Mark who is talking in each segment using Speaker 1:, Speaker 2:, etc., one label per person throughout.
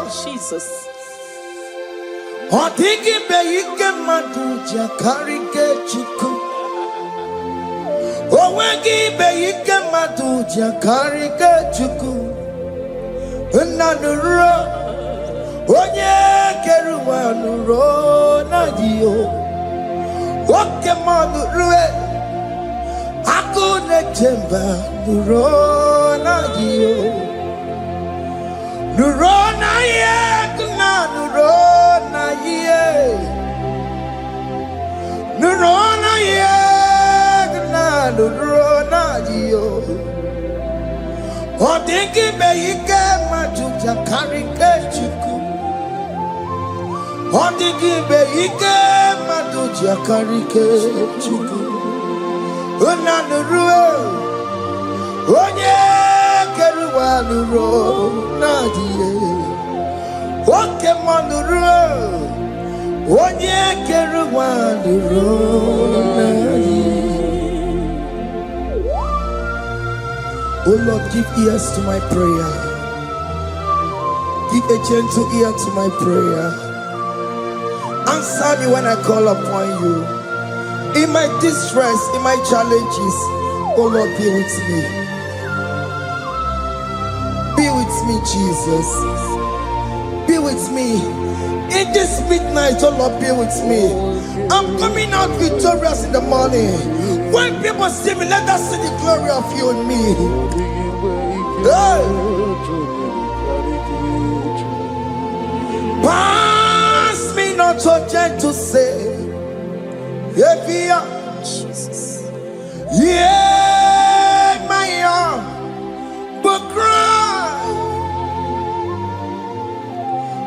Speaker 1: Jesus.
Speaker 2: Odigi be ike madu jakarike chuku. Owegi be ike madu jakarike chuku. Unanuro onye keruwa nuro na dio. Oke manu rue akune chemba nuro na dio. Nuro na ye kuna nuro na ye. Nuro na ye kuna nuro na dio. Odingi be ike majuja karike chuku. Odingi be ike majuja karike chuku. Una nuro onye keruwa nuro na die. Oke monuro onye keruwa nuro na die. Oh Lord, give ears to my prayer. Give a gentle ear to my prayer. Answer me when I call upon you. In my distress, in my challenges, oh Lord, be with me. Be with me, Jesus. Be with me. In this midnight, oh Lord, be with me. I'm coming out victorious in the morning. When people see me, let us see the glory of you in me. Hey. Pass me not so gentle say. Jesus. Yeah, my arm, but cry.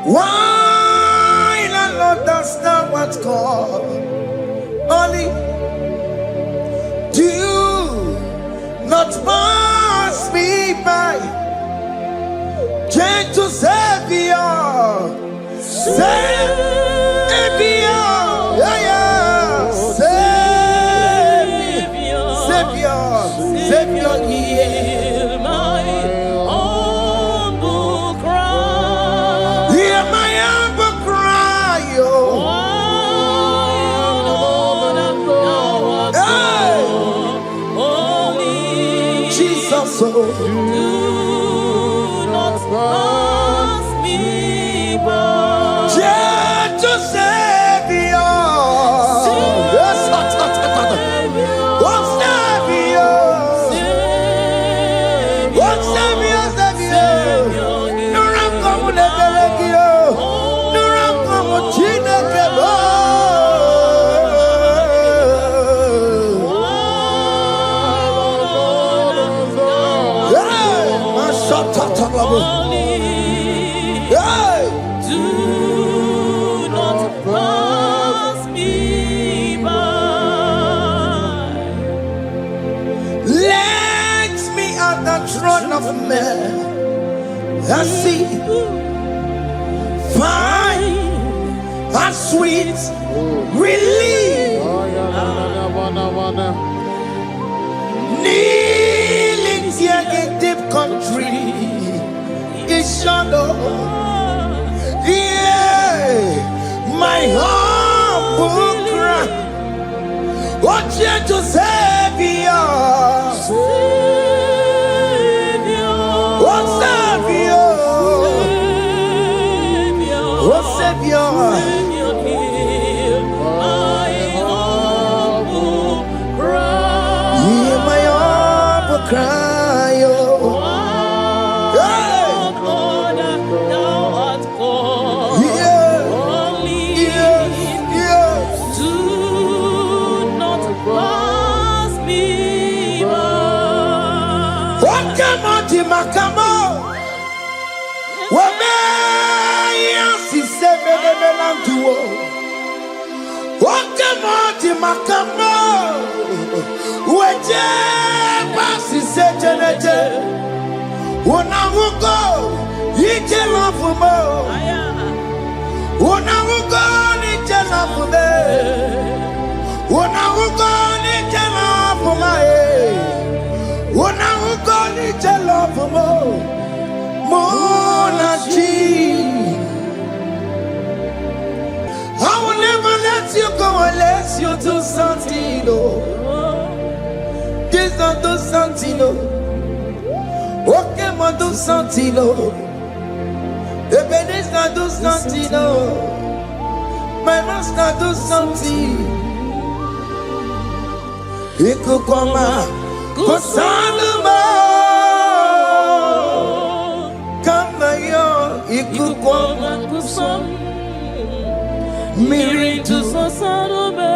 Speaker 2: Why not understand what's called? Only do not pass me by. Gentle Savior, Savior, yeah, yeah. Savior, hear my humble cry. Hear my humble cry, oh. Jesus, oh. Do not pass me by. Gentle Savior. I see fine and sweet relief. Kneeling here in deep country is shadow. Yeah, my humble cry. What gentle Savior. Savior, hear my humble cry. Hear my humble cry, oh. Hey. Thou art called. Do not pass me by. What come on, Timakamo? Wakamo makamo weje basi sejeneje unamugo yije lafumo unamugo ni jelafume unamugo ni jelafume unamugo ni jelafumo monaji go unless you do something, oh. This don't do something, oh. Okay, ma do something, oh. The Benes not do something, oh. My master do something. Ikukoma, Kosanuma. Come yo, Ikukoma, Kusam. Miri to Sasanome.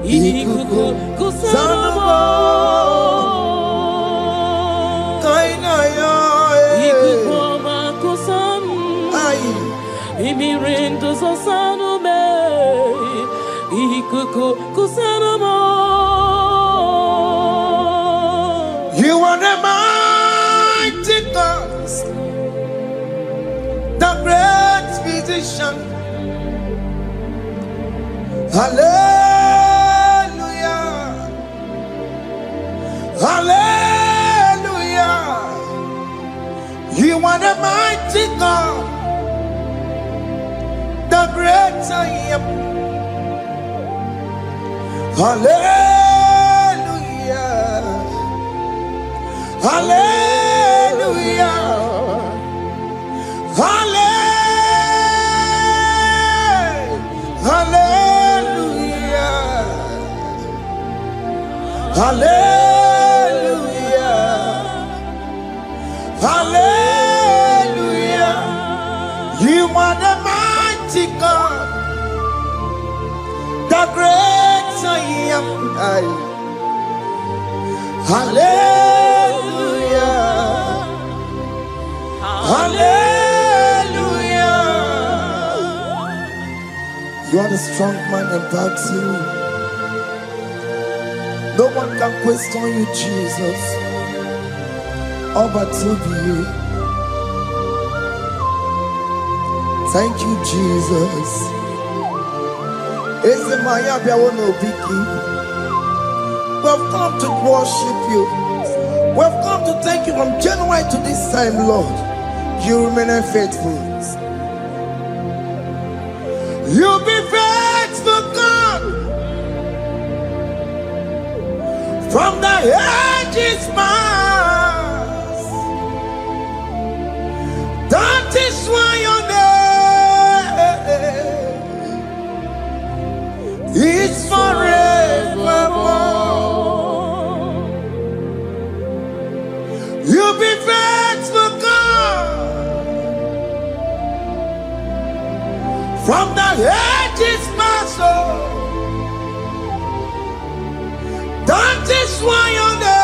Speaker 2: Ikukusanuma. Kaina yo, Ikukoma, Kusam. Miri to Sasanome. Ikukusanuma. You are the mighty God, the great physician. Hallelujah, hallelujah. You are the mighty God, the great I am. Hallelujah. Hallelujah. Hallelujah. Hallelujah. Hallelujah. You are the mighty God, the great I am. Hallelujah. Hallelujah. You are the strong man in battle. No one can question you, Jesus. All but to be you. Thank you, Jesus. Is the Maya Biawono Biki? We've come to worship you. We've come to thank you from January to this time, Lord. You remain faithful. You be faithful, God. From the ages past. That is why your name is forevermore. You be faithful, God. From the ages past, that is why your name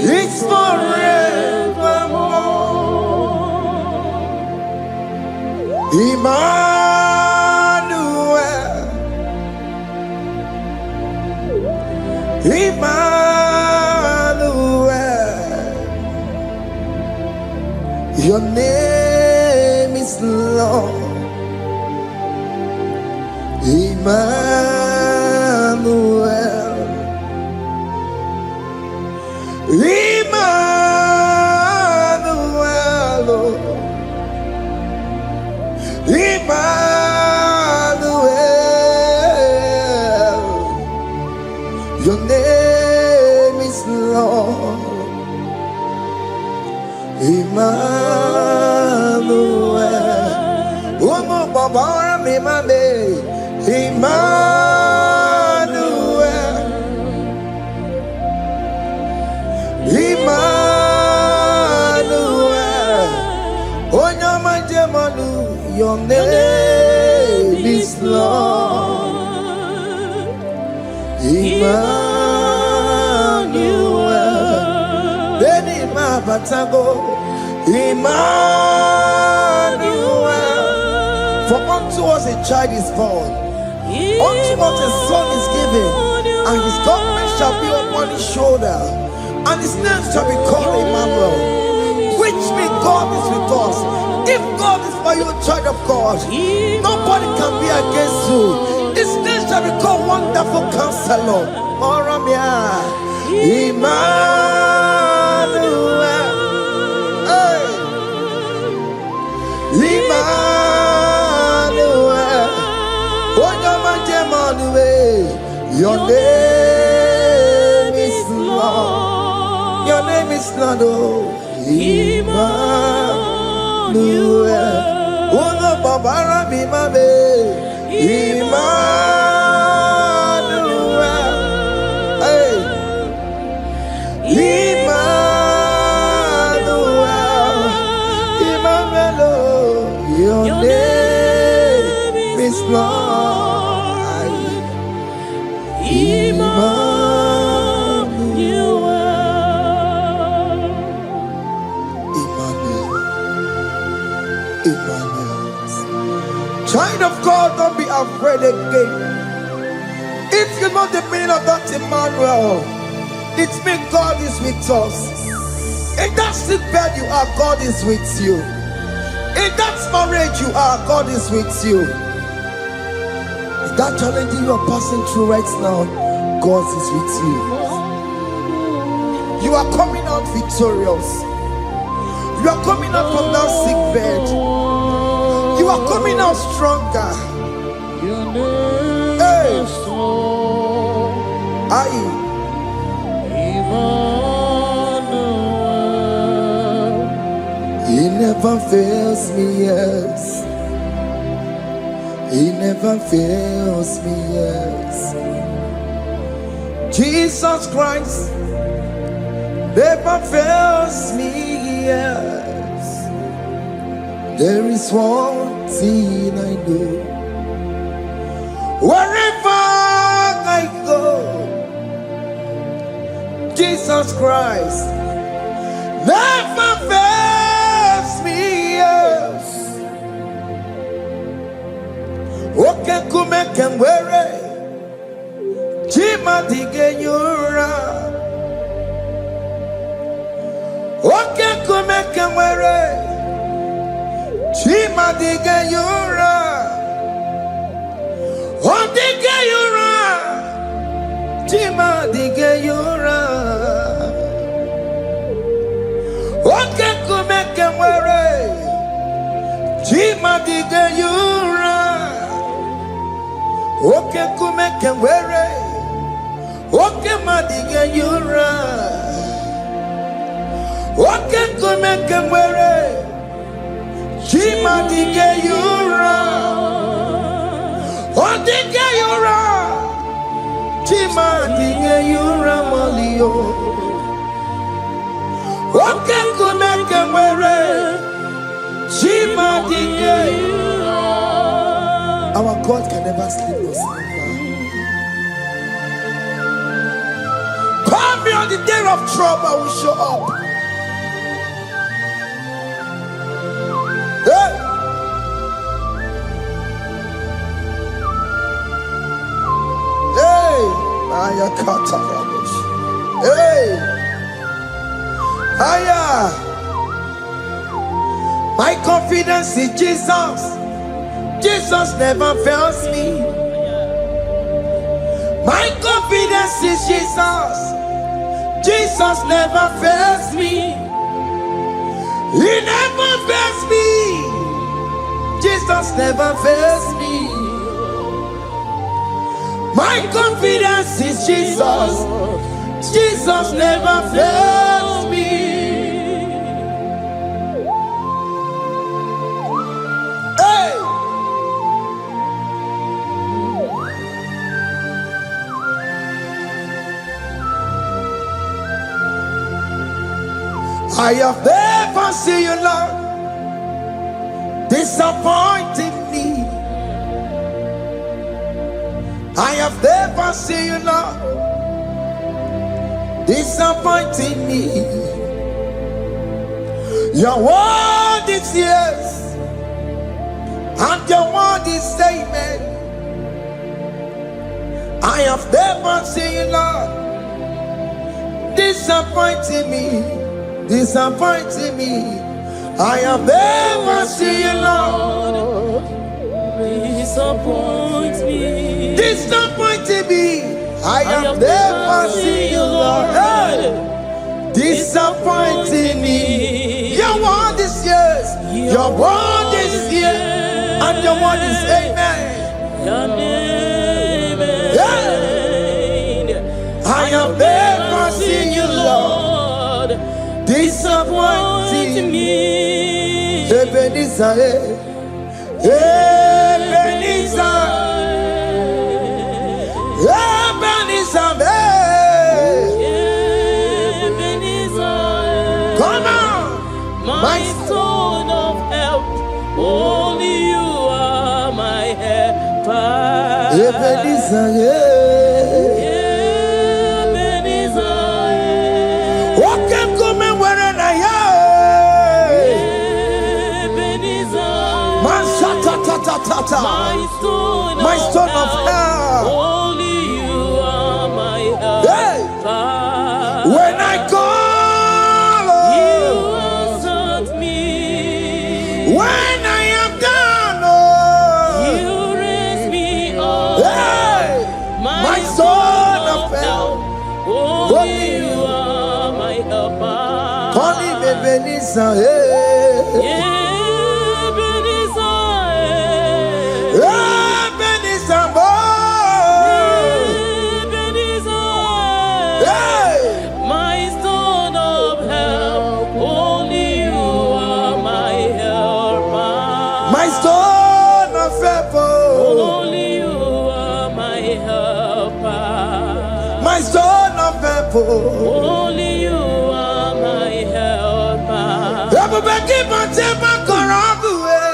Speaker 2: is forevermore. Emmanuel, Emmanuel, your name is Lord. Emmanuel, Emmanuel, Emmanuel, your name is Lord. Emmanuel, Omo Baba me mame, Emmanuel, Emmanuel, Onyama Jemanu, your name is Lord. Emmanuel, Beni Mabatago, Emmanuel, for unto us a child is born, unto us a son is given, and his government shall be upon his shoulder, and his name shall be called Emmanuel, which means God is with us. If God is for you, child of God, nobody can be against you. His name shall be called Wonderful Counselor. Oramia, Emmanuel, hey. Emmanuel. name is Lord. Your name is Lord. Oh, Emmanuel. Uno babara bimabe. Emmanuel. Hey. Emmanuel. Emmanuel. Your name is Lord. Emmanuel. Emmanuel. Child of God, don't be afraid again. If you know the meaning of that Emmanuel, it means God is with us. In that sick bed you are, God is with you. In that marriage you are, God is with you. In that challenge you are passing through right now, God is with you. You are coming out victorious. You are coming out from that sick bed. You are coming out stronger. Hey. He never fails me, yes. He never fails me, yes. Jesus Christ never fails me, yes. There is one thing I know. Wherever I go, Jesus Christ never fails me, yes. Okay, come and wear it. Jima dige yura. Okay, come and wear it. Jima dige yura. Oh, dige yura. Jima dige yura. Okay, come and wear it. Jima dige yura. Okay, come and wear it. Okay, madiga yura. Okay, come and wear it. Jima dige yura. Oh, dige yura. Jima dige yura malio. Okay, come and wear it. Jima dige yura. Our God can never sleep nor slumber. Call me on the day of trouble, I will show up. Hey! Hey! Aya kata rabush. Hey! Aya! My confidence in Jesus. Jesus never fails me. My confidence is Jesus. Jesus never fails me. He never fails me. Jesus never fails me. My confidence is Jesus. Jesus never fails me. I have never seen you, Lord, disappointing me. I have never seen you, Lord, disappointing me. Your word is yes, and your word is amen. I have never seen you, Lord, disappointing me. Disappointing me. I have never seen you, Lord, disappoint me. Disappointing me. I have never seen you, Lord, disappointing me. Your word is yes, your word is yes, and your word is amen. Your name is have never seen you, Lord, disappointing me. Ebenezer, Ebenezer, Ebenezer, Ebenezer. Come on,
Speaker 1: my stone of help. Only you are my helper.
Speaker 2: Ebenezer,
Speaker 1: Ebenezer.
Speaker 2: What can come and where I am?
Speaker 1: Ebenezer.
Speaker 2: My stone of help.
Speaker 1: Only you are my helper.
Speaker 2: Hey. When I call,
Speaker 1: you answered me.
Speaker 2: When I am down,
Speaker 1: you raise me up.
Speaker 2: Hey. My stone of help.
Speaker 1: Only you are my helper.
Speaker 2: Call him Ebenezer,
Speaker 1: Ebenezer.
Speaker 2: Ebenezer, hey.
Speaker 1: My stone of help. Only you are my helper.
Speaker 2: My stone of help,
Speaker 1: Only you are my helper.
Speaker 2: my stone of help.
Speaker 1: Only you are my helper.
Speaker 2: Everybody keep on taking my corrupt away.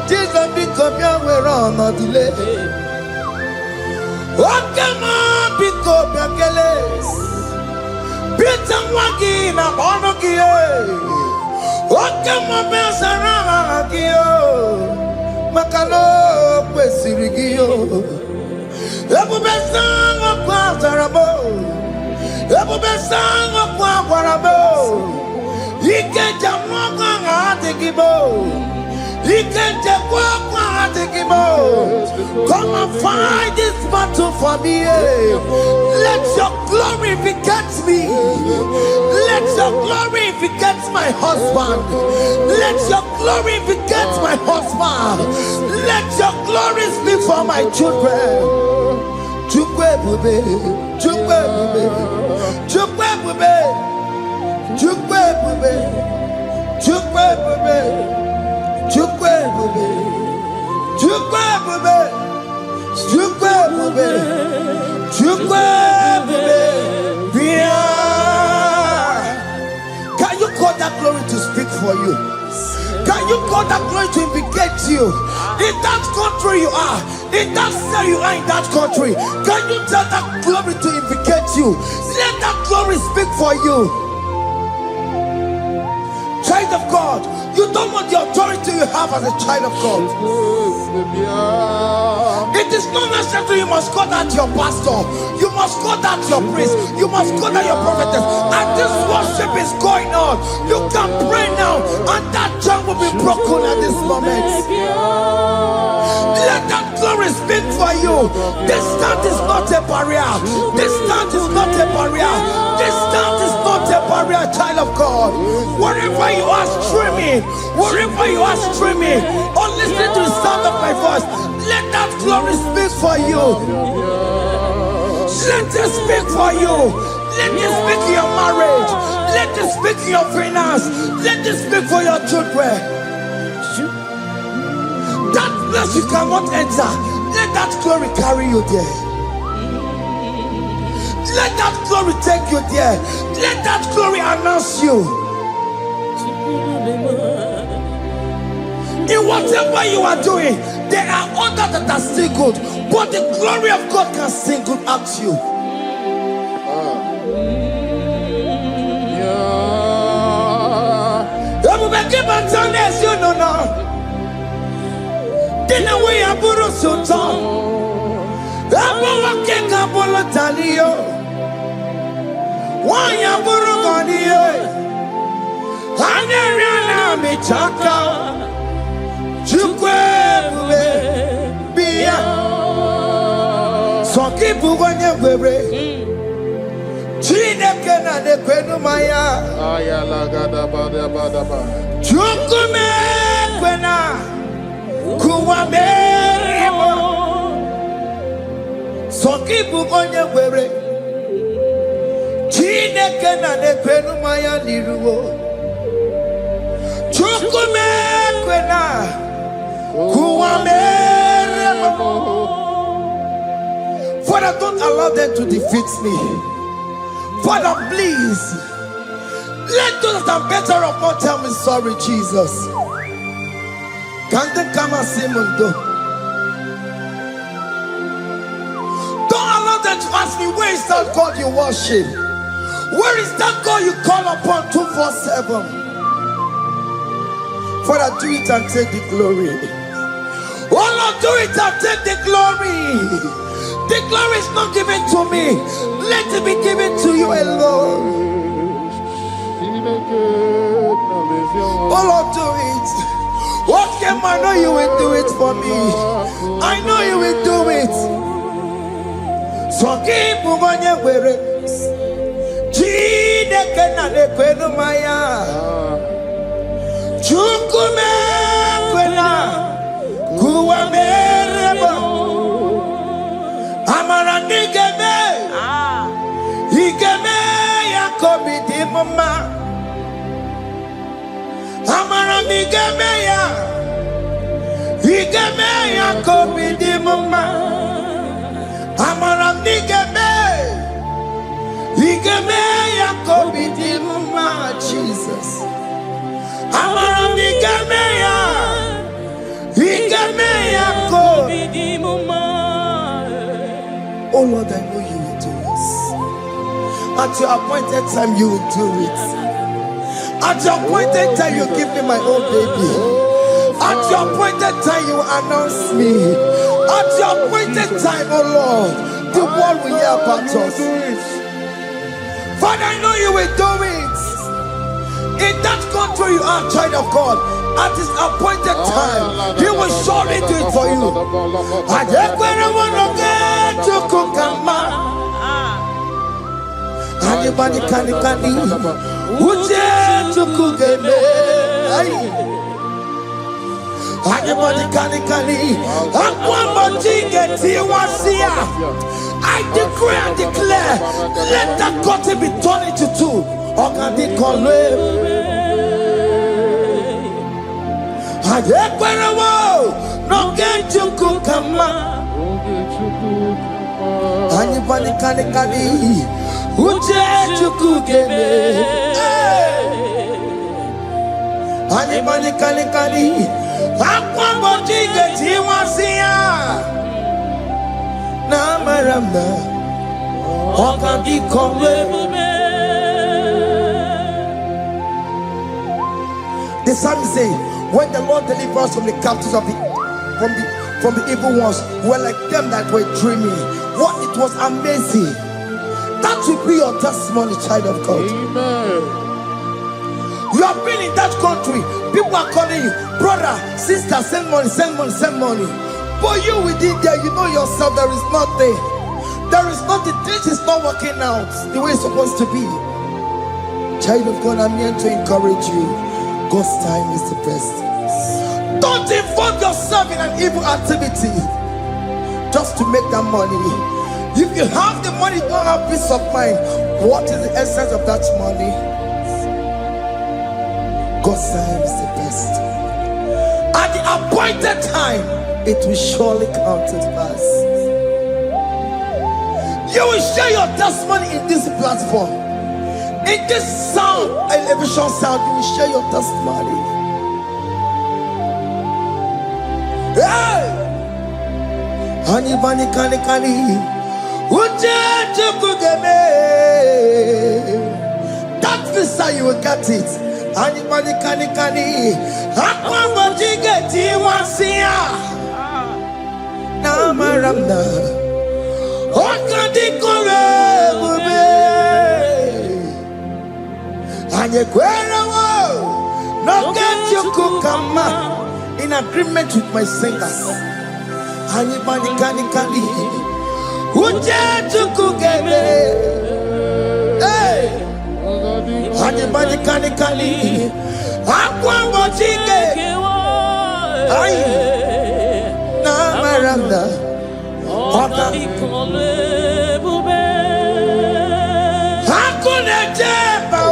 Speaker 2: Jesus be come here, we're on a delay. Okemo biko biakeles Bita wagi na bono kiye Okemo besara kiyo Makano kwesiri kiyo Ebu besango kwa zarabo Ebu besango kwa warabo Ike jamwaka ngate kibo Come and fight this battle for me. Let your glory beget me. Let your glory beget my husband. Let your glory beget my husband. Let your glory speak for my children. Chukwe bube, chukwe bube, chukwe bube, chukwe bube, chukwe bube. Chukwe bube, chukwe bube, chukwe bube, chukwe bube. Can you call that glory to speak for you? Can you call that glory to indicate you? In that country you are, in that cell you are in that country. Can you tell that glory to indicate you? Let that glory speak for you. Child of God, you don't want the authority you have as a child of God. It is not necessary you must call that your pastor. You must call that your priest. You must call that your prophetess. And this worship is going on. You can pray now, and that chain will be broken at this moment. Let that glory speak for you. Distance is not a barrier. Distance is not a barrier. Distance is not a barrier, child of God. Wherever you are streaming, wherever you are streaming, or listening to the sound of my voice, let that glory speak for you. Let it speak for you. Let it speak in your marriage. Let it speak in your finance. Let it speak for your children. That place you cannot enter, let that glory carry you there. Let that glory take you there. Let that glory announce you. In whatever you are doing, there are others that are still good, but the glory of God can single out you. You know now. Didn't we have Buru Sultan? Abu King Abula Talio. Why Aburu Gania? Aneriana michaka Chukwe Bia Sokipu Wanya Webre Chineke na de kwenu maya
Speaker 3: Ayala gada bada bada ba.
Speaker 2: Chukume kwena Kuwa merimo Sokipu Wanya Webre Chineke na de kwenu maya niruwo Chukume kwena Kuwa merimo. Father, don't allow them to defeat me. Father, please, let those that are better off not tell me sorry, Jesus. Can't they come and see me? Don't allow them to ask me, where is that God you worship? Where is that God you call upon 247? Father, do it and take the glory. Oh Lord, do it and take the glory. The glory is not given to me. Let it be given to you alone. Oh Lord, do it. What can I know you will do it for me? I know you will do it. So keep moving where it is. Chineke na de kwenu maya. Chukume kwena kuwa merebo. Amarani geme, igeme ya komidi mama. Amarani geme ya, igeme ya komidi mama. Amarani geme, igeme ya komidi mama. Jesus. Amarani geme ya, igeme ya komidi mama. Oh Lord, I know you will do this. At your appointed time, you will do it. At your appointed time, you give me my own baby. At your appointed time, you announce me. At your appointed time, oh Lord, the world will hear about us. Father, I know you will do it. In that country, you are a child of God. At his appointed time, he will surely do it for you. I just want to get to Kokama. Anybody can Uje to Kugeme. Anybody can I decree and declare, let that curtain be torn into two. Or can they call him? No get to Kukama. Anybody can Uje to Kugeme. Anybody can Aquabody get Tiwasia. Namaramba. Or can they call him? The psalmist say, when the Lord delivers us from the captives of from the evil ones, who were like them that were dreaming. What it was amazing. That will be your testimony, child of God.
Speaker 3: Amen.
Speaker 2: You have been in that country. People are calling you, brother, sister, send money, send money, send money. But you within there, you know yourself, there is nothing. There is nothing. This is not working out the way it's supposed to be. Child of God, I'm here to encourage you. God's time is the best. Don't involve yourself in an evil activity just to make that money. If you have the money, you don't have peace of mind. What is the essence of that money? God's time is the best. At the appointed time, it will surely come to pass. You will share your testimony in this platform. In this sound, elevation sound, you will share your testimony. Hey! Anybody kani that visa you will get it. Anybody kani Aquabody get Tiwasia. Namaranda. Okadi kore bube. Anyekwera wo. No get you kukama. In agreement with my singers. Anybody can Uje tukugeme. Hey. Anybody can Aqua wachike. Ay. Na maranda. Oka. Hakuna jeba.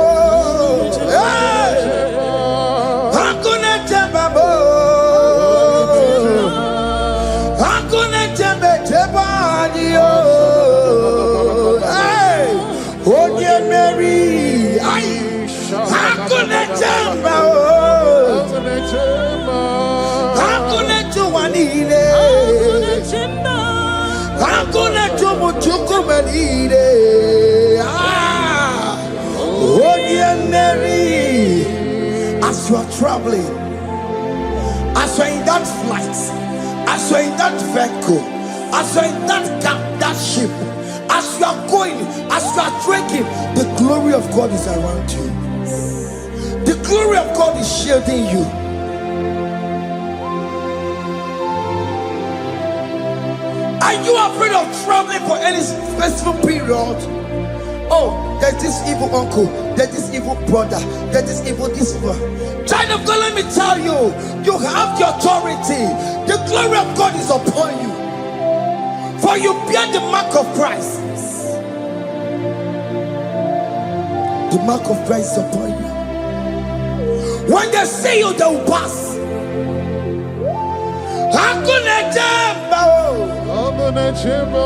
Speaker 2: Hakuna jeba. Hakuna jeba jeba. Hey. Oye Mary. Ay. Hakuna jeba. Hakuna juwanile. Hakuna jumuchukumelile. Oye Mary. As you are traveling, as you are in that flight, as you are in that vehicle, as you are in that cab, that ship, as you are going, as you are trekking, the glory of God is around you. The glory of God is shielding you. Are you afraid of traveling for any specific period? Oh, there's this evil uncle, there's this evil brother, there's this evil this one. Child of God, let me tell you, you have the authority. The glory of God is upon you. For you bear the mark of Christ. The mark of Christ is upon you. When they see you, they will pass. Hakuna jamba, hakuna jamba,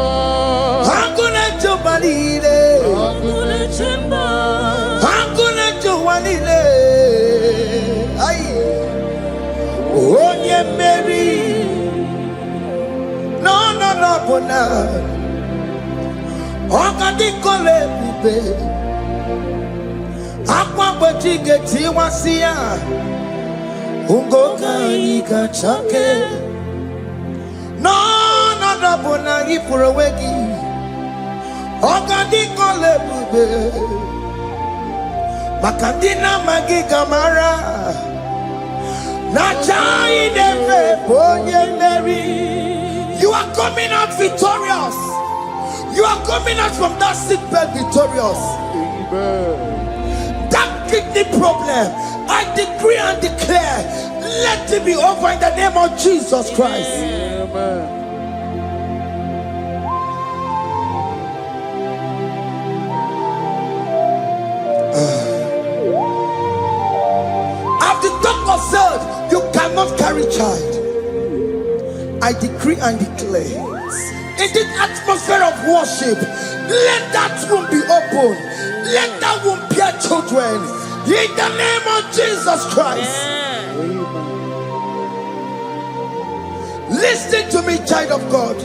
Speaker 2: hakuna jubalile, hakuna jamba, hakuna jubalile. Ay, Onye Mary, no bona. Okadi kole bube, akwa bojige tiwasia, ungoka ika chake. No bona ipurowegi. Okadi kole bube, makandina magiga mara. Nachai neve Onye Mary. You are coming out victorious. You are coming out from that sick bed victorious. Amen. That kidney problem, I decree and declare, let it be over in the name of Jesus Christ. Amen. As the doctor said, you cannot carry child. I decree and declare, in this atmosphere of worship, let that womb be open. Let that womb bear children. In the name of Jesus Christ. Listen to me, child of God.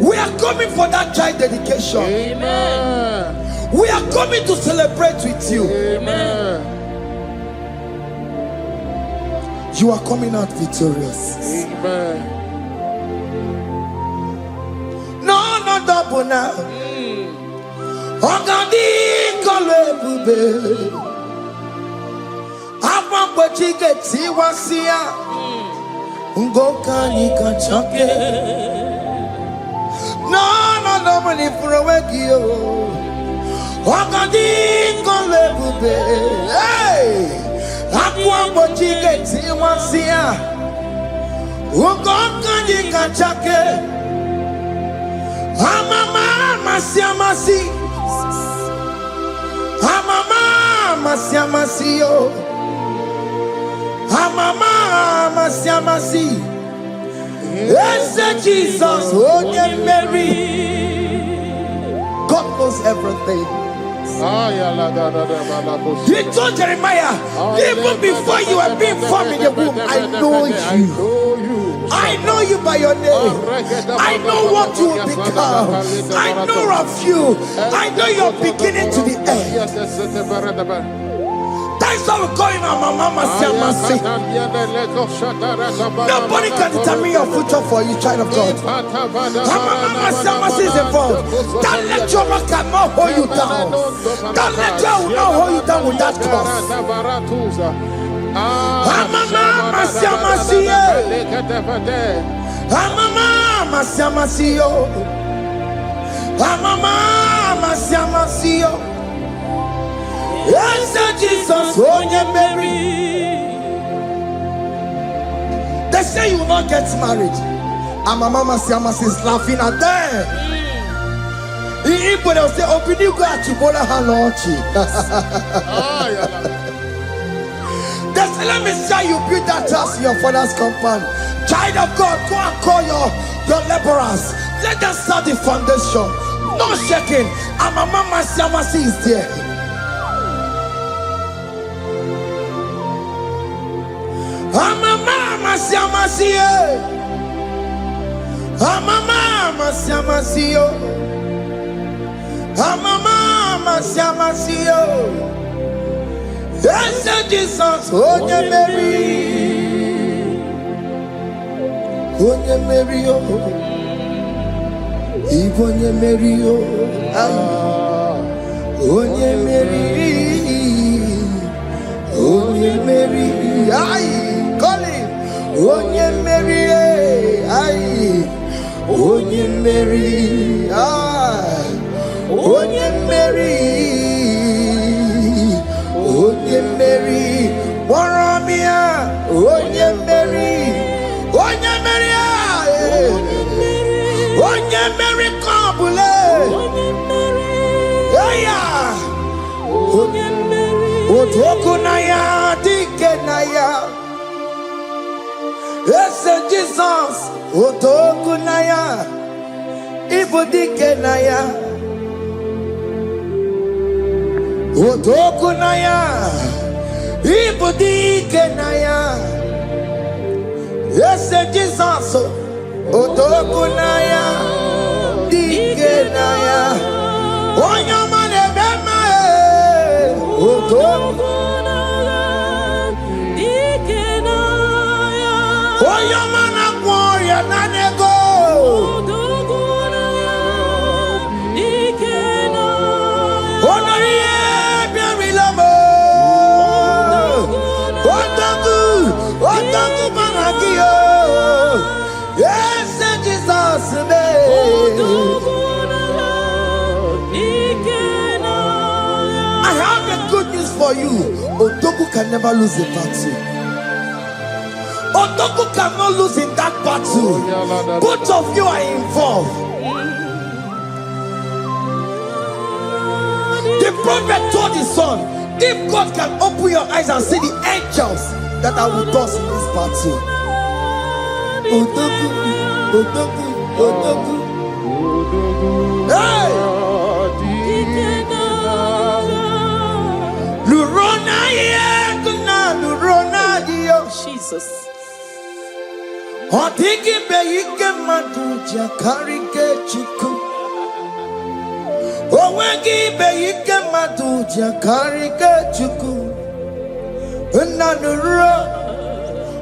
Speaker 2: We are coming for that child dedication. Amen. We are coming to celebrate with you. Amen. You are coming out victorious. Amen. No double now. Ogadi kole bube. Apa bojige tiwasia. Ngoka nika chake. No double ni furawegi yo. Ogadi kole bube. Hey. Akwa bojige tiwasia. Ngoka nika chake. Amama masiamasi. Amama masiamasi yo. Amama masiamasi. Yes, Jesus, Onye Mary. God knows everything. He told Jeremiah, even before you were being formed in the womb, I know you. I know you by your name. I know what you will become. I know of you. I know your beginning to the end. That's how we're going on, Mama Siamasi. Nobody can determine your future for you, child of God. Mama Siamasi is involved. Don't let your rock not hold you down. Don't let your not hold you down with that cross. Amama siamasiye. Amama siamasiyo. Amama siamasiyo. Yes, Jesus, oh yeah, Mary. They say you will not get married. And my mama Siamasi is laughing at them. In Igbo, they'll say, "Open you go at Chibola Hanochi." They say, "Let me say you build that house in your father's compound." Child of God, go and call your laborers. Let them start the foundation. No shaking. And my mama Siamasi is there. Amama siamasiye. Amama siamasiyo. Amama siamasiyo. Yes, Jesus, Onye Mary. Onye Mary, oh. Onye Mary, oh. Onye Mary. Onye Mary, aye. Call him. Onye Mary, aye. Onye Mary, aye. Onye Mary, Onye Mary, Moramia, Onye Mary, Onye Mary, aye. Onye Mary, Kabule, yeah. Onye Mary, Otokunaya, Dikenaya. Yes, Jesus, Otokunaya, Ibudikenaya, Otokunaya, Ibudikenaya. Yes, Jesus, Otokunaya, Dikenaya. Onyamane bema, Otokunaya, Dikenaya. Oyamana gloria nanego. Onoye biarilamo. Otaku managio. Yes, Jesus name. I have a good news for you. Otoku can never lose a battle. Otoku cannot lose in that battle. Both of you are involved. The prophet told his son, if God can open your eyes and see the angels that are with us in this battle. Otoku, Otoku, Otoku. Hey! Lurona yekuna, Lurona yo.
Speaker 1: Jesus.
Speaker 2: Otiki beike maduja karike chiku. Owegi beike maduja karike chiku. Nanuro,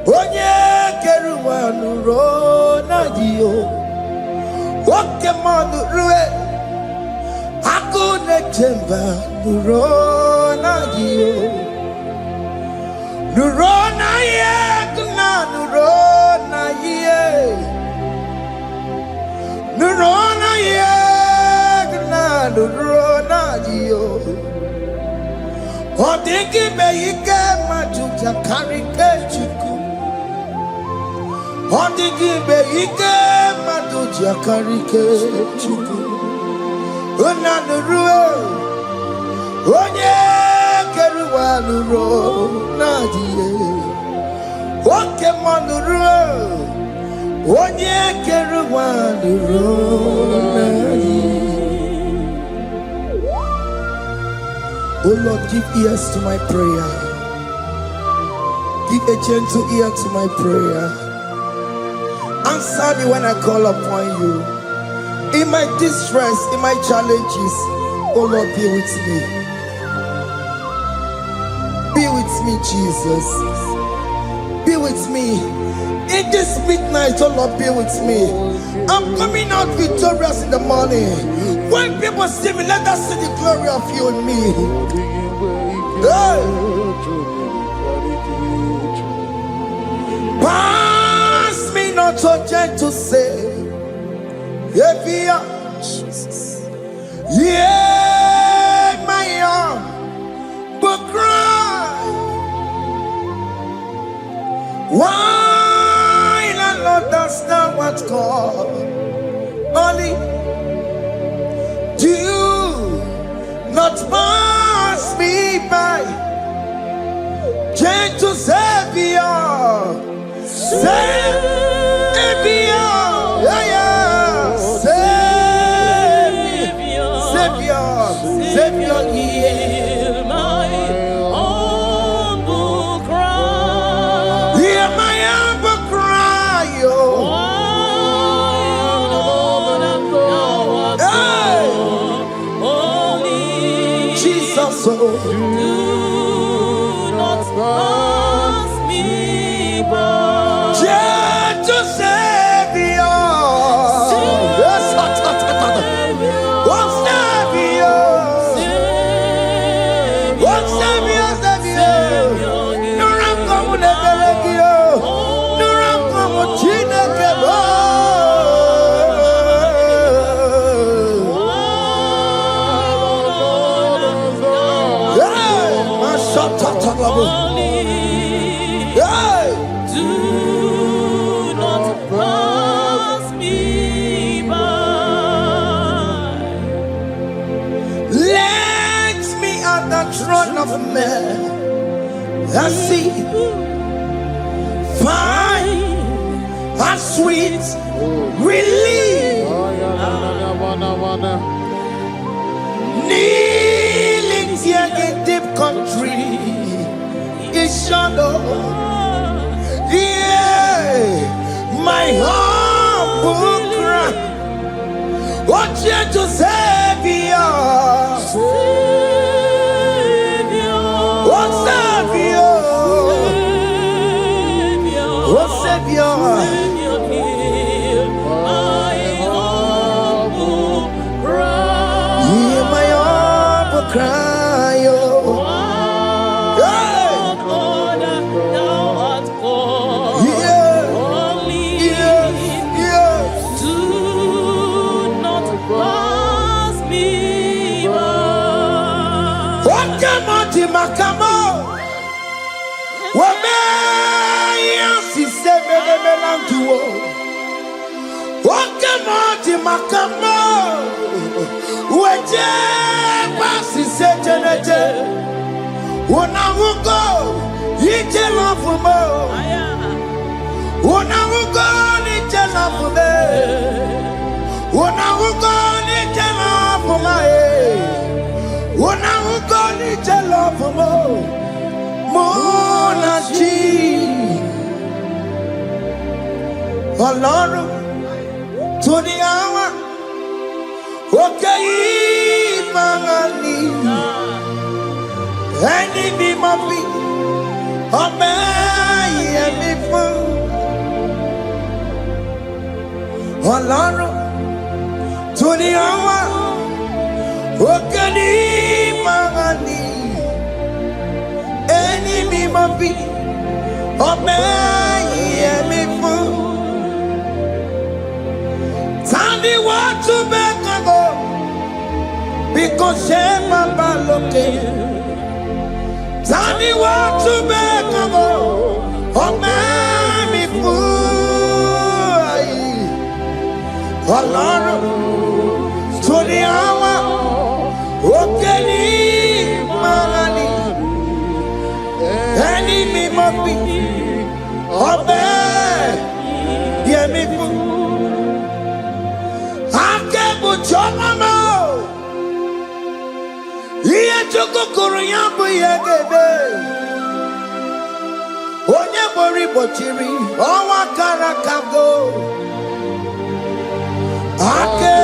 Speaker 2: onye keruwa nuro na yo. Oke manurue, akune chemba nuro na yo. Nuro na ye, kuna nuro na ye. Nuro na ye, kuna nuro na yo. Odigi beike majuja karike chiku. Odigi beike majuja karike chiku. Unanurue, onye keruwa nuro nadie. Oke manurue, onye keruwa nuro nadie. Oh Lord, give ears to my prayer. Give a gentle ear to my prayer. Answer me when I call upon you. In my distress, in my challenges, oh Lord, be with me. Be with me, Jesus. Be with me. In this midnight, oh Lord, be with me. I'm coming out victorious in the morning. When people see me, let us see the glory of you in me. Hey. so gentle to say, Jesus. Yeah, my arm will cry. Why not understand what's called? Only do not pass me by. Gentle Savior, Savior, yeah, yeah, Savior,
Speaker 1: hear my humble cry.
Speaker 2: Hear my humble cry, oh.
Speaker 1: Only
Speaker 2: Jesus, oh.
Speaker 1: do not pass me by.
Speaker 2: Gentle Savior, yes, oh, Savior, no ram come to Belegio, no ram come to Chineke.
Speaker 1: Do not pass me by.
Speaker 2: Let me at the throne of men and see, find a sweet relief, kneeling here in deep country is shadow. Yeah, my humble cry, what you to Savior, what Savior, what Savior,
Speaker 1: hear my humble cry.
Speaker 2: hear my humble cry, oh. Makamo, wame yasi sebele melantuo. Wakamo makamo, weje basi sejeneje. Unamugo ije lafumo, unamugo ije lafume, unamugo ije lafume. Unamugo ije lafumo, monaji. Ọlọ́run tó ní àwọn òkè yìí máa ní ẹni mímọ́ bí ọmọ ẹ̀mí fún. Ọlọ́run tó ní àwọn òkè yìí máa ní ẹni mímọ́ bí ọmọ ẹ̀mí fún. Tani watu bekago because baba loke. Tani watu bekago omemi fui. Ọlọ́run tori awa okeni marani eni mi mo bi obe yemi fui. Chomamo, iye chukukuru yambu yegebe. Onye bori bochiri, owa karakago. Ake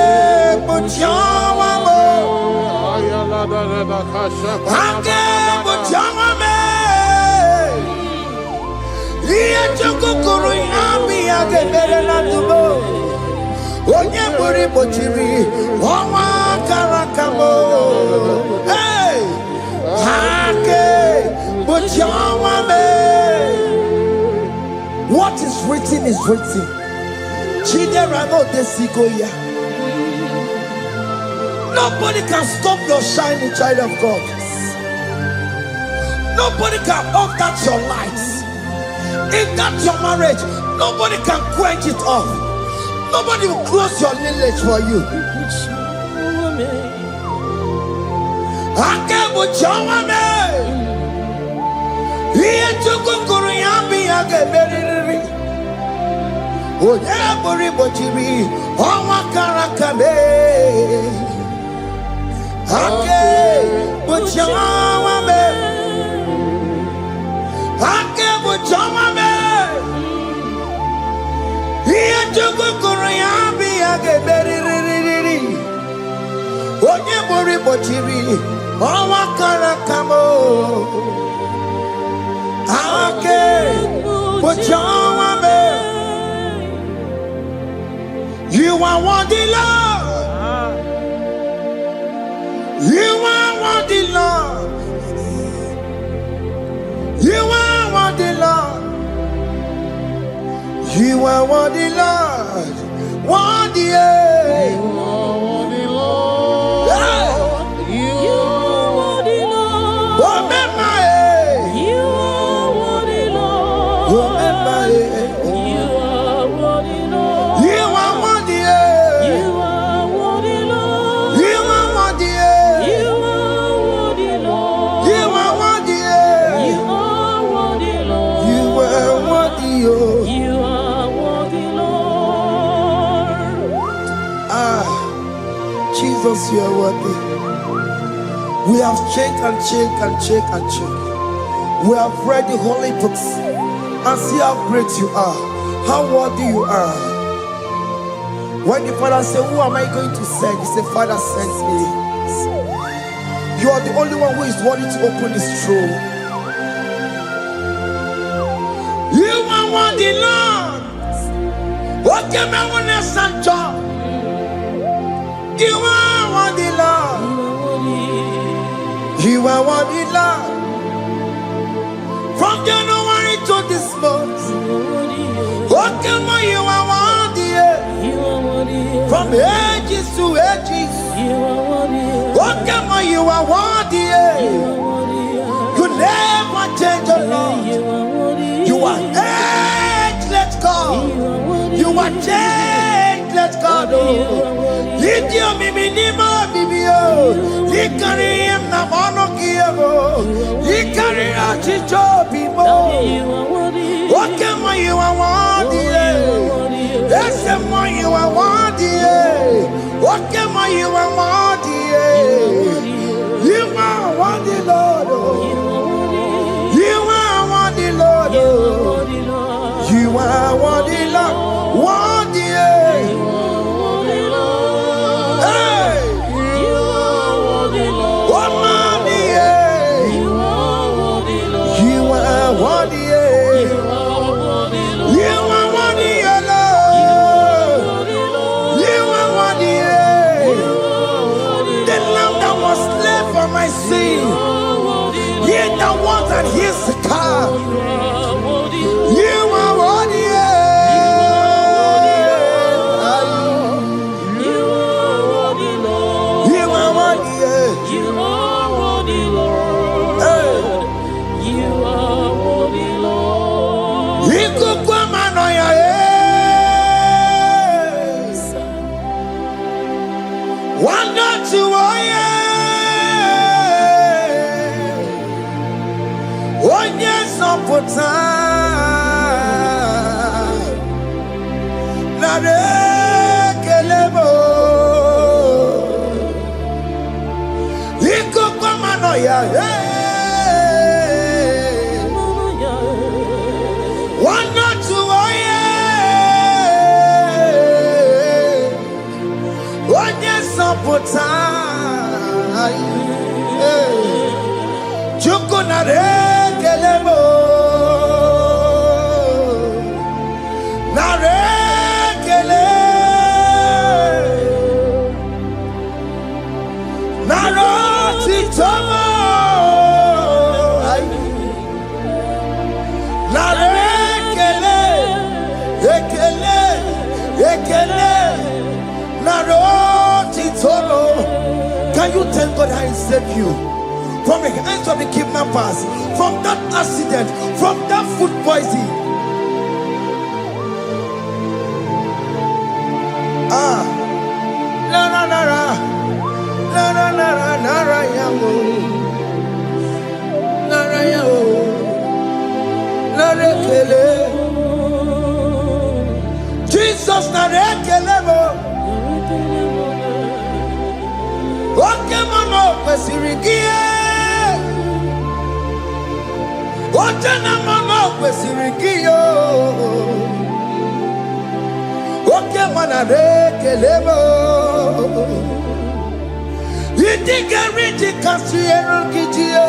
Speaker 2: buchomamo, ake buchomame. Iye chukukuru yambu yegebe na tubo. Onye bori bochiri, owa karakamo. Hey, hake bochawame. What is written is written. Nobody can stop your shining, child of God. Nobody can off that your lights. In that your marriage, nobody can quench it off. Nobody will close your lineage for you. You are worthy, Lord. You are worthy, Lord. You are worthy, Lord. You are worthy, Lord. Worthy,
Speaker 3: You are worthy, Lord. You are worthy, Lord.
Speaker 2: Remember,
Speaker 3: You are worthy, Lord.
Speaker 2: remember,
Speaker 3: You are worthy, Lord.
Speaker 2: you are worthy,
Speaker 3: You are worthy, Lord.
Speaker 2: you are worthy,
Speaker 3: You are worthy, Lord.
Speaker 2: you are worthy,
Speaker 3: You are worthy, Lord.
Speaker 2: you are worthy,
Speaker 3: You are worthy, Lord.
Speaker 2: Jesus, you are worthy. We have checked and checked and checked and checked. We have read the holy books and see how great you are, how worthy you are. When the Father said, "Who am I going to send?" He said, "Father, send me." You are the only one who is worthy to open this throne. You are worthy, Lord. What can I want to send you? You are worthy, Lord. You are worthy, Lord. From January to this month, what can you are worthy? From ages to ages, what can you are worthy? You never change, oh Lord. You are ageless God. You are changeless God. Lift your minima, bibio. You carry him na monokio. You carry a chicho people. What can you are worthy? That's the one you are worthy. What can you are worthy? You are worthy, Lord. You are worthy, Lord. You are worthy, Lord. Worthy. Hey. What money? You are worthy. You are worthy, Lord. You are worthy. The lamb that was slain for my sin. He that was and he's the car. You are worthy. Can you tell God how He saved you from the hands of the kidnappers, from that accident, from that food poisoning? Jesus narekelemo. Oke mono kwesirigie. Oje na mono kwesirigio. Oke mono narekelemo. Idiga riti kasiero kijie.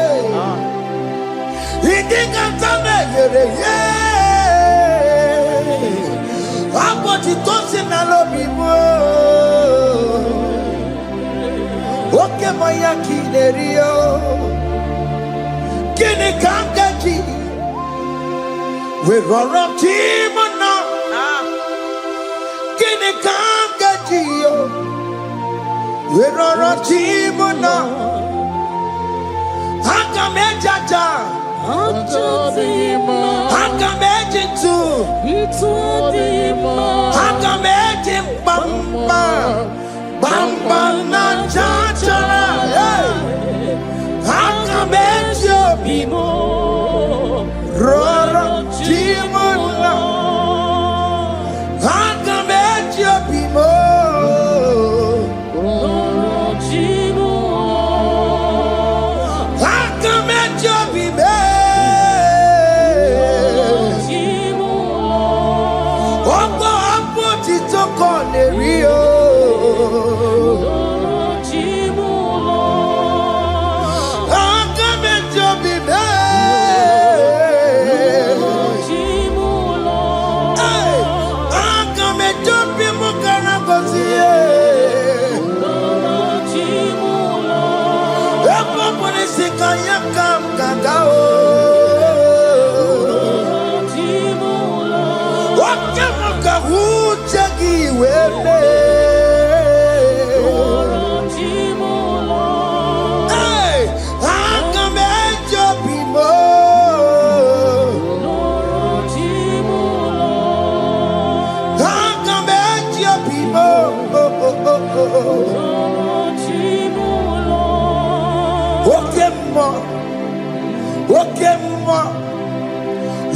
Speaker 2: Idiga tame yere ye. Aboti tosi na lobi mo. Oke moya kinerio. Kini kangaji. We roro timona. Kini kangaji yo. We roro timona. Haka mejaja. Haka mejitu. Haka mejim bamba. Bamba na chachara. Haka mejo bimo. Roro timona. Haka mejo bimo. Haka mejo bimo. Opo apo titoko nerio.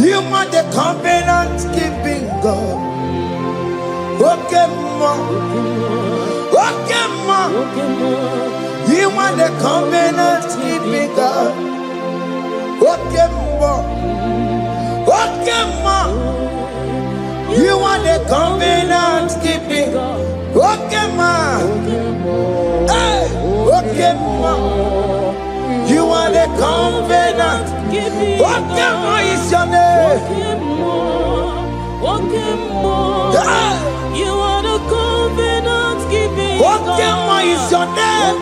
Speaker 2: You are the covenant keeping God. You are the covenant keeping God. You are the covenant keeping God. You are the covenant. Okemo is your name.
Speaker 3: You are the covenant keeping God.
Speaker 2: Okemo is your name.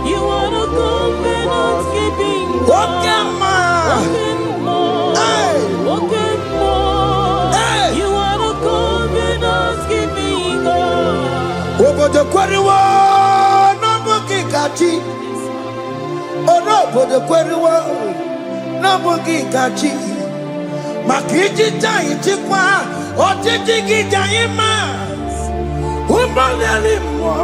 Speaker 3: You are the covenant keeping God. You are the covenant keeping God.
Speaker 2: Obodo kwariwo no buki kachi. Obodo kwariwo no buki kachi. Makiji tai chikwa otiti gijai ma. Umoneli mo.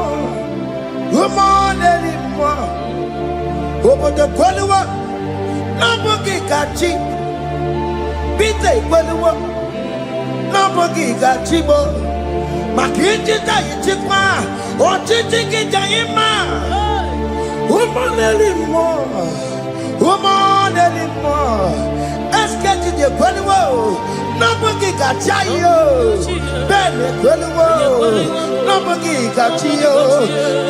Speaker 2: Obodo kwariwo no buki kachi. Bite kwariwo no buki kachi bo. Makiji tai chikwa otiti gijai ma. Umoneli mo. Esketi de kweliwo. Nobugi gachayo. Bene kweliwo. Nobugi gachiyo.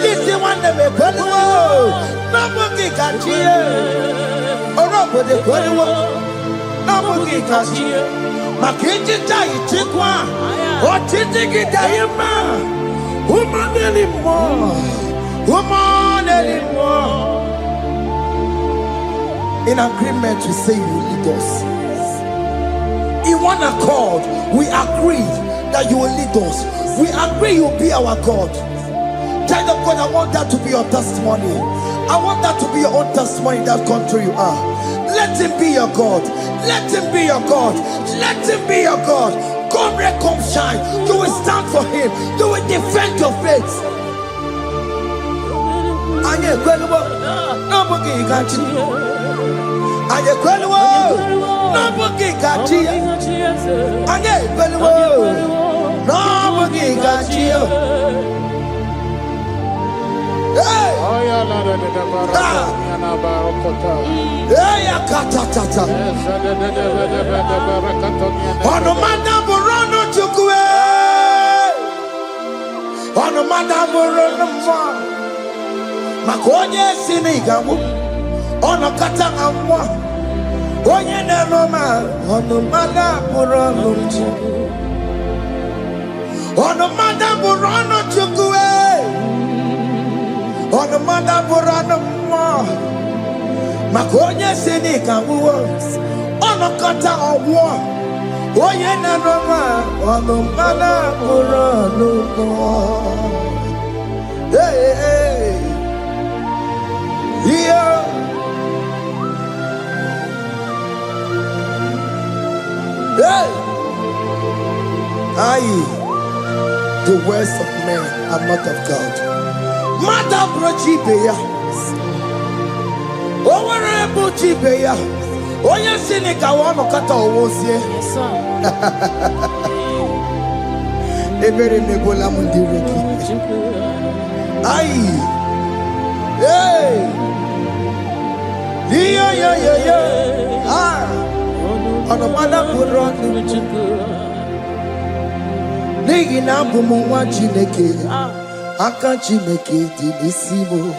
Speaker 2: Lisi wande me kweliwo. Nobugi gachiyo. Orobo de kweliwo. Nobugi gachiyo. Makiji tai chikwa. Otiti gidayima. Umoneli mo. In agreement, we say you lead us. In one accord, we agreed that you will lead us. We agree you will be our God. Child of God, I want that to be your testimony. I want that to be your own testimony in that country you are. Let him be your God. Let him be your God. Let him be your God. Come rain, come shine. You will stand for him. You will defend your faith. Anye kwelwo, nobody can cheat. Anye kwelwo, nobody can cheat. Anye kwelwo, nobody can cheat. Hey! Hey, akatata. Onomanda burono chukwe. Onomanda burono mwa. Makonye sinigamu. Onokata amwa. Onye nenoma. Onomanda burono chukwe. Onomanda burono chukwe. Onomanda burono mwa. Makonye sinigamu. Onokata amwa. Onye nenoma. Onomanda burono mwa. Hey, hey. Yeah. Hey. The words of men are not of God. Mother Brochibeya. Overable Chibeya. Oya Seneca one kata owosie.
Speaker 3: Yes, sir.
Speaker 2: Ebere nebola mundireki. Hey. Yeah. Onomanda burono chukwe. Nigi na bumu wa Chineke. Aka Chineke di nisimo.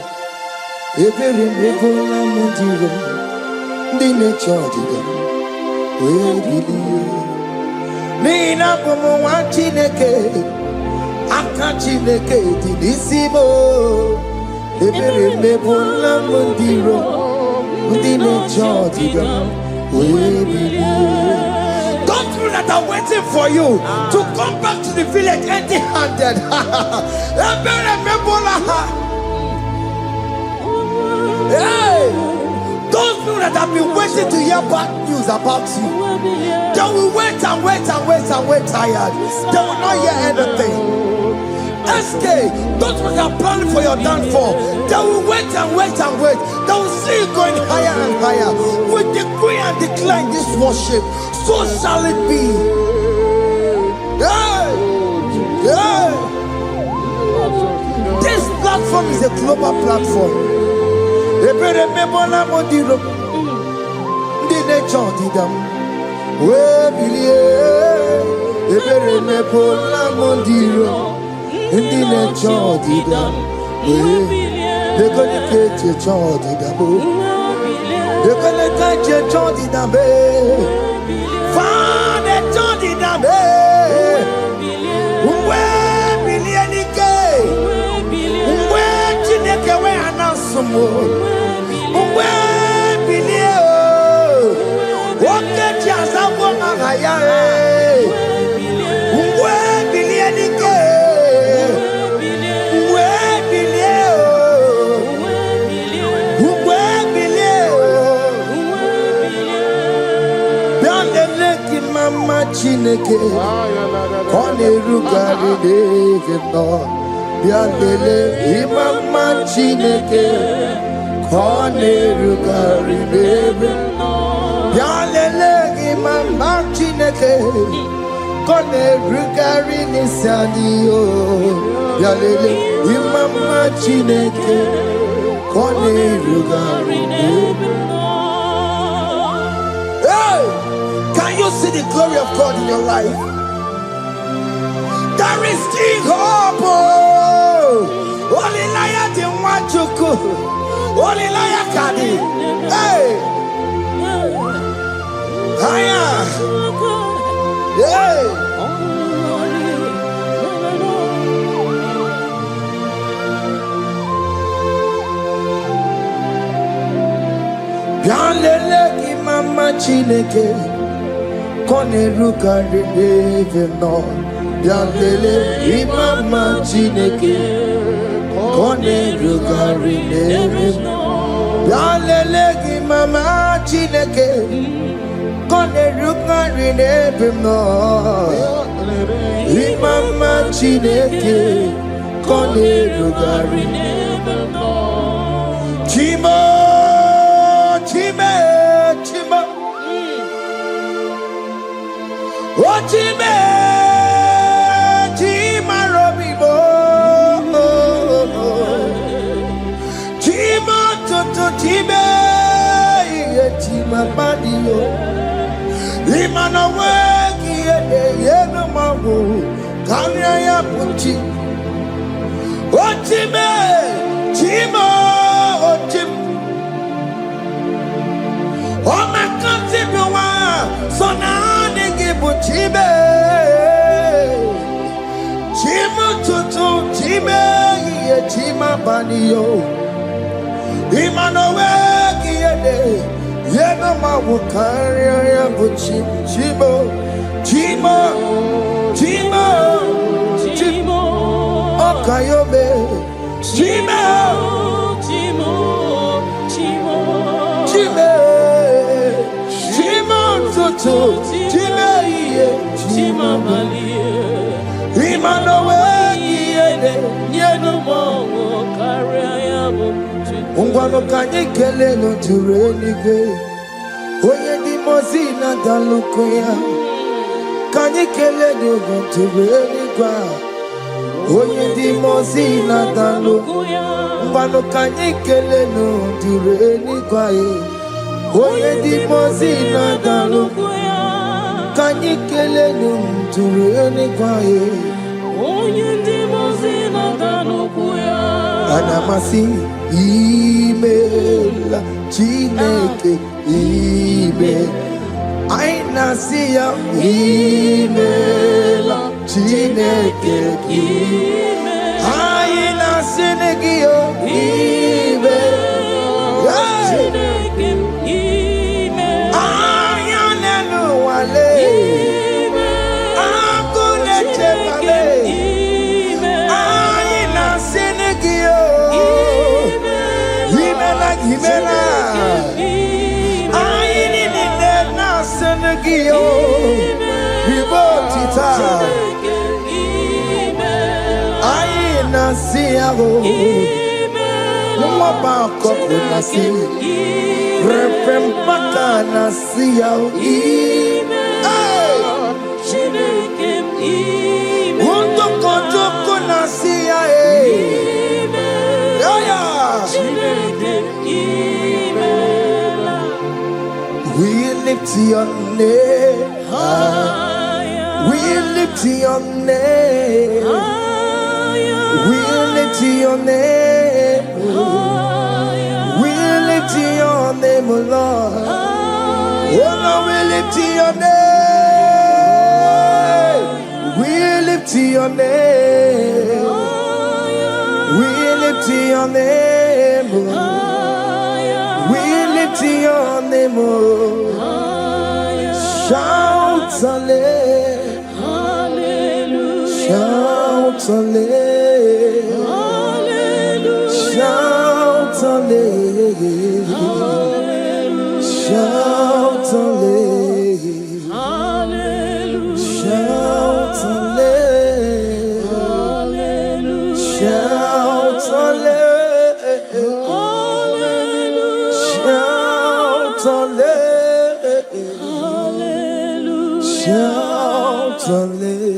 Speaker 2: Ebere nebola mundiro. Ndi nechodiga. We bilie. Nigi na bumu wa Chineke. Aka Chineke di nisimo. Ebere nebola mundiro. Ndi nechodiga. We bilie. Those people that are waiting for you to come back to the village empty-handed. Hey, those people that have been waiting to hear bad news about you, they will wait tired. They will not hear anything. SK, those people that are planning for your downfall, they will wait. They will see you going higher and higher. We decree and declare this worship. So shall it be. Yeah. This platform is a global platform. Ebere mebola modiro. Ndi nature didam. We bilie. Ebere mebola modiro. Ndi nature didam. We. They're gonna get your child didam. They're gonna get your child didam. Father, John did not be. Where Billianike? Where Chineke? Where Anasumo? Where Bilio? What get you as a woman? Where Billianike? Where Bilio? Where Bilio? Mama Chineke, Kone Rugari Devino, Biandele, Mama Chineke, Kone Rugari Devino, Biandele, Mama Chineke, Kone Rugari Nisanio, Biandele, Mama Chineke, Kone Rugari Devino. Can you see the glory of God in your life? There is King Hope. Only liar didn't want to go. Only liar can it. Hey. Higher. Hey. Bianlele Mama Chineke. Kone Rugari Devino, Yandele imama chineke kone rugari nebe. Yandele imama chineke kone rugari nebe no. Imama chineke kone rugari nebe no. Chimo, chime, chimo. Oh chime. Chime, chima badio. Imana wegi yeno mawu kanya ya puchi. Oh chime, chima, oh chim. Oh makanti biwa sona negi puchime. Chima tutu chime chima badio. Imanowe kiyede yeno mawukari ya buchi chimo chimo chimo chimo okayobe chimo chimo chimo chimo chimo tutu chimo iye chimo maliye Imanowe kiyede yeno mawukari ya buchi Ungwano kanye kele no turenike Oye di mozina dalukuya Kanye kele no turenikwa Oye di mozina dalukuya Ungwano kanye kele no turenikwa Oye di mozina dalukuya Kanye kele no turenikwa Oye di mozina dalukuya Anamasi email Chineke email Aina siya email Chineke email Aina sinegio email Chineke email Ayanenu wale email Akule chepale email Aina sinegio Himela, I need it now, Senegio, Ribotita, I see a woman, Coco, see, Repempaka, see a we lift your name higher. We lift your name higher. We lift your name higher. We lift your name, Lord. Oh no, we lift your name. We lift your name. We lift your name. We lift your name. Shout hallelujah. Shout hallelujah. Shout hallelujah. Shout hallelujah. Shout hallelujah. Shout hallelujah. Shout hallelujah. Shout hallelujah.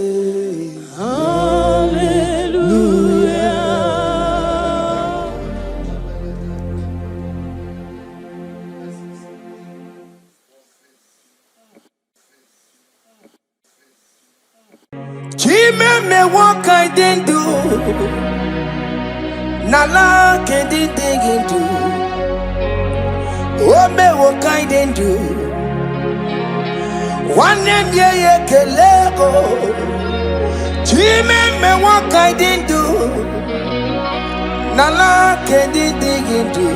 Speaker 2: Chimeme what I didn't do. Nala can't dig into. Oh me what I didn't do. One name ye kelego. Chimeme what I didn't do. Nala can't dig into.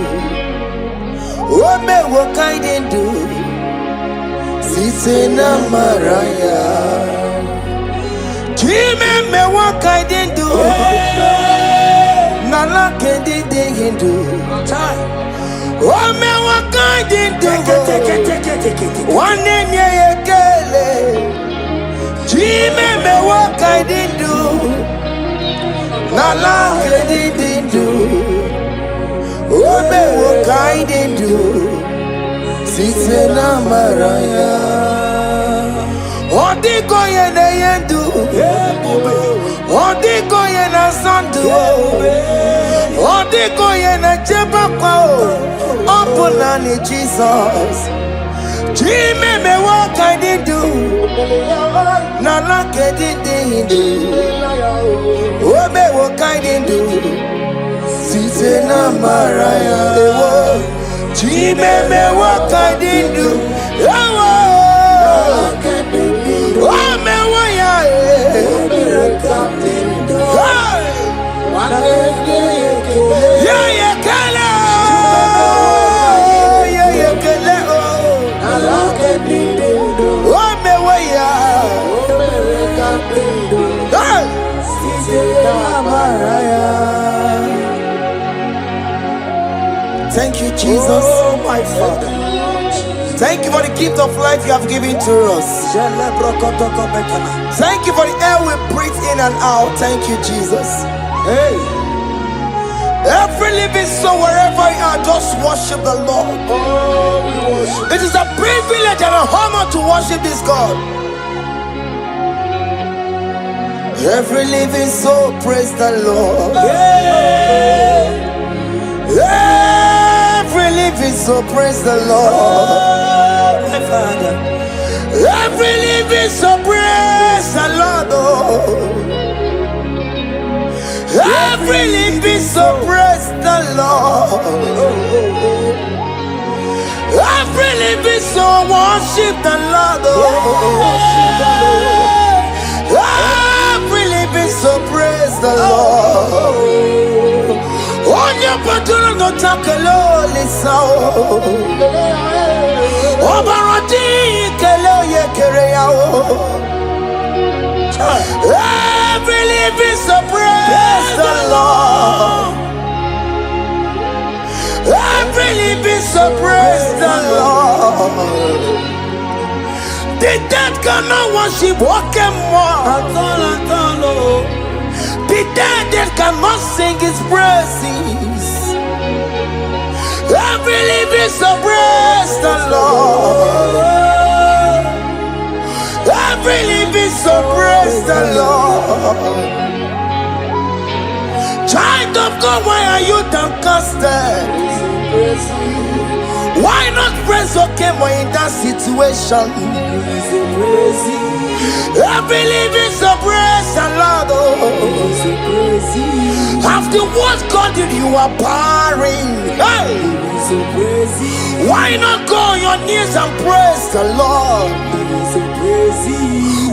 Speaker 2: Oh me what I didn't do. Sisena Maraya. Jimmy me what I didn't do. Nala didn't do. Oh me what I didn't do. One name ye kele. Jimmy me what I didn't do. Nala didn't do. Oh me what I didn't do. Sitena maraya. Odiko ye na yendu, odiko ye na sandu, odiko ye na jebakwa. Open ni Jesus. Jimmy me what I did do, nana ke did do. Obe what I did do. Sitena maraya. Jimmy me what I did do. Oh, me waya, yeah, kala, yeah, kala. Oh, me waya. Thank you, Jesus, my Father. Thank you for the gift of life you have given to us. Thank you for the air we breathe in and out. Thank you, Jesus. Hey. Every living soul, wherever you are, just worship the Lord. It is a privilege and an honor to worship this God. Every living soul, praise the Lord. Every living soul, praise the Lord. Every living soul, praise the Lord. Every living soul, praise the Lord. Every living soul, worship the Lord. Every living soul, praise the Lord. On your patron, no takalo, listen. Obarati, kelo ye kereyao. Every living soul, praise the Lord. Every living soul, praise the Lord. The dead cannot worship, walk and more. The dead cannot sing his praises. Every living soul, praise the Lord. Every living soul, praise the Lord. Child of God, why are you downcasted? Why not praise okay more in that situation? Every living soul, praise the Lord. After what God did, you are barren. Hey. Why not go on your knees and praise the Lord?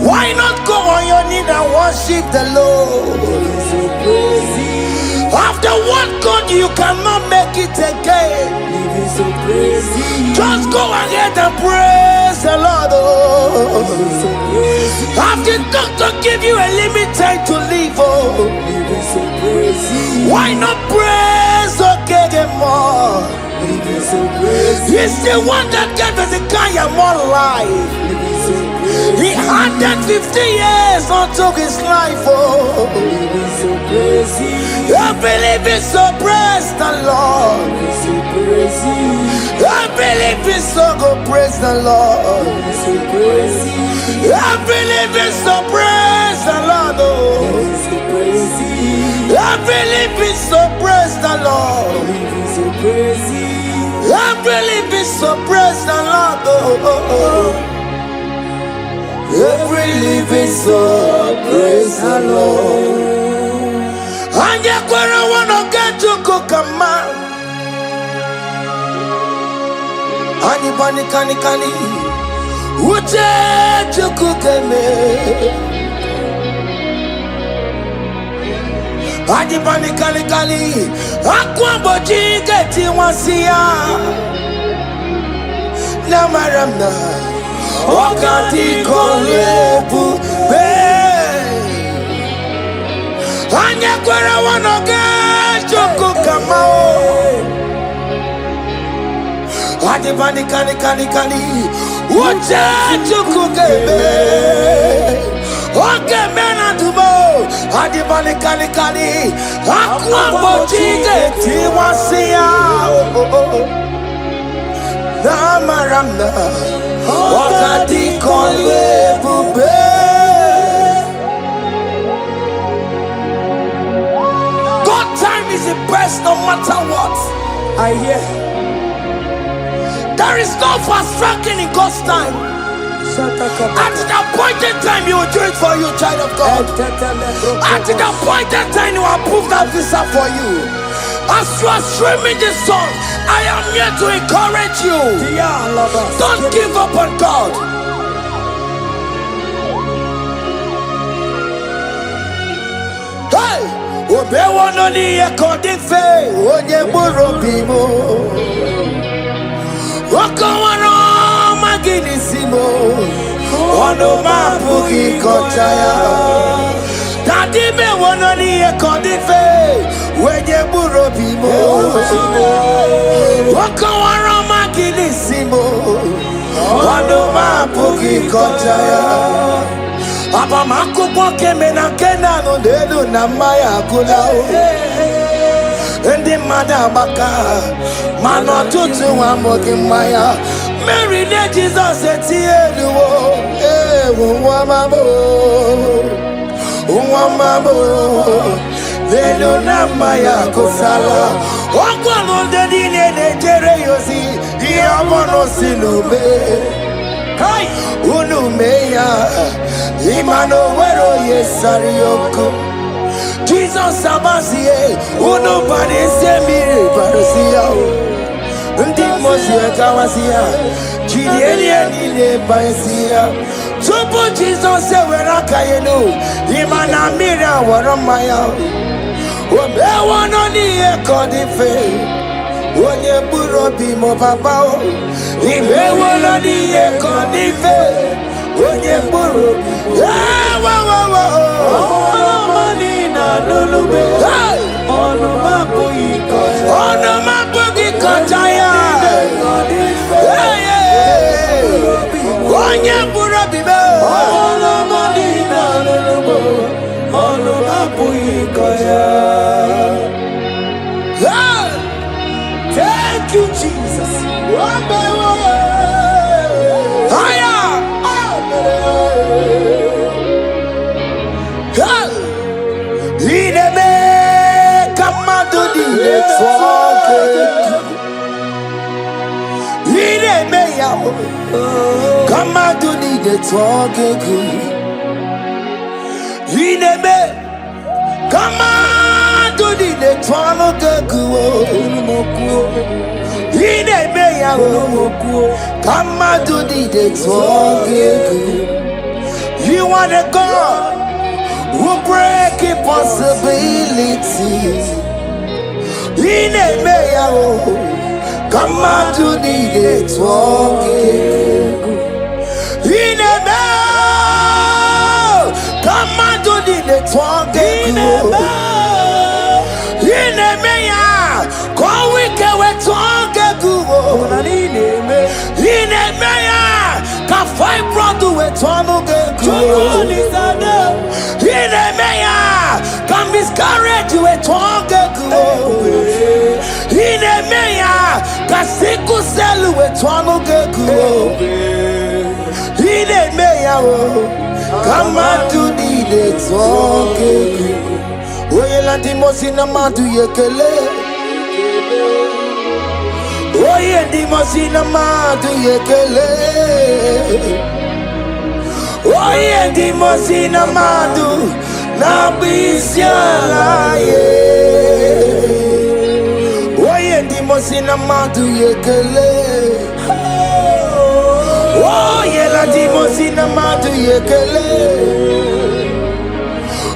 Speaker 2: Why not go on your knees and worship the Lord? After what God, you cannot make it again. Just go ahead and praise the Lord. After doctor give you a limited to live, why not praise okay more? He's the one that gave Hezekiah more life. He had that 50 years unto his life. Every living soul, praise the Lord. Every living soul, go praise the Lord. Every living soul, praise the Lord. Every living soul, praise the Lord. Every living soul, praise the Lord. Every living soul, praise the Lord. And you gonna wanna get to cook a man. Ani bani kani kani, uche to cook a man. Ani bani kani kani, akwa boji geti wansiya. Namaramna, wakati kolebu be. Akwara wanoga choko kamao. Adibani kani. Uche choko kebe. Oke mena dumo. Adibani kani. Akwa mojige tiwasiya. Namaramna. Wakati konwe bube. Is the best no matter what. I hear. There is no fast tracking in God's time. At the appointed time, He will do it for you, child of God. At the appointed time, He will approve that visa for you. As you are streaming this song, I am here to encourage you. Don't give up on God. Hey! Obe wono ni ekodife onye gburu bimo Oko wano magini simo Ono mapugi kochaya Dadi me wono ni ekodife onye gburu bimo Oko wano magini simo Ono mapugi kochaya Aba makupo keme na kena no delu na maya kula Ndi mada baka Mano tutu wa moki maya Mary ne Jesus eti eluwo Uwa mamo Delu na maya kusala Wakwa no dedi ne jere yosi Iya mono sinube Kai unumeya Imano wero yesarioko Jesus abasie unubani semire barosia Ndi mosia kawasia Chirieni ne baisia Tupu Jesus wera kayenu Imana mira waramaya Obe wano ni ekodife Onye buro bimo babao Ibe wano ni ekodife Onye buru Ono manina lulube Ono mapu yikochaya Onye buru bibe Ono manina lulube Ono mapu yikochaya Thank you, Jesus. Higher. Ineme kamado di network. Ineme ya kamado di network. Ineme kamado di network. Ineme ya kamado di network. You are the God who break impossibilities. Inemeya come out to the network. Inemeya come out to the network. Inemeya come we can talk. Inemeya can fight brother with tunnel. Inemeya can miscarriage with tunnel. Inemeya can sickle cell with tunnel. Inemeya come out to the network. Oyelandi mosina madu yekele. Oyendi mosina madu yekele. Oyendi mosina madu na bisiala ye. Oyendi mosina madu yekele. Oyelandi mosina madu yekele.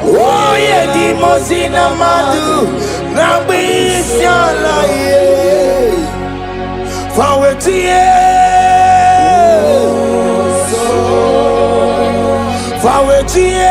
Speaker 2: Oyendi mosina madu na bisiala ye. Fawetie, fawetie,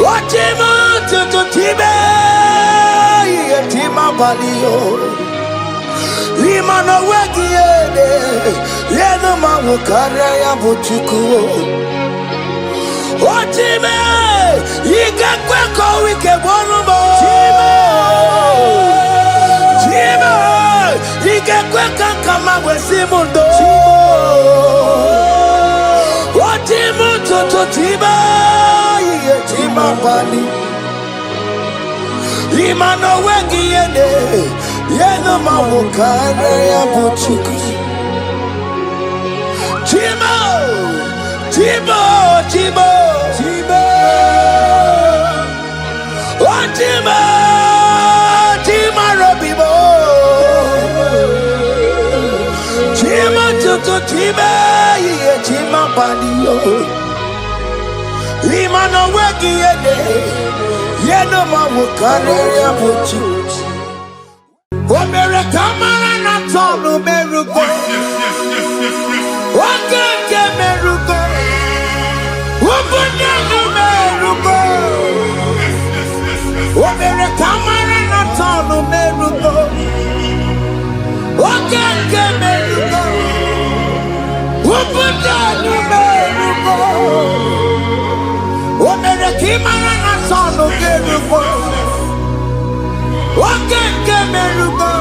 Speaker 2: Ochima to Tibe, Tima Balio, Limano Wagiene, Yenoma Mukaraya Buchuku. Ochime, Yigako, we can one Chima, Yigako, come up with Simundo. Ochimo to Tiba. Chima Bali Limano Wagiene Yeno Mawukane Yabuchuku Chimo Chimo Chimo Chimo Oh Chimo Chimo Robibo Chimo Chutu Chimo Chima Bali Limano Wagiene Yeno Mawukane Yabuchu Omere Kamara Natonu Merugo Wakeke Merugo Ubunyanu Merugo Omere Kamara Natonu Merugo Wakeke Merugo Ubunyanu Merugo Omere Kimara Natonu Merugo Wakeke Merugo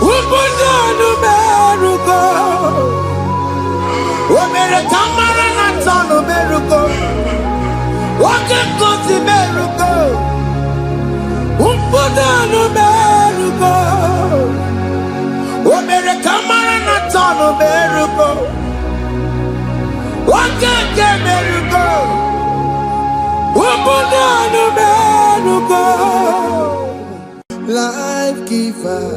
Speaker 2: Ubunyanu Merugo Omere Kamara Natonu Merugo Wakeke Merugo Ubunyanu Merugo Omere Kamara Natonu Merugo Wakeke Merugo Ubunyanu Merugo Life giver,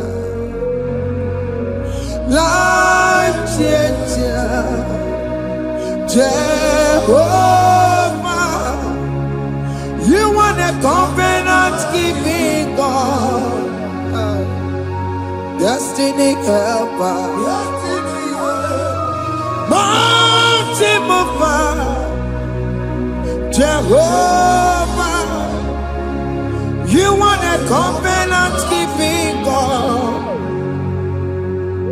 Speaker 2: life changer, Jehovah, you want a covenant keeping God, destiny helper, mountain mover, Jehovah, you want a covenant keeping God,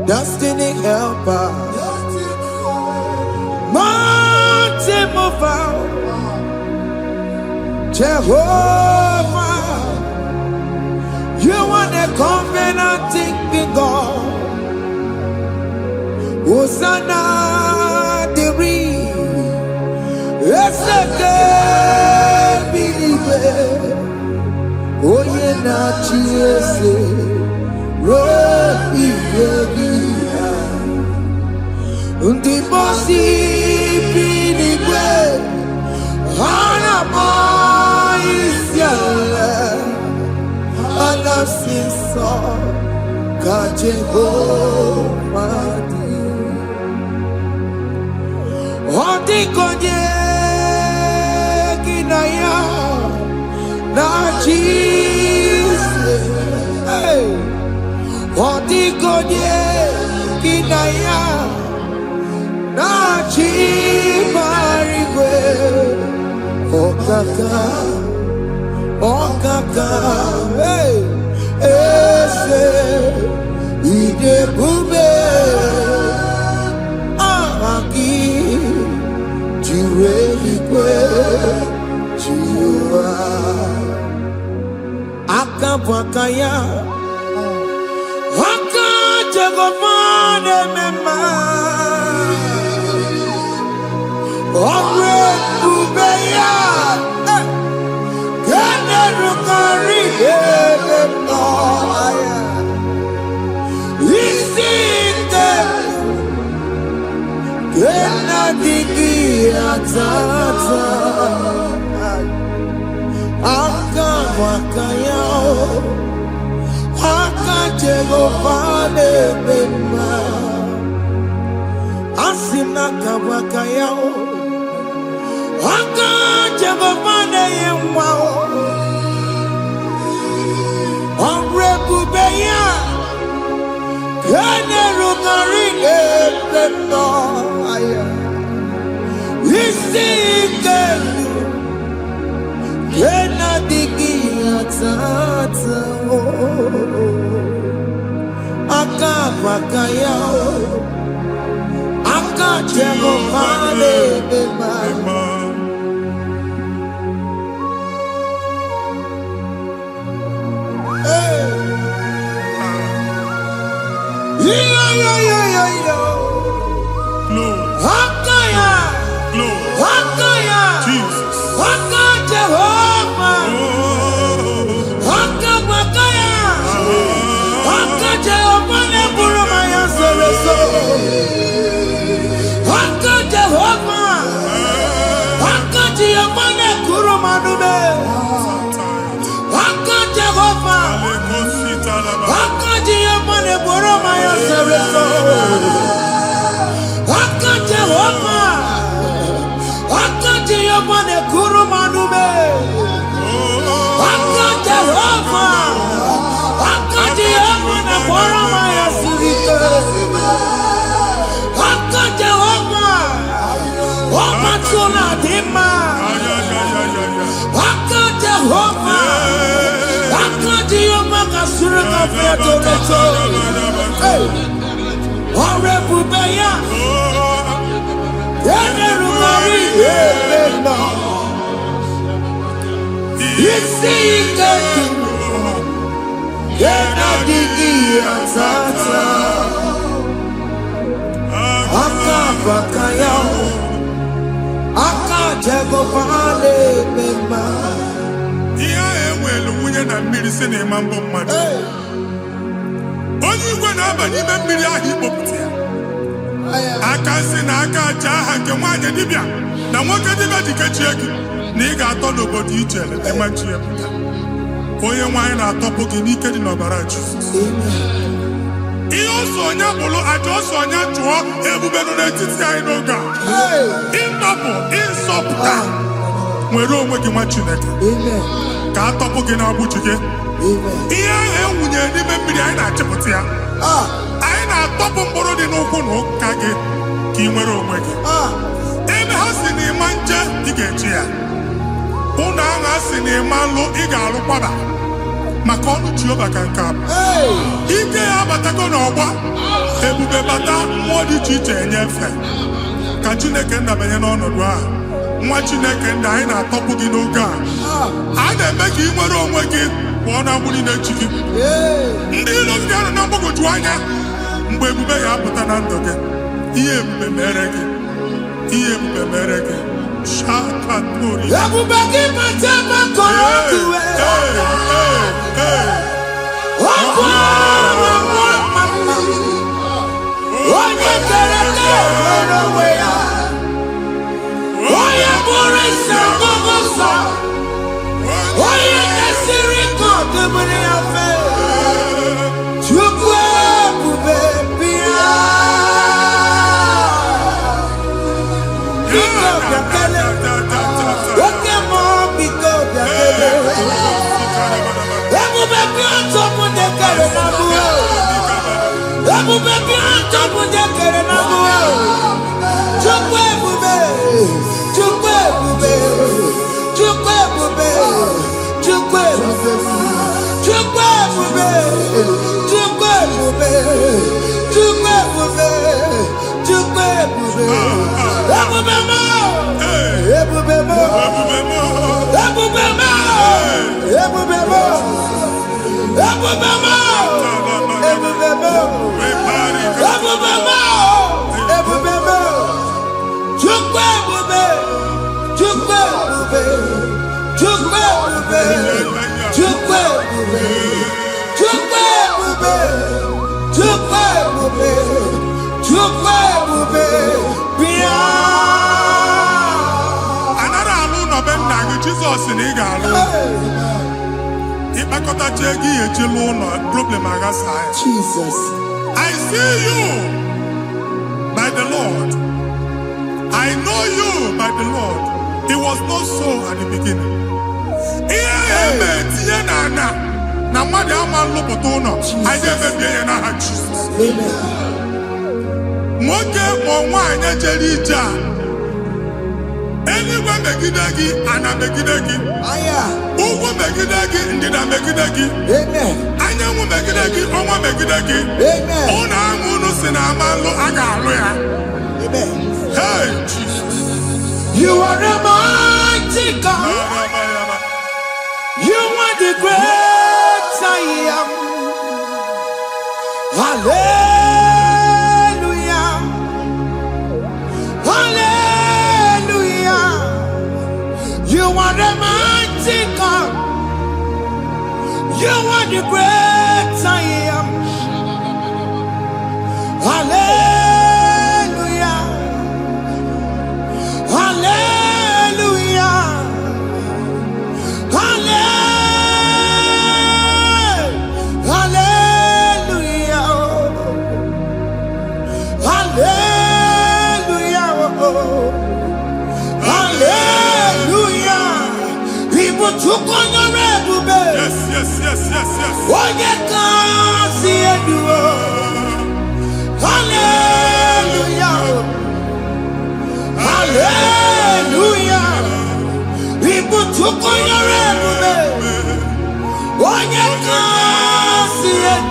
Speaker 2: destiny helper, mountain mover, Jehovah, you want a covenant keeping God, Hosanna Diri, Eseke Believe. Oye na chiese rohi yegia undi bosi pinigwe hana maisiale anasiso kajego madi ondi konye kinaya na Jesus, hey, Odigonye kinaya na chimarigwe, okaka, hey, ese idebube, ahaki, jireligwe, jiwa. Akabwakaya Akajegomane mema Ogwe kubeya Gene rukari noaya Isite Gena digi atata Akabwakaya Akajegomane mema Asina kabwakaya Akajegomane yemwa Ongrebubeya Gene rugarine pendo Isike Ena digi atata aka bakaya aka Jehovah lebeba.
Speaker 4: Jesus.
Speaker 2: Jesus,
Speaker 4: I see you by the Lord. I know you by the Lord. It was not so at the beginning. Anywhere megidegi, ana megidegi. Ugu megidegi, ndida megidegi.
Speaker 2: Amen.
Speaker 4: Anyanwu megidegi, onwa megidegi.
Speaker 2: Amen.
Speaker 4: Ona amunu sinamalo aga aluya.
Speaker 2: Amen.
Speaker 4: Hey, Jesus.
Speaker 2: You are the mighty God. You are the great I am. Hallelujah. Hallelujah. You are the mighty God. You are the great I am. Hallelujah. Hallelujah. Hallelujah. Hallelujah. Hallelujah. People took on your red.
Speaker 4: Yes, yes, yes, yes, yes.
Speaker 2: Oh, you can't see it. Hallelujah. Hallelujah. People took on your red. Oh, you can't see it.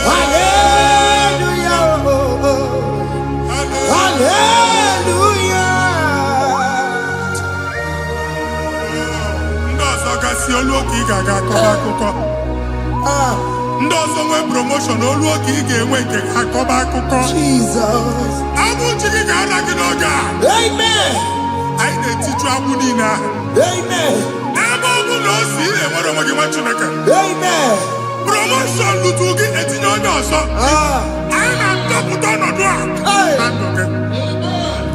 Speaker 2: Hallelujah. Hallelujah.
Speaker 4: Si oluoki gaga akọba ndị ọzọ nwe promotion oluoki ga-enwe nke akọba akụkọ
Speaker 2: Jesus.
Speaker 4: Abụ chi gị ga-ara gị n'oge a.
Speaker 2: Amen.
Speaker 4: Anyị na-etiju abụ niile ahụ.
Speaker 2: Amen.
Speaker 4: Ebe ọ bụ na o si enwere onwe gị nwa Chineke.
Speaker 2: Amen.
Speaker 4: Promotion lutu gị etinye onye ọzọ. Anyị na-atọpụta ọnọdụ a na ndụ gị.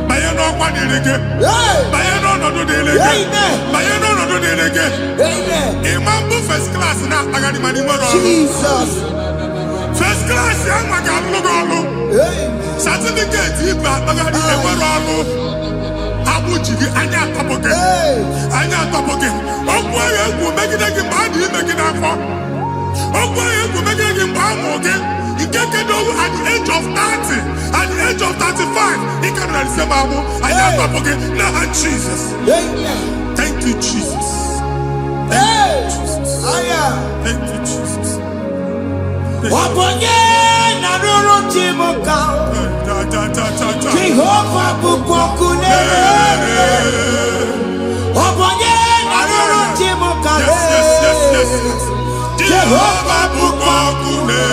Speaker 4: Banye n'ọkwa dịrị gị. Banye n'ọnọdụ dịrị gị. Banye n'ọnọdụ dịrị gị. Ịma mbụ first class na-akpagharị ma n'ime ọrụ.
Speaker 2: Jesus.
Speaker 4: First class ya nwa ga-alụ gị ọlụ. Certificate ibu akpagharị enwere ọlụ. Abụ ji gị anya atọpụ gị. Anya atọpụ gị. Okwu ahụ egwu megide gị mgbe a dị ime gị n'afọ. Okwu ahụ egwu megide gị mgbe a mụrụ gị. Nke kedu at the age of 30, at the age of 35, he can receive abu. I am not forget now, Jesus. Thank you, Jesus. Thank you, Jesus. Thank you, Jesus.
Speaker 2: Jehovah bukokune.
Speaker 4: Jehovah bukokune.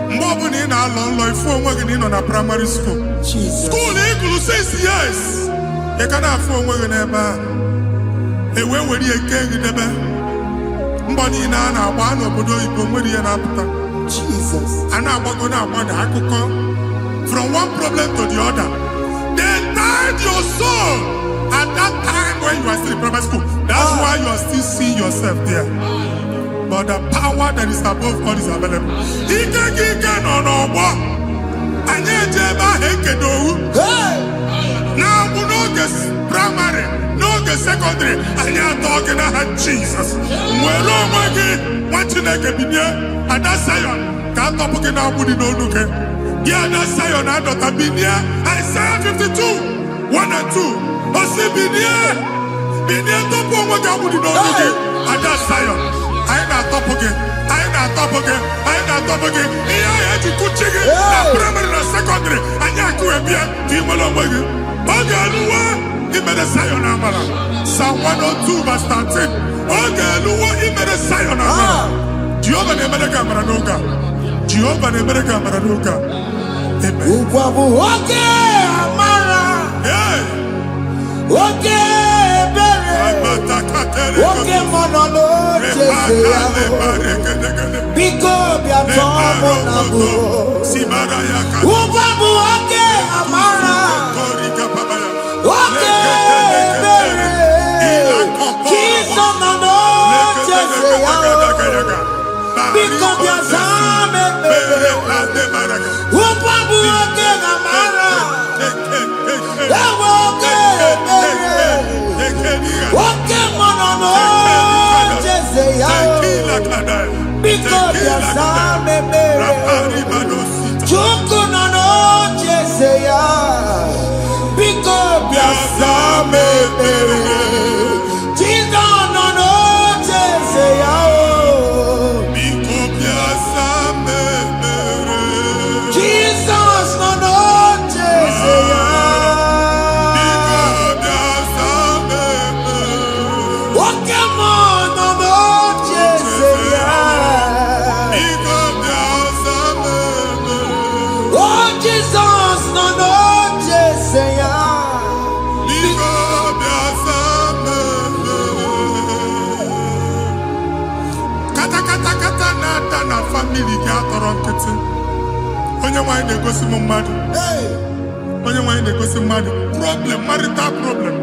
Speaker 4: Mgbe ọ bụla ị na-alọ nlọ ifu onwe gị na ị nọ na primary school. School ịgụrụ 6 years. Ị ka na-afụ onwe gị n'ebe a. Ewe were ihe nke gị debe. Mbọ niile a na-agba n'obodo oyibo nwere ihe na-apụta. A na-agbago na-agbada akụkọ. From one problem to the other. They tied your soul at that time when you are still in primary school. That's why you are still seeing yourself there. But the power that is above all is available. Ike no no bo. Anye jeba hekedowu. Now we no get primary, no get secondary. And you're talking about Jesus. We're all working. Watching like a video. And that's Zion. Can't talk about now. We don't look at. Yeah, that's Zion. I don't have been here. Isaiah 52, 1 and 2. But see, been here. Been here. Don't put what God would not look at. And that's Zion. I ain't not top again. I ain't not top again. I ain't not top again. Yeah, I had to cook chicken. Primary and secondary. And you're going to be a team along with you. Okay, he made a Zion Amara. Psalm 102 verse 13. Okay, he made a Zion Amara. Jehovah ne made a camera noga. Jehovah ne made a camera noga. Amen.
Speaker 2: Okay, Amara.
Speaker 4: Yeah.
Speaker 2: Okay, Bere. Okay, Monolo. Biko biatomo nabu. Ubabu okay, Amara. Okay, Bere. Jesus no Jesus. Biko biazame Bere. Ubabu okay, Amara. Okay, Bere. Okay, Monolo. Because Yazame Bere Chukuno no Jeseya Because Yazame Bere Chizono no Jeseya Because Yazame Bere Jesus no no Jeseya Because Yazame Bere Okemon no no Jeseya Oh Jesus no no Jeseya Kata na family ga atọrọ nkịtị. Onye nwanyị na-egosi m mmadụ. Onye nwanyị na-egosi mmadụ. Problem, marital problem.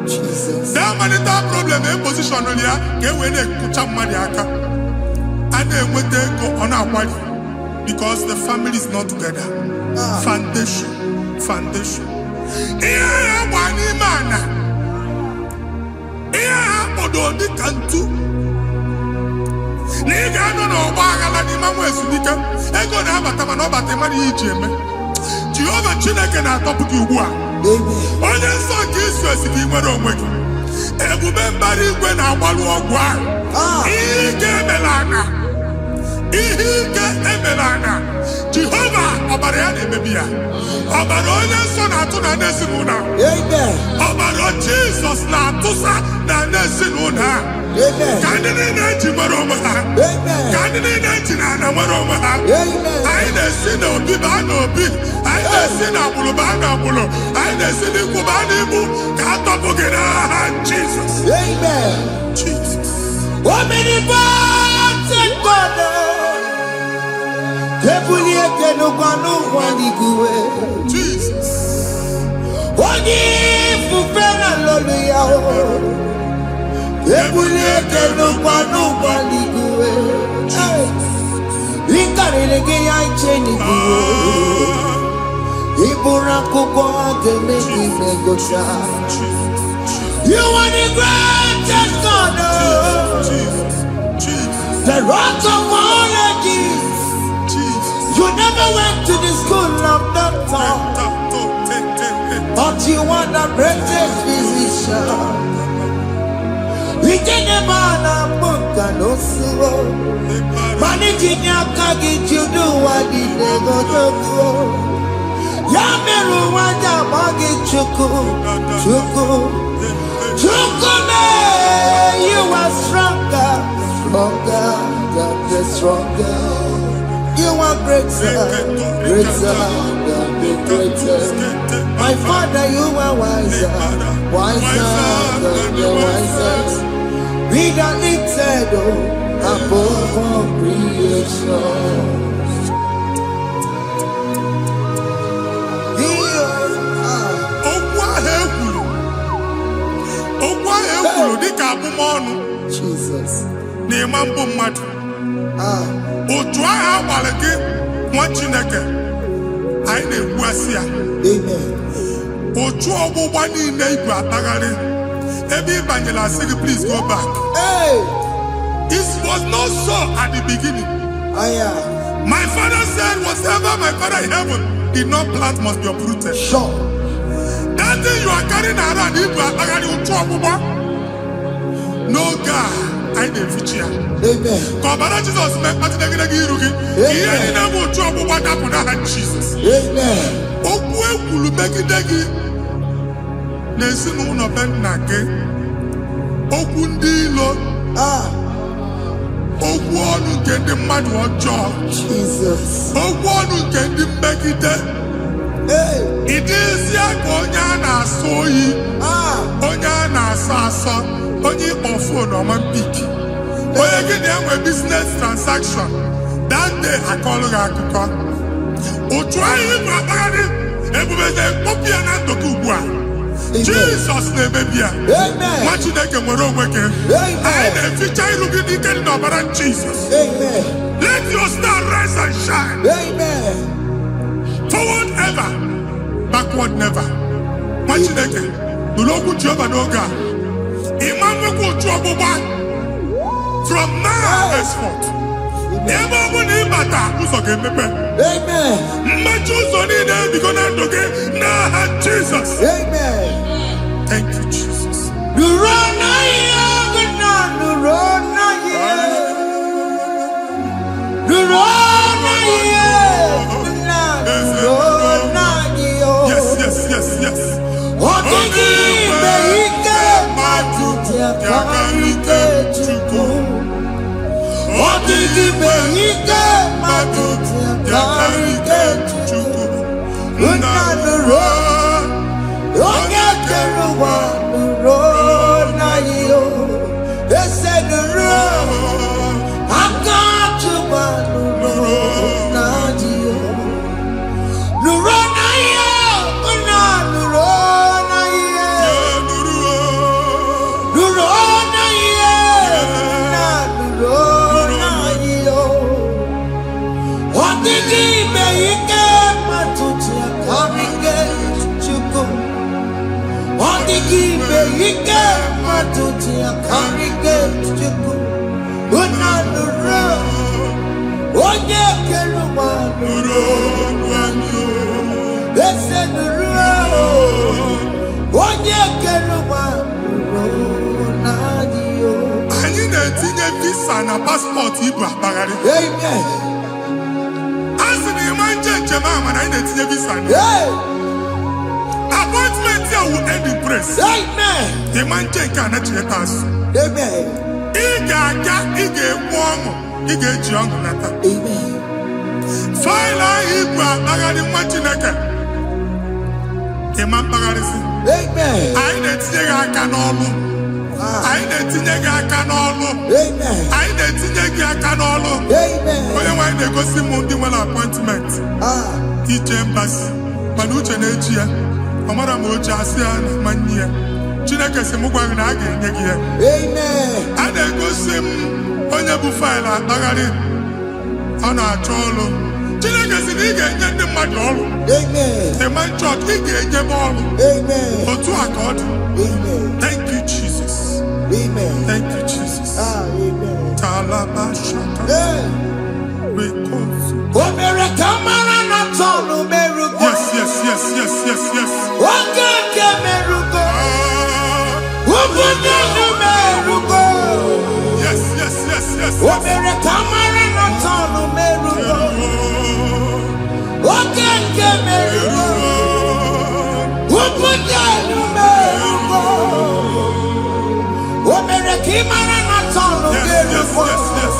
Speaker 2: Jesus.
Speaker 4: That marital problem in position on ya ga wee na-ekucha mmadụ aka. A na-enweta ego ọ na-akwali because the family is not together. Foundation. Ihe ya gba n'ime ana. Ihe ha kpọdo dị ka ntu. Na ị ga-anọ n'ọgba aghara n'ime nwa ezumike ego na-abata mana ọ bata mmadụ ihe iji eme. Jehova Chineke na-atọpụ gị ugbu a. Onye nsọ nke isu esi gị nwere onwe gị. Ebube mbara igwe na-agbalụ ọgwụ ahụ. Ihe ike emela aka. Jehova ọbara ya na-emebi ya. Ọbara onye nsọ na-atụ na n'ezinụlọ. Ọbara Jizọs na-atụsa na n'ezinụlọ. Ka ndị niile ji nwere onwe ha. Ka ndị niile ji na ana nwere onwe ha. Anyị na-esi n'obi baa n'obi. Anyị na-esi n'agbụrụ baa n'agbụrụ. Anyị na-esi n'ikwu baa n'ikwu. Ka a tọpụ gị n'aha Jizọs. Jesus.
Speaker 2: Omnipotent God.
Speaker 4: Jesus.
Speaker 2: Onye ifufe na lolu ya o. Ebulike n'ụkwanụ gwaligwe. Ịkarịrị gị ya iche n'igwe. Ịbụrụ akwụkwọ ga-eme gị megocha. You are the greatest God. The rock of all ages. You never went to the school of doctor, but you are the greatest physician. We can never book and also managing your carriage. You do what you never do. Yameru wanja magi chuku. You are stronger than stronger. You are greater than the greatest. My Father, you are wiser than the wisest. Be the lifted above all creation. Jesus.
Speaker 4: Otu agha agbara gị nwa Chineke anyị na-egbu asị ya.
Speaker 2: Amen.
Speaker 4: Ochu ọgbụgba niile Igbo atagharị. Ebe ịbanyela sị gị, please go back.
Speaker 2: Hey.
Speaker 4: It was not so at the beginning. My father said, whatever my father in heaven did not plant must be uprooted.
Speaker 2: Sure.
Speaker 4: That thing you are carrying around, Igbo atagharị ochu ọgbụgba. No God, I didn't feature.
Speaker 2: Amen.
Speaker 4: Kọbara Jesus mee kpatị degedege iru gị. Ihe niile bụ ochu ọgbụgba dapụ n'aha Jesus.
Speaker 2: Amen.
Speaker 4: Okwu ekwulu megide gị n'ezinụlọ be nna gị. Okwu ndị ilo. Okwu ọnụ nke ndị mmadụ ọjọọ.
Speaker 2: Jesus.
Speaker 4: Okwu ọnụ nke ndị mmegide. Ịdịzie ka onye a na-asọ oyi. Onye a na-asọ asọ. Onye ịkpọ fon ọma mpiki. Onye gị na-enwe business transaction. That day akọlụ gị akụkọ. Otu anyị bụ akpagharị ebubeze mkpọpụ ya na ndụkọ ugbu a. Jesus na-emebi ya. Nwa Chineke nwere onwe gị. Anyị na-eficha iru gị n'ike dị n'ọbara Jesus. Let your star rise and shine. Forward ever, backward never. Nwa Chineke nụrụ okwu Jehova n'oge a. Ịma nwekwa otu ọgbụgba from now henceforth. Ebe ọ bụ na ịbata ụzọ ga-emepe. Mmechi ụzọ niile ebigo na ndụ gị n'aha Jesus. Thank you, Jesus. Yes, yes, yes, yes. Anyị na-etinye visa na paspọtụ Igbo akpagharị. Asị na ịma njem ama na anyị na-etinye visa na appointment ya will end in praise. Ịma njem nke a na-echeta azụ. Ị ga-aga, ị ga-ekwu ọṅụ, ị ga-eji ọṅụ nata. Faịlụ ahụ Igbo akpagharị nwa Chineke. Ịma mkpagharịsị. Anyị na-etinye gị aka n'ọlụ. Anyị na-etinye gị aka n'ọlụ. Anyị na-etinye gị aka n'ọlụ. Onye nwaanyị na-egosi m ndị nwere appointment ije mbasi mana uche na-eji ya. Ọ mara ma oche asị ya na manye ya. Chineke sị m gwa gị na a ga-enye gị ya. A na-egosi m onye bụ faịlụ akpagharị ọ na-achọ ọlụ. Chineke sị na ị ga-enye ndị mmadụ ọrụ. Ịma nchọta ị ga-enye m ọrụ. Otu a ka ọ dị. Thank you, Jesus. Thank you, Jesus. Talabashaka. Yes, yes, yes, yes, yes, yes. Yes, yes, yes, yes, yes.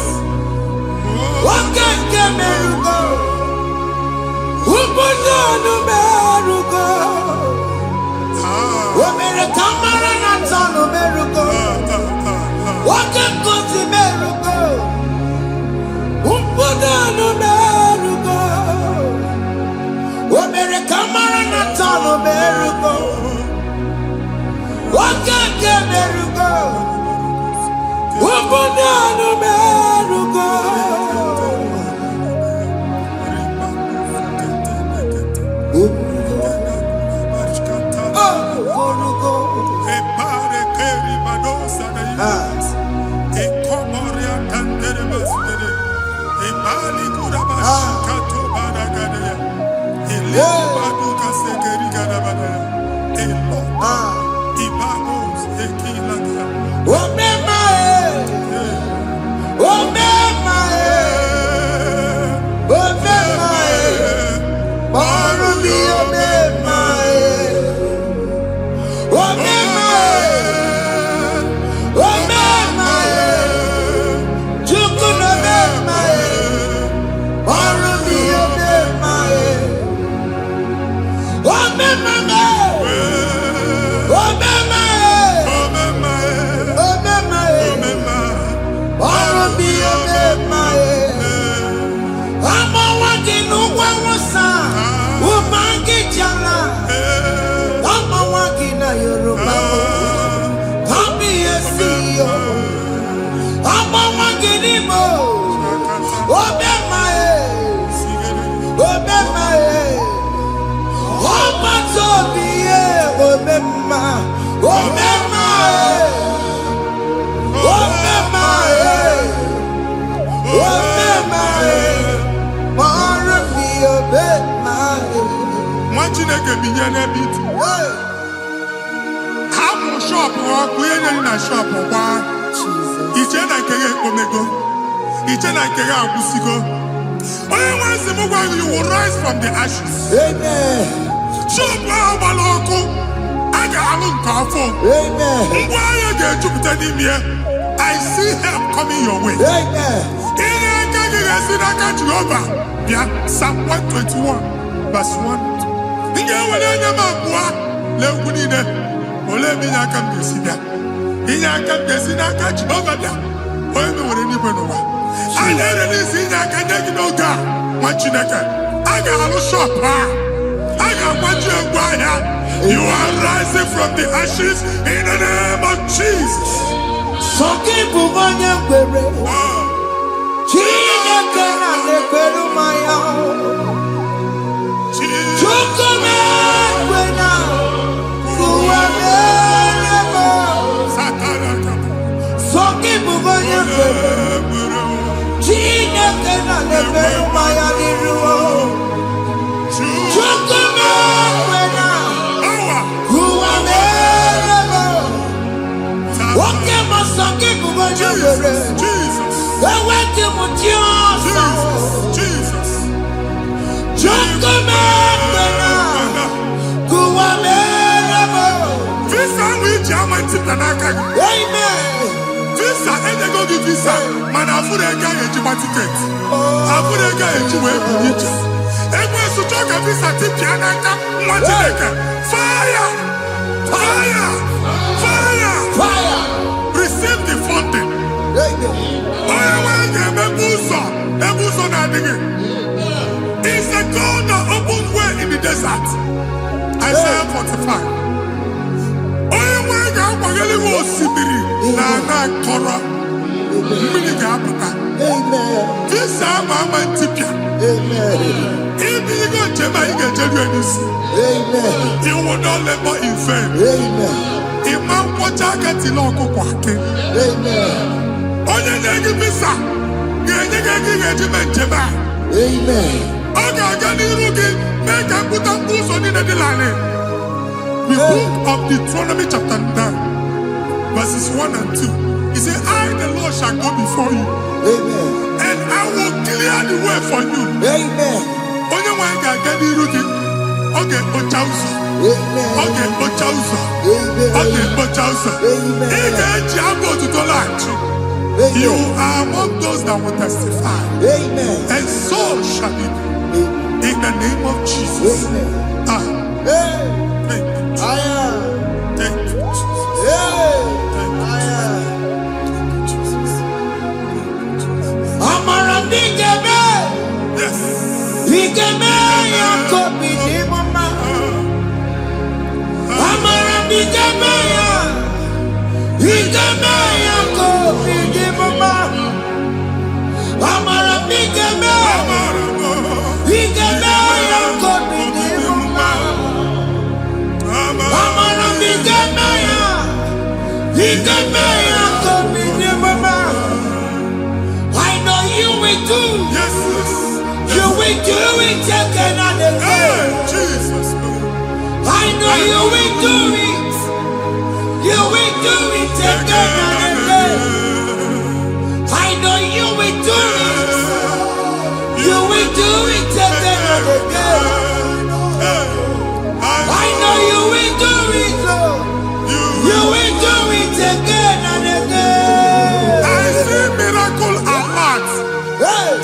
Speaker 4: Chineke binye n'ebit. Hapụ shop ọkụ enye na shop kwa. Iche na kege komego. Iche na kege abusigo. Onye nwansi m gwa you will rise from the ashes.
Speaker 2: Amen.
Speaker 4: Shop agbala ọkụ. A ga-alụ nke afọ.
Speaker 2: Amen.
Speaker 4: Ngwa ahịa ga-ejupụta n'ime ya. I see help coming your way.
Speaker 2: Amen.
Speaker 4: Ihe aka gị ga-esi n'aka Jehova bịa Psalm 121 verse 1. Ị ga-ewere anya m abụọ n'egwu niile. Olee ebe inye aka m ga-esi bịa? Inye aka m ga-esi n'aka Jehova bịa. Onye mewere n'igwe n'ụwa. A na-ere n'isi inye aka nye gị n'oge a nwa Chineke. A ga-alụ shop a. A ga-agbaji egwu ahịa. You are rising from the ashes in the name of Jesus.
Speaker 2: Sọkịbụ onye kwere. Chineke na na-ekwere mmanya. Chukwu na-ekwe na ụwa na-eme. Sọkịbụ onye kwere. Chineke na na-ekwere mmanya n'iru. Chukwu na-ekwe na ụwa na-eme. Oke ma sọkịbụ onye kwere. Eweke m ji ọsọ. Chukwu na-ekwe na ụwa na-eme.
Speaker 4: Visa which I'm n'aka gị.
Speaker 2: Amen.
Speaker 4: Visa enyego gị visa mana afụrụ ego a ga-eji tiketi. Afụrụ ego a ga-eji wee bụ ije. Ekwensu chọọ ka visa tipịa n'aka nwa Chineke. Fire! Fire! Fire!
Speaker 2: Fire.
Speaker 4: Receive the funding. Onye nwanyị ga-emepe ụzọ ebe ụzọ na-adịghị. It's a God that opens way in the desert. Isaiah 45. Onye nwanyị ga-akwaghere iwe osimiri na ana nkọrọ. Mmiri ga-apụta. Visa ama ama ntipịa. Ibigo njem anyị ga-ejeru n'isi. You will not labor in vain. Ịma nkwọcha aka tili ọkụkọ akị. Onye nye gị visa ga-enye gị ego ị ga-eji mee njem a. Ọ ga-aga n'iru gị mee ka mpụta mkpụ ụzọ niile dị larịị. The book of Deuteronomy chapter 9 verses 1 and 2. He said, I the Lord shall go before you. And I will clear the way for you. Onye nwanyị ga-aga n'iru gị. Ọ ga-ekpocha ụzọ. Ọ ga-ekpocha ụzọ. Ọ ga-ekpocha ụzọ. Ị ga-eji abụ otuto laghachi. You are among those that will testify. And so shall it be. In the name of Jesus. Thank you, Jesus. Thank you, Jesus.
Speaker 2: Amara bigeme.
Speaker 4: Yes.
Speaker 2: Bigeme ya kobi di mama. Amara bigeme ya. Bigeme ya kobi di mama. Amara bigeme. Bigeme ya kobi di mama. Amara bigeme ya. Bigeme ya kobi di mama. I know you will do.
Speaker 4: Yes.
Speaker 2: You will do it again and again.
Speaker 4: Jesus.
Speaker 2: I know you will do it. You will do it again and again. I know you will do it. You will do it again and again. I know you will do it, Lord. You will do it again and again.
Speaker 4: I see miracle alert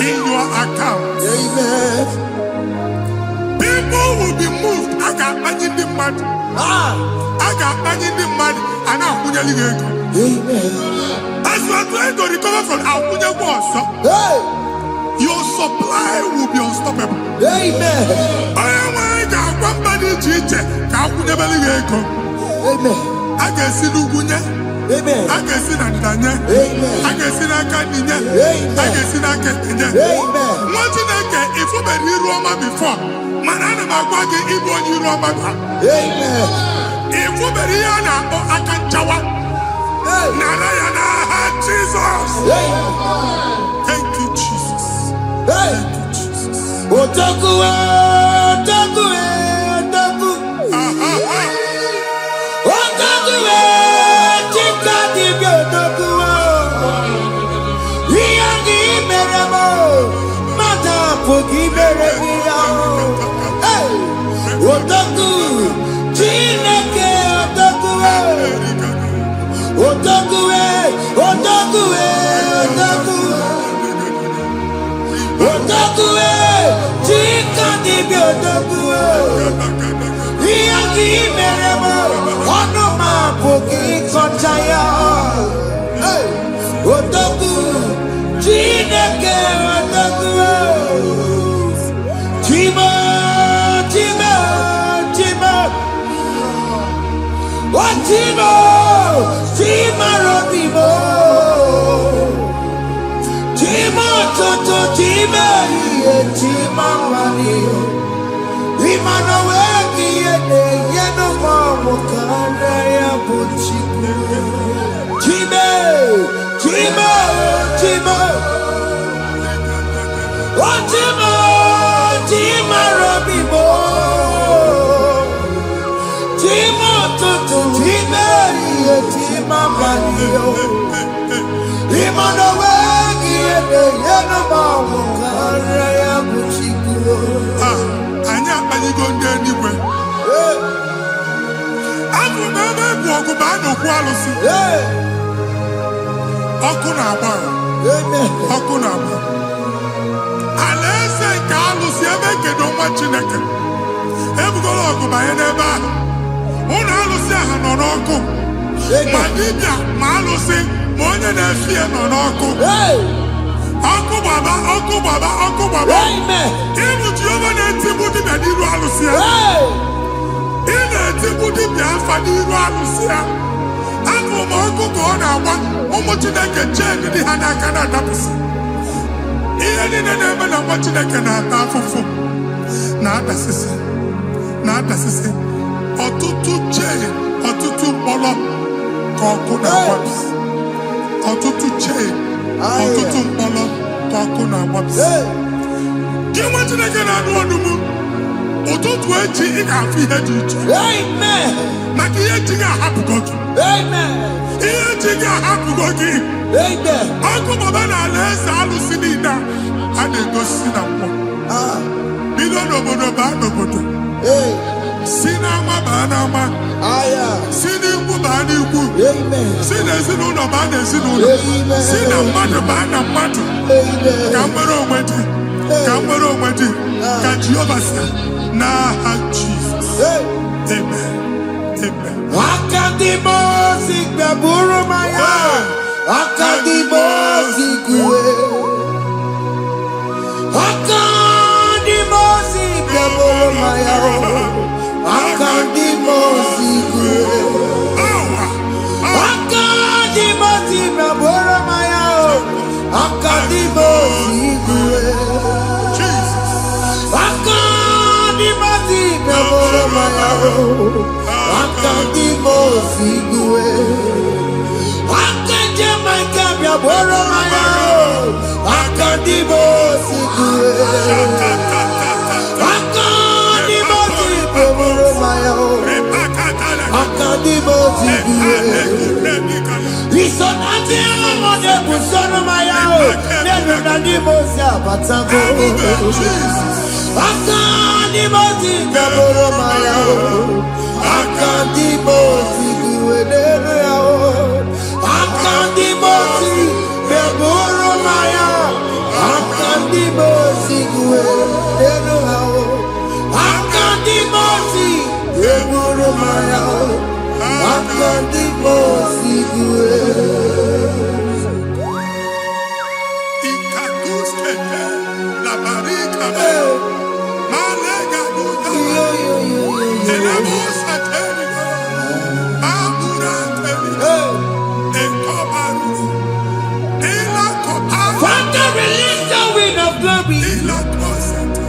Speaker 4: in your account.
Speaker 2: Amen.
Speaker 4: People will be moved. I got money in the mud. I got money in the mud. And I'm going to go.
Speaker 2: Amen.
Speaker 4: As you are trying to recover from Abuja, your supply will be unstoppable.
Speaker 2: Amen.
Speaker 4: I am one body teacher.
Speaker 2: Amen.
Speaker 4: I can see Lugunya.
Speaker 2: Amen.
Speaker 4: I can see Nandanya.
Speaker 2: Amen.
Speaker 4: I can see Nakaninya.
Speaker 2: Amen.
Speaker 4: I can see Nakaninya.
Speaker 2: Amen.
Speaker 4: What did I get if you were in Roma before? Manana Magwagi, Igbo, you Roma.
Speaker 2: Amen.
Speaker 4: If you were here now, I can Jawa. Narayana, Jesus. Thank you, Jesus. Thank you, Jesus.
Speaker 2: Otakuwe, otakuwe, otakuwe. pugibere ya. Hey, otaku, Chineke otaku, otaku, otaku, otaku, otaku, Chikadibi otaku. Iyaki meremo, onoma pugi konchaya. Hey, otaku, Chineke otaku. Chima, Chima, Chima. What Chima? Chima Robimo. Chima Toto Chima, Chima Mani. Imano weki yeno mamu kanda ya buchiku. Chima, Chima, Chima. What Chima? Chima Robimo. Chima Toto Chima, Chima Mani. Imano weki yeno mamu kanda ya buchiku.
Speaker 4: Anya banyigo ndị eluigwe. Abụ m ebe bụ ọgụ ma a na-okwu alụsị. Ọkụ na-agba. Ọkụ na-agba. Alaeze nke alụsị ebe nkedo nwa Chineke. Ebugoro ọgụ banye n'ebe ahụ. Ụlọ alụsị ahụ nọ n'ọkụ. Ma dibịa ma alụsị ma onye na-efi ya nọ n'ọkụ. Ọkụ gbaba, ọkụ gbaba, ọkụ gbaba. Ịbụ Jehova na-etigbu dibịa n'iru alụsị ya. Ị na-etigbu dibịa afa n'iru alụsị ya. Afọ ma ọkụ ka ọ na-agba ụmụ Chineke chen dị ha n'aka na-adapụsị. Ihe niile na-eme na nwa Chineke na-ata afụfụ na-adasịsị na-adasịsị. Ọtụtụ chen, ọtụtụ mkpọrọ ka ọkụ na-agbapụsị. Ọtụtụ chen, ọtụtụ mkpọrọ ka ọkụ na-agbapụsị. Gị nwa Chineke na-anụ ọdụm, ụtụtụ echi ị ga-afụ ihe dị iche. Maka ihe echi ga-ahapụgo gị. Ihe echi ga-ahapụgo gị. Ọkụ baba na alaeze alụsị niile a na-egosi na mmụọ. Bido n'obodo baa n'obodo. Si n'ama baa n'ama. Si n'ikwu baa n'ikwu. Si n'ezinụlọ baa n'ezinụlọ. Si na mmadụ baa na mmadụ. Ka nwere onwe dị. Ka nwere onwe dị. Ka Jehova sị n'aha Jizọs. Amen. Amen.
Speaker 2: Akadimo sigbe buru maya. Akadimo sigwe. Akadimo sigbe buru maya. Akadimo sigwe. Akadimo sigbe buru maya. Akadimo sigwe. Akadimo sigbe buru maya. Akadimo sigwe. Akadimo sigbe buru maya. Akadimo sigwe. Akadimo sigbe buru maya. Akadimo sigwe. Isonati amode busono maya. Nenu nadimo siabatago. Akadimo sigbe buru maya. Akadimo sigwe nenu. Akadimo sigbe buru maya. Akadimo sigwe nenu. Akadimo sigbe buru maya. Akadimo sigwe.
Speaker 4: Ikaduskete la barika. Malega duta. Elamos aterigo. Abura aterigo. Ekobaru. Ela koparu.
Speaker 2: Father, release the wind of glory.
Speaker 4: Ela kosete.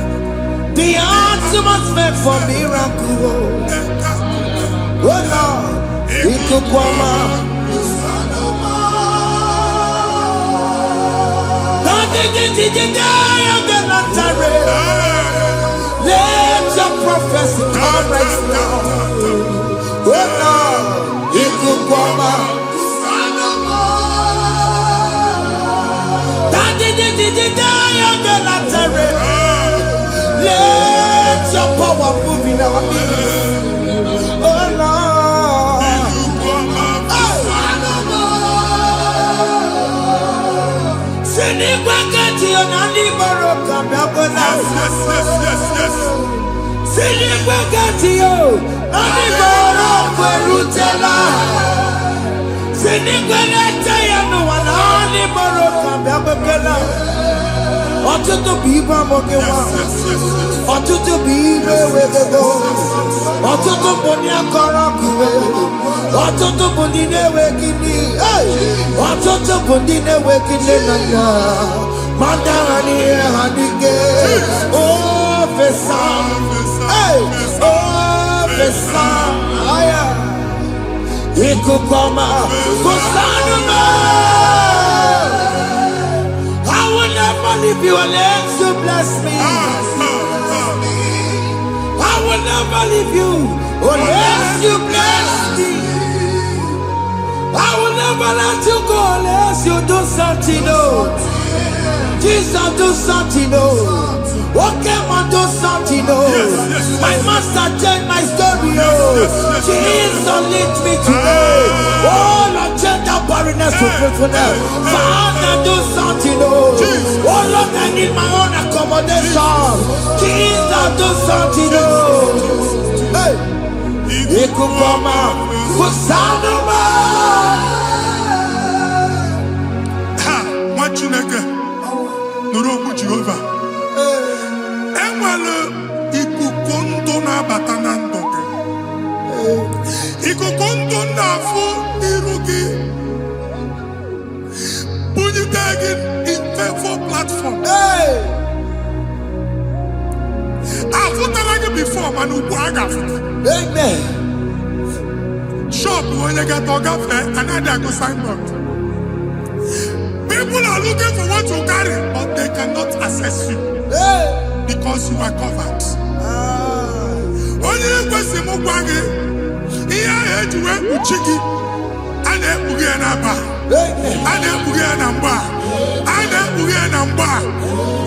Speaker 2: The atmosphere for miracle. Oh Lord, Ikukwama. The day of the Nazareth. Let your prophecy come right now. Oh Lord, Ikukwama. The day of the Nazareth. Let your power move in our midst. Oh Lord. Ọtụtụ bụ ibe amụghị nwa, ọtụtụ bụ ibe ewegego, ọtụtụ bụ ndị akọrọ ọkụwe, ọtụtụ bụ ndị na-enweghị nne, ọtụtụ bụ ndị na-enweghị nne na nna, ma ndị agha n'ihe ha n'ike. Ofesa, ofesa, aya, ikuku ọma, kwụsanụ m. I will never leave you unless you bless me. I will never leave you unless you bless me. I will never let you go unless you do something. Oh, Jesus, do something. Oh, okay, man, do something. Oh, my master changed my story. Oh, Jesus, lead me today. Oh, Lord, change that barrenness to fruitfulness. Father, do something. Oh, Lord, I need my own accommodation. Jesus, do something. Oh, hey, Ikukoma, Kusanuma.
Speaker 4: Ha, what you like? Nuru Jehovah. Emalo ikukondo na batanando. Ikukondo na fu irugi. Put it in favor platform.
Speaker 2: Hey,
Speaker 4: I've put before man who
Speaker 2: amen.
Speaker 4: Shop when you get to cafe, another go signboard. People are looking for what you carry, but they cannot access you because you are covered. Only if you see Mugwagi, here I had to wear Uchiki, and then Ugianaba, and then Ugianamba, and then Ugianamba.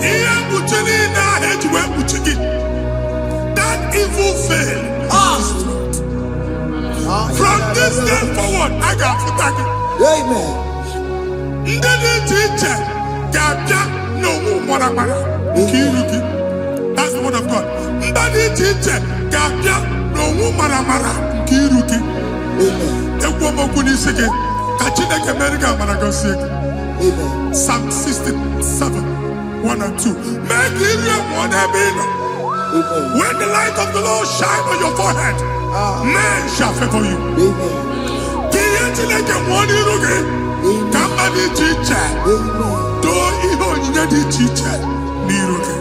Speaker 4: Here Uchini, I had to wear Uchiki. That evil fail. From this day forward, I got to thank you.
Speaker 2: Amen.
Speaker 4: That's the word of God. Psalm 67, 1 and 2. Make when the light of the Lord shine on your forehead, men shall favor you. Somebody teacher, do you need a teacher? Niruke.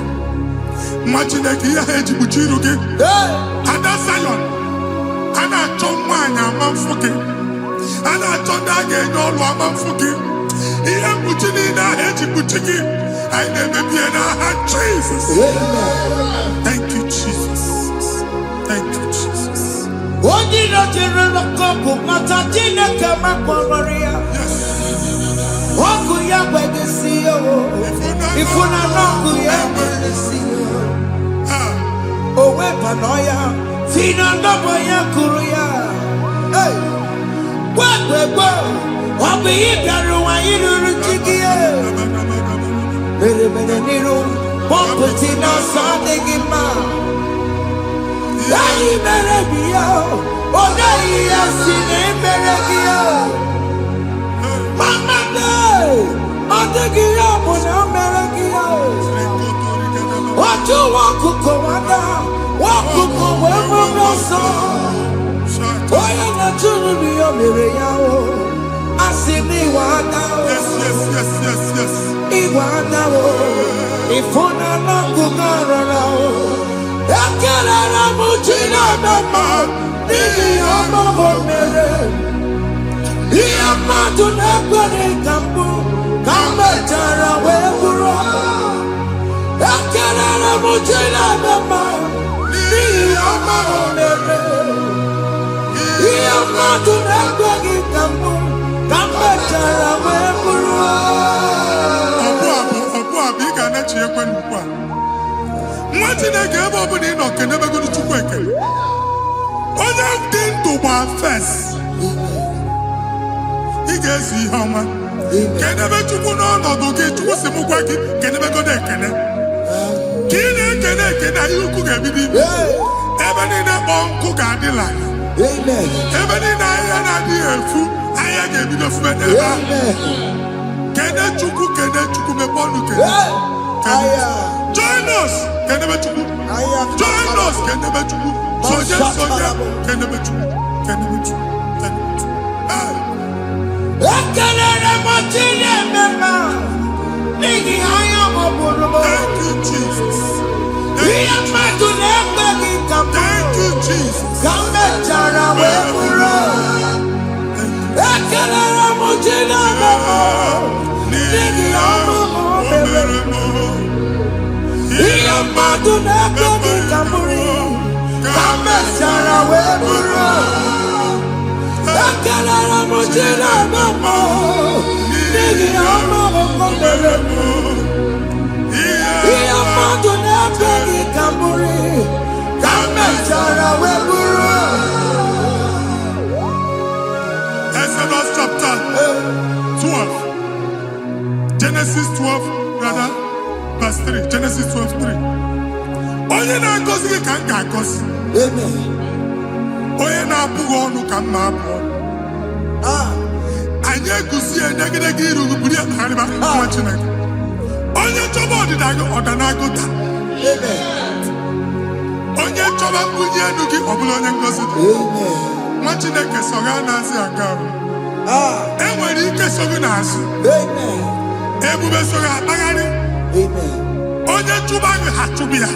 Speaker 4: Imagine that you had to put you again. And that's Zion. And I told one, I'm fucking. And I told that again, no, I'm fucking. He had put in a head to put again. I never be in a heart, Jesus. Thank you, Jesus. Thank you, Jesus.
Speaker 2: What did I tell you? Matatina kama kwa Maria. Waku ya bege siyo. Ifuna noku ya bege siyo. Owe panoya. Fina ndobo ya kuruya. Hey. Wekwe. Wabi ibiaru wa iruru chigiye. Bere niru. Pompeti na sadegima. Dayi bere biyo. Odayi ya sine bere biyo. Mama day, Odagiya muna bere biyo. Watu wakuko wada, wakuko wemo noso. Oya na chunu biyo mere yao. Asimi wada o.
Speaker 4: Yes.
Speaker 2: Iwada o. Ifuna na kugarara o. Ekelera mujina mama, ni amabo mere. Iyamadu nekwere kambu, kamejara weburo. Ekelera mujina mama, ni amabo mere. Iyamadu nekwere kambu, kamejara weburo.
Speaker 4: Obu abi ga na chie kwenu kwa. Nwa Chineke ebe ọ bụla ị nọ kenebegoro Chukwu ekele. Onye dị ndụ gba fes. Ị ga-ezi ihe ọma. Kenebe Chukwu n'ọnọdụ gị, Chukwu si mụ gwa gị kenebegoro ekele. Ka ị na-ekele ekele ihe ukwu ga-ebido ibe. Ebe niile kpọ nkụ ga-adịla. Ebe niile ahịa na-adịghị efu, ahịa ga-ebido fume n'ebe ahụ. Kene Chukwu mepe ọnụ kene. Join us, kenebe Chukwu. Join us, kenebe Chukwu. Soje, kenebe Chukwu. Kenebe Chukwu.
Speaker 2: Ekelere m Chineke n'ihi anya m bụrụ m.
Speaker 4: Thank you, Jesus.
Speaker 2: Ihe mmadụ na-ekpeghị ka m.
Speaker 4: Thank you, Jesus.
Speaker 2: Ka m mechara wee bụrụ. Ekelere m Chineke n'ihi ọrụ m mere m. Ihe mmadụ na-ekpeghị ka m bụrụ. Ka m mechara wee bụrụ. Ekelere m Chineke n'ihi ọrụ m mere m. Ihe mmadụ na-ekpeghị ka m bụrụ. Ka m mechara wee bụrụ.
Speaker 4: Exodus chapter 12. Genesis 12, rather, verse 3. Genesis 12:3. Onye na-agọzi gị ka m ga-agọzi. Onye na-abụghị ọnụ ka m na-abụ ọnụ. Anyị eguzie negedege iru buru ya kparịba nwa Chineke. Onye chọba ọdịda gị ọda na-agụta. Onye chọba mbunye elu gị ọ bụla onye ngọzi dị. Nwa Chineke so ga na-azị aga arụ. Enwere ike so gị n'azụ. Ebube so ga akpagharị. Onye chụba gị ha chụbụ ya.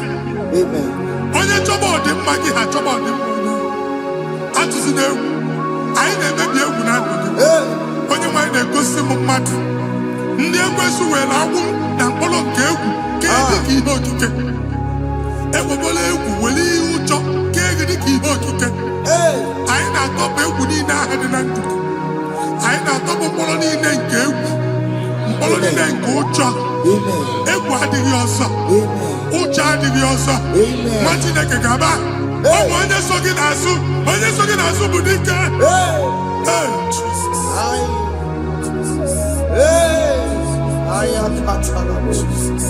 Speaker 4: Onye chọba ọdịmma gị ha chọba ọdịmma onye. Atụzi n'egwu. Anyị na-emebi egwu na ndụ gị. Onye nwanyị na-egosi m mmadụ. Ndị ekwesu were agwụ na mkpọrọ nke egwu kee dị ka ihe okike. Ewebola egwu were ihe ụjọ kee gị dị ka ihe okike. Anyị na-atọpụ egwu niile ahụ dị na ndụ gị. Anyị na-atọpụ mkpọrọ niile nke egwu. Mkpọrọ niile nke ụjọ. Egwu adịghị ọzọ. Ụjọ adịghị ọzọ. Nwa Chineke ga-aba. Ọ bụ onye so gị n'azụ. Onye so gị n'azụ bụ dike.
Speaker 2: I am patron of Jesus.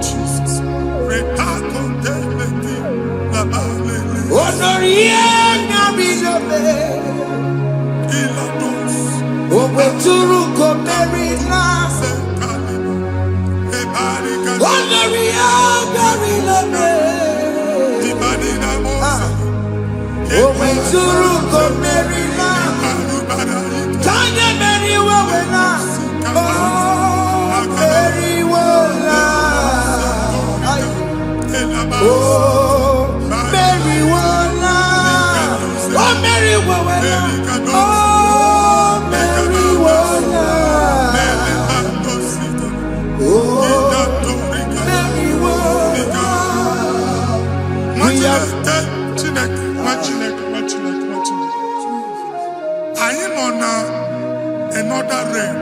Speaker 4: Jesus.
Speaker 2: Honoria Nabizobe. Obeturu Komerina. Honoria Garilame. Obeturu Komerina. Tanya Mary Wawena. Oh, Mary Wawena. Oh, Mary Wawena. Oh, Mary Wawena. Oh, Mary Wawena. Oh, Mary Wawena.
Speaker 4: I am on another realm.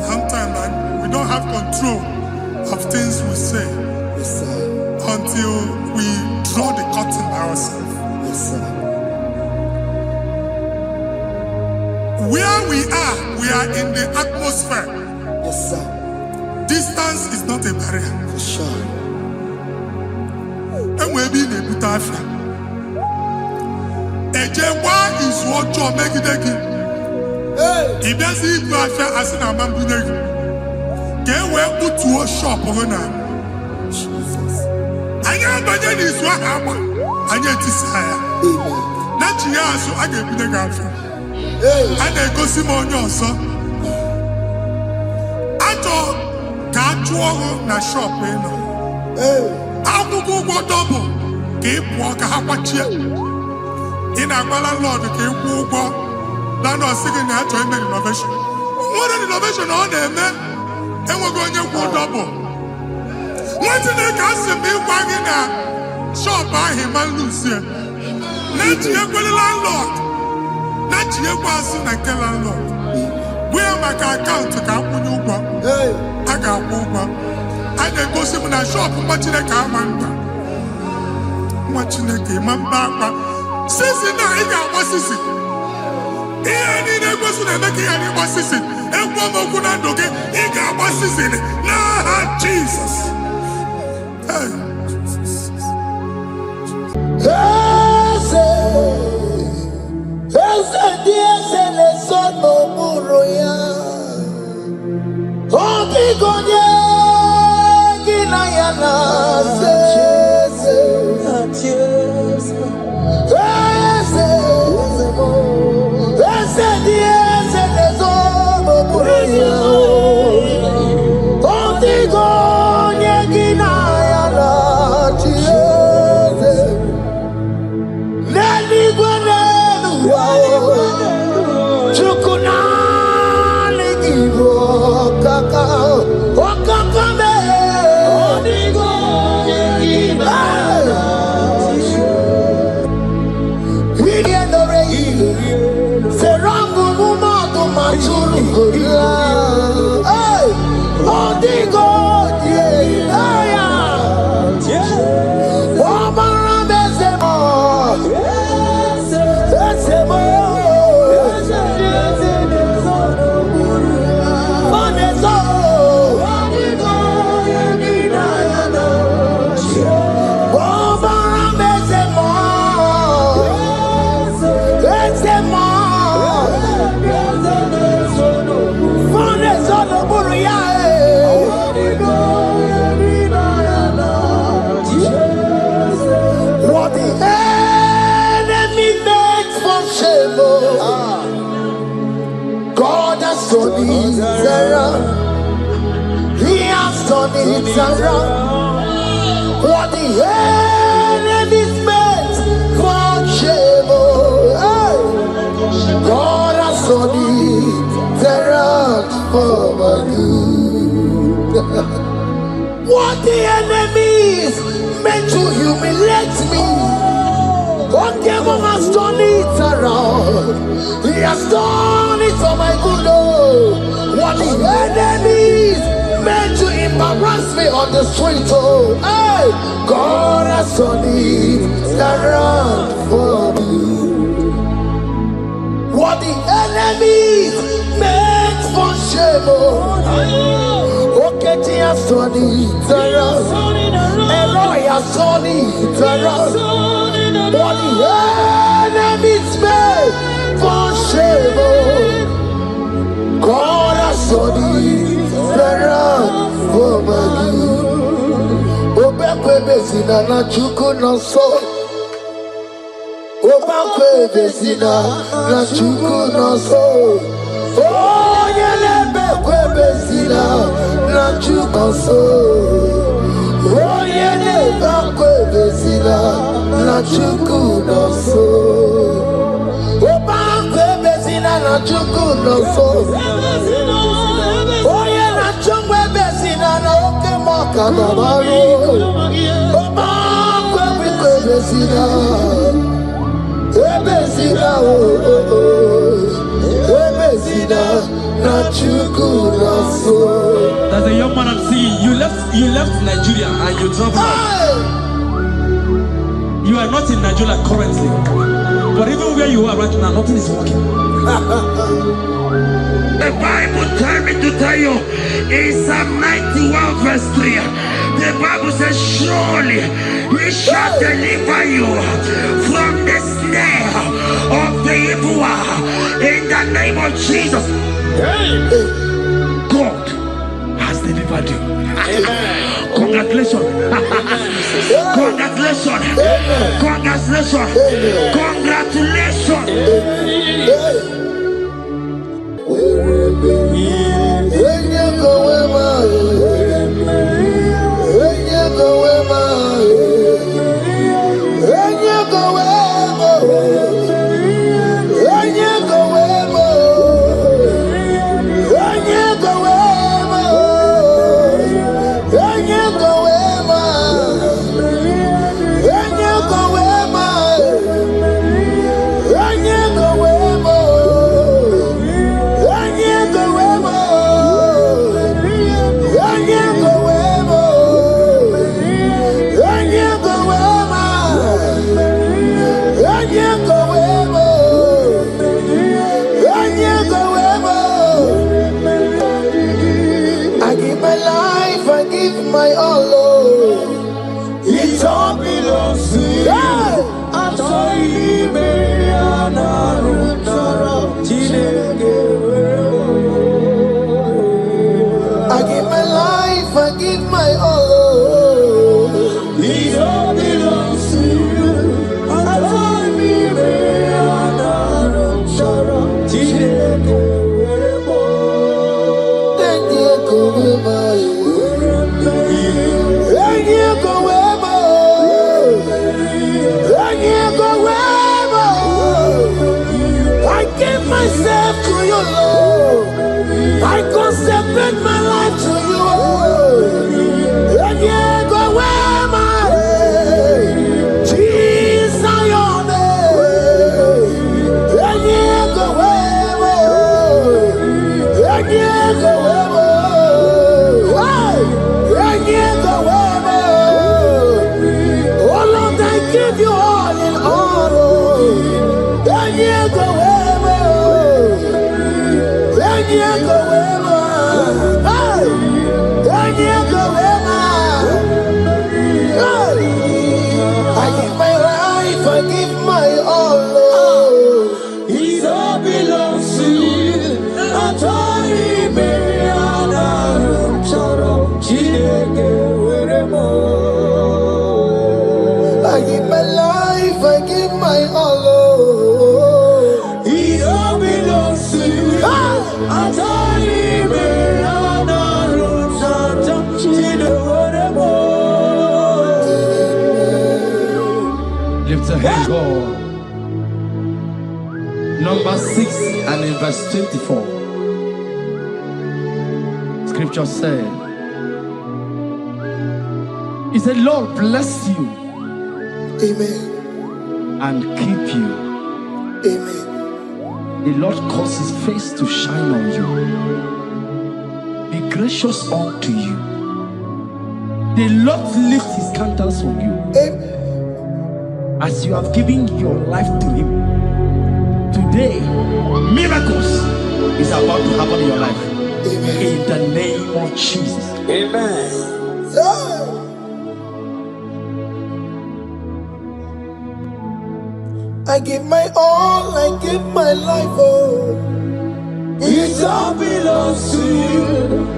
Speaker 4: Sometimes we don't have control of things we say until we draw the curtain by ourselves. Where we are in the atmosphere. Distance is not a barrier.
Speaker 2: For sure.
Speaker 4: And we'll be in a butafia. Ejekwa izu ọjọọ megide gị. Ị bịazi igwe afịa asị na ama mbunye gị. Ka e wee kputuo shọpụ gị na. Anyị abanye n'izu ahụ agba. Anyị etisa ya. Na chi ya azụ a ga-ebunye gị afịa. A na-egosi m onye ọzọ. Achọ ka a chụọ ọrụ na shọpụ ị nọ. Akwụkwọ ụgwọ dọbụ ka ị pụọ ka ha kwachie. Ị na-agwa landlord ka ị kwụọ ụgwọ. Landlord sị gị na ya chọọ ime renovation. Nwere renovation ọ na-eme enweghị onye kwụ dọbụ. Nwa Chineke asị m ịgwa gị na shọpụ ahụ ịma nluzie. Na-echighekwele landlord. Na-echighekwa azụ na nke landlord. Bụ ya maka akaụntụ ka akwụnye ụgwọ. A ga-akwụ ụgwọ. na-egosi m na shop nwa Chineke ama mba. Nwa Chineke ma mba akwa. Sisi na ị ga-agba sisi. Ihe niile egosi na-eme ka ihe n'ịgba sisi. Ekwu m okwu na ndụ gị, ị ga-agba sisi n'aha Jizọs.
Speaker 2: Eze dị eze na-eso n'okpuru ya. Ọ dịghị onye gị na ya na-asa eze. Eze dị eze na-eso n'okpuru ya. Ọ dịghị onye gị na ya na-achị eze. N'eluigwe Chukwu naanị gị bụ ọkaka mee. Ọ dịghị onye gị na-achị. Ihe nọrọ ihe sere ngụgụ mmadụ ma tụrụ gorila. Ọ dịghị onye ya. Ọ mara m eze m. He has done it around. What the enemy's meant for shame, God has done it around for my good. What the enemies meant to humiliate me, what devil has done it around. He has done it for my good. What the enemies meant to embarrass me on the street, hey, God has done it around for me. What the enemies meant for shame, okay, He has done it around. Elroy has done it around. What the enemies meant for shame, God has done it around for my good. Obekwe bezina na Chukwu nọsọ. Obekwe bezina na Chukwu nọsọ. Onye na-ebekwe bezina na Chukwu nọsọ. Onye na-ebekwe bezina na Chukwu nọsọ. Obekwe bezina na Chukwu nọsọ. Onye na-achọgbu bezina na oke mọka nọbarụ. Obekwe bezina. Ebezina ebezina na Chukwu nọsọ.
Speaker 5: There's a young man I'm seeing. You left Nigeria and you traveled. You are not in Nigeria currently, but even where you are right now, nothing is working.
Speaker 6: The Bible tells me to tell you in Psalm 91 verse 3, the Bible says, surely He shall deliver you from the snare of the evil one. In the name of Jesus, God has delivered you. Congratulations. Congratulations. Congratulations. Congratulations.
Speaker 2: Go away. my life, I give my all, Lord. It all belongs to you. I give my life, I give my all, Lord. It all belongs to you. Myself to you, Lord. I consecrate my life to you, Lord. And yeah, go where my Jesus, your name. And yeah, go where, and yeah, go where, and yeah, go where. Oh Lord, I give you all in all. And yeah, go where. I give my life, I give my all, Lord. It all belongs to you. I give my life, I give my all, Lord. It all belongs to you.
Speaker 5: Lift a hand, God. Number 6 and in verse 24. Scripture said, He said, Lord bless you.
Speaker 2: Amen.
Speaker 5: And keep you.
Speaker 2: Amen.
Speaker 5: The Lord cause His face to shine on you. Be gracious unto you. The Lord lift His countenance on you.
Speaker 2: Amen.
Speaker 5: As you have given your life to Him, today, miracles is about to happen in your life.
Speaker 2: Amen.
Speaker 5: In the name of Jesus.
Speaker 2: Amen. I give my all, I give my life, oh. It all belongs to you.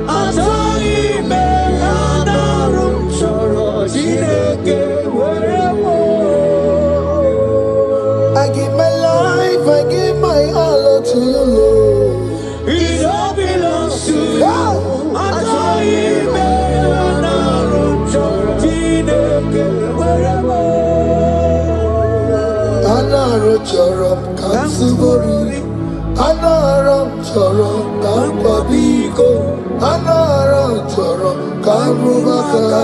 Speaker 2: I give my life, I give my all to you, Lord. It all belongs to you. Anaram chorom kansubori, anaram chorom kampabiko, anaram chorom kamrubaka,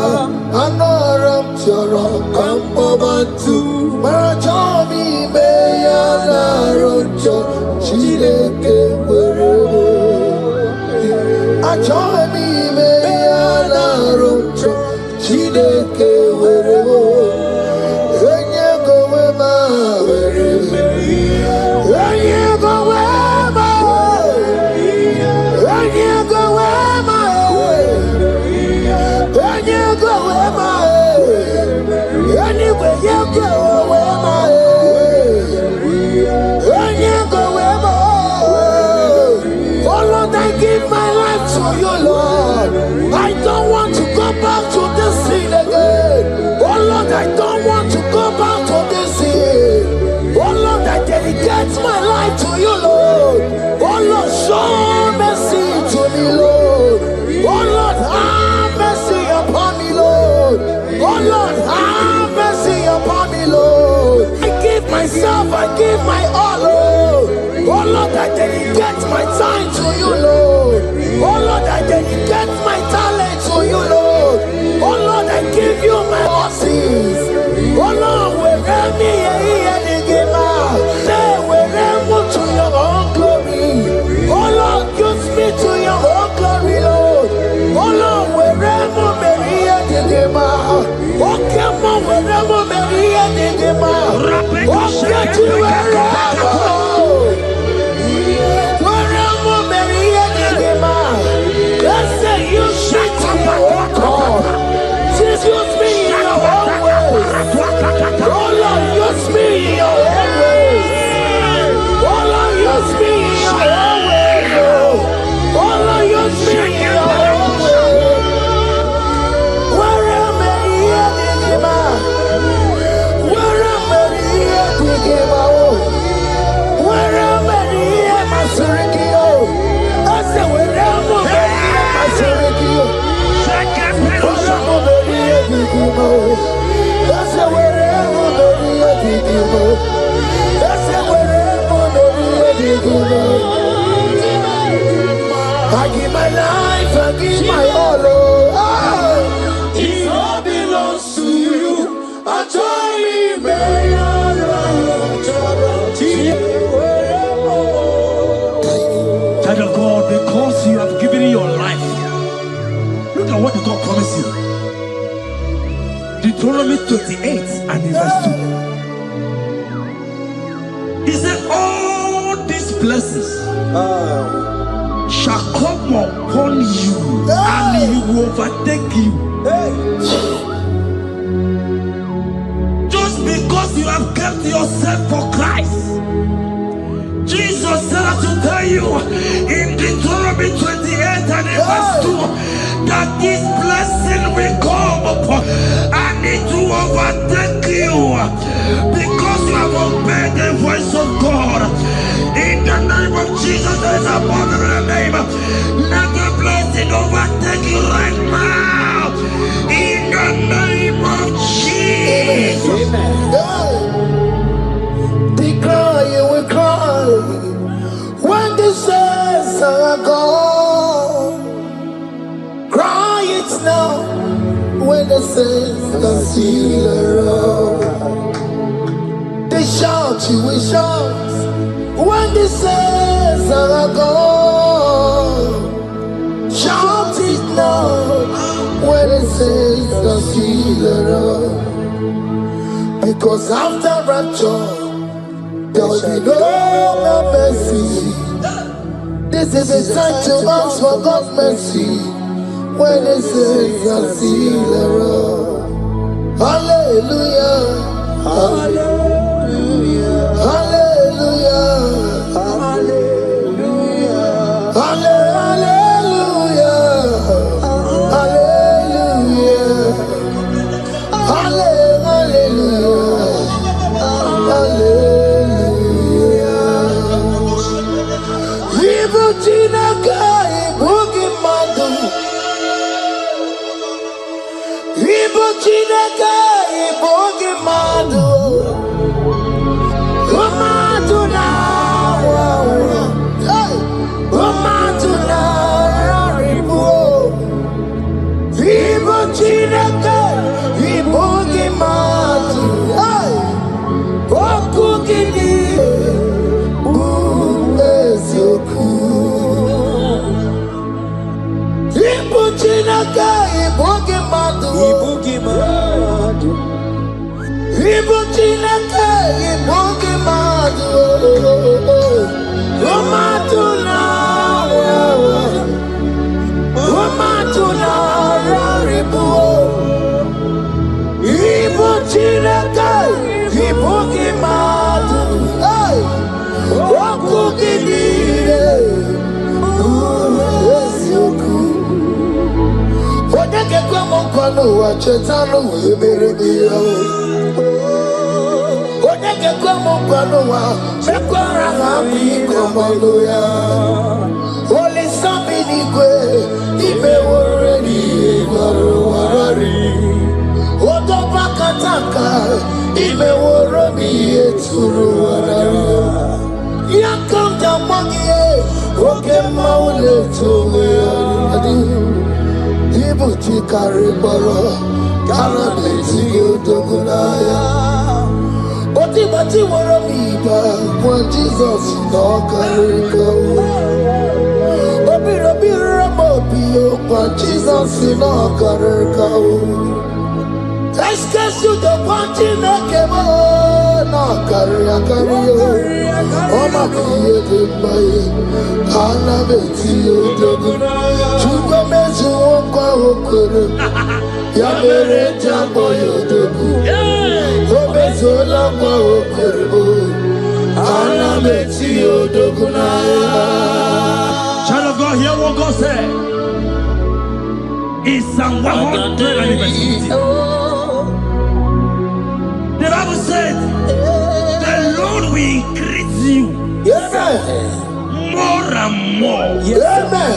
Speaker 2: anaram chorom kampabantu. Marachomi me anaram chorom chileke werebo. Achomi me anaram chorom chileke werebo. Back to this sin again. Oh Lord, I don't want to go back to this sin. Oh Lord, I dedicate my life to you, Lord. Oh Lord, show mercy to me, Lord. Oh Lord, have mercy upon me, Lord. Oh Lord, have mercy upon me, Lord. I give myself, I give my all, Lord. Oh Lord, I dedicate my time to you, Lord. Oh Lord, I dedicate my talent to you, Lord. Oh Lord, I give you my horses. Oh Lord, wherever me and the game out, say wherever to your own glory. Oh Lord, I give my life, I give my all. It all belongs to you. I join me,
Speaker 5: Child of God, because you have given your life, look at what God promised you. Deuteronomy 28 and verse 2. He said, all these blessings shall come upon you and he will overtake you. Just because you have kept yourself for Christ. Jesus said I should tell you in Deuteronomy 28 and verse 2 that this blessing will come upon and it will overtake you because you have obeyed the voice of God. In the name of Jesus, there is above every name. Let the blessing overtake you right now. In the name of Jesus.
Speaker 2: Declare you will cry when the saints are gone. Cry it now when the saints are still around. They shout, you will shout when the saints are gone. Shout it now when the saints are still around. Because after rapture there will be no mercy. This is the time to ask for God's mercy when the saints are still around. Hallelujah. Hallelujah. Hallelujah. Hallelujah. Hallelujah. Hallelujah. Hallelujah. Holy Sabinigwe, Ibe Wareni, Warari, Odobakataka, Ibe Warami, Eturu Warari, Yakam Damangi, Oke Maule Tumi, Ibuti Karibara, Karabeti Yodogunaya. Bati Warami, when Jesus no Kariko. Obi Ramobi, when Jesus no Kariko. Excuse you the party no kemo no Karakario. Oma Kiye Baye, Kana Beti Yodoguna. Chuba Mezu Okwa Okoro. Yamere Jambo Yodogu. Obezola Kwa Okoro. Kana Beti Yodoguna.
Speaker 5: Child of God, hear what God said. In Psalm 120. The Bible said, the Lord will increase you more and more.
Speaker 2: Amen.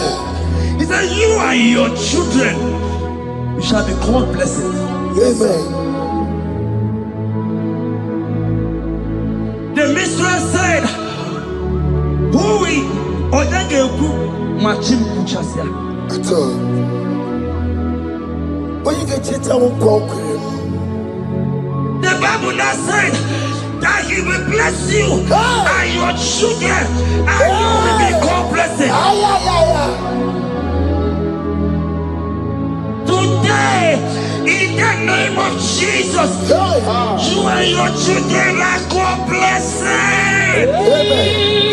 Speaker 5: He said, you and your children, you shall be called blessed.
Speaker 2: Amen.
Speaker 5: The mistress said, who will
Speaker 2: At all. When you get it, I won't conquer.
Speaker 6: The Bible now said that He will bless you and your children, and you will be called blessed. Today, in the name of Jesus, you and your children are called blessed.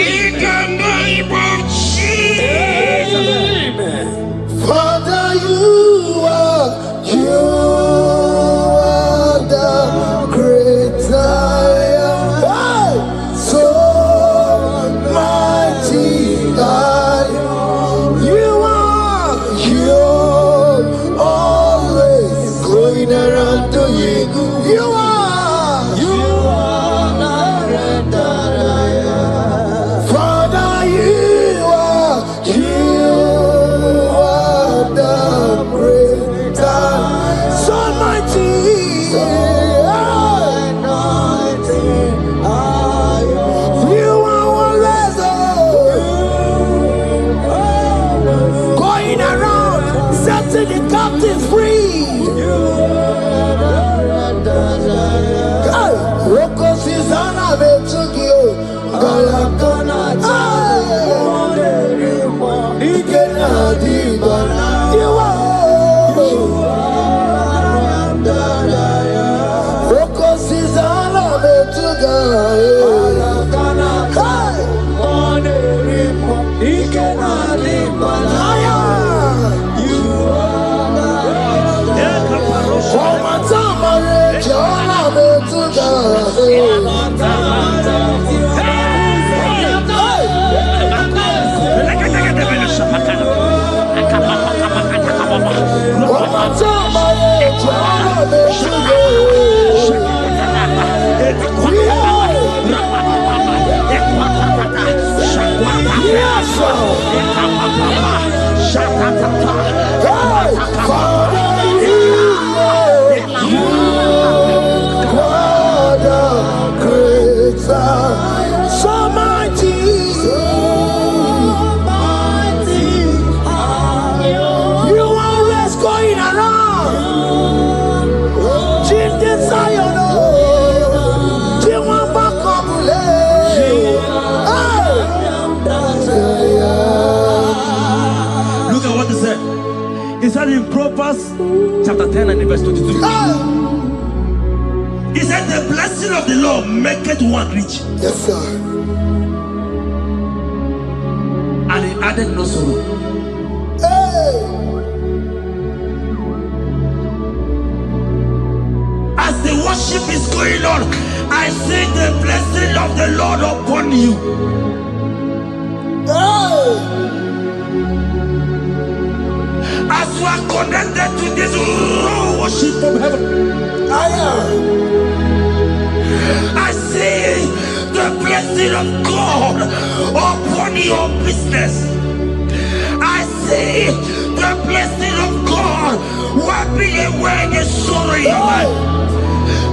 Speaker 6: In the name of Jesus.
Speaker 2: Father, you are the great I am. So mighty I am. You are always going around to you. You are the Father, you are the great I am. So mighty. You are always going around setting the captives free. Rocos is on a bit to you. You are. Rocos is on a bit to go.
Speaker 6: He said in Proverbs chapter 10 and verse 22. He said the blessing of the Lord maketh one rich.
Speaker 2: Yes, sir.
Speaker 6: And he added no sorrow. As the worship is going on, I see the blessing of the Lord upon you. As you are connected to this raw worship from heaven, I see the blessing of God upon your business. I see the blessing of God wiping away the sorrow in your life.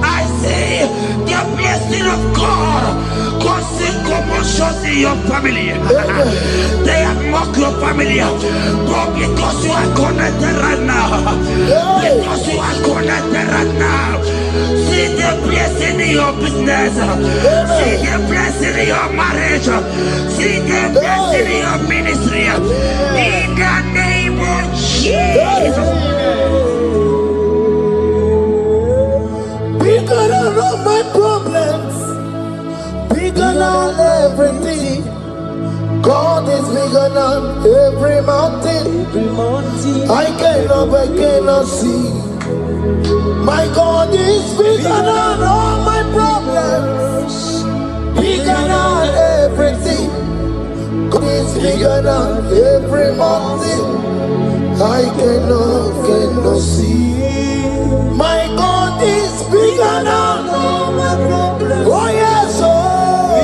Speaker 6: I see the blessing of God causing commotions in your family. They have mocked your family, but because you are connected right now, because you are connected right now, see the blessing in your business, see the blessing in your marriage, see the blessing in your ministry. In the name of Jesus.
Speaker 2: Bigger than all my problems, bigger than everything. God is bigger than every mountain. I cannot see. My God is bigger than all my problems, bigger than everything. God is bigger than every mountain. I cannot see. My God is bigger than all my problems. Oh yes,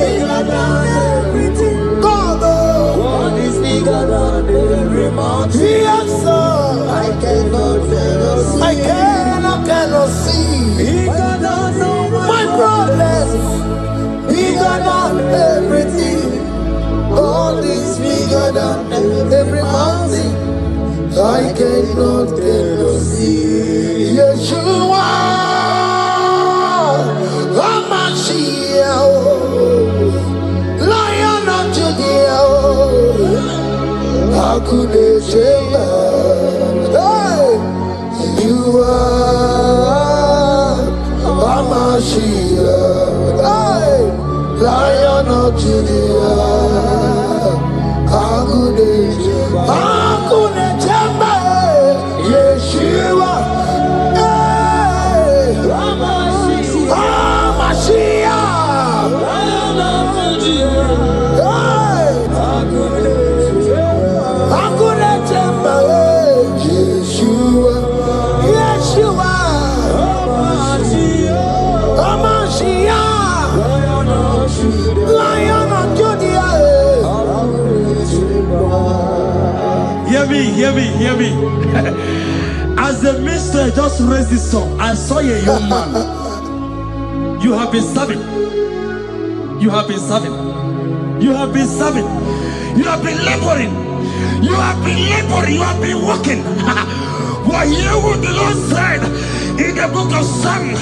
Speaker 2: bigger than everything. God is bigger than every mountain. Yes, sir. I cannot see. Bigger than all my problems. Bigger than everything. God is bigger than every mountain. cannot see. Yeshua, Hamashiach, Lion of Judah, Hakuneshema. Hey, you are Hamashiach, hey, Lion of Judah, Hakuneshema. Yeshua, hey, Hamashiach, hey, Hakuneshema. Yeshua, Yeshua, Hamashiach, Lion of Judah.
Speaker 5: Hear me. As the minister just raised this song, I saw a young man. You have been serving. You have been serving. You have been serving. You have been laboring. You have been laboring. You have been working. But hear what the Lord said in the book of Psalm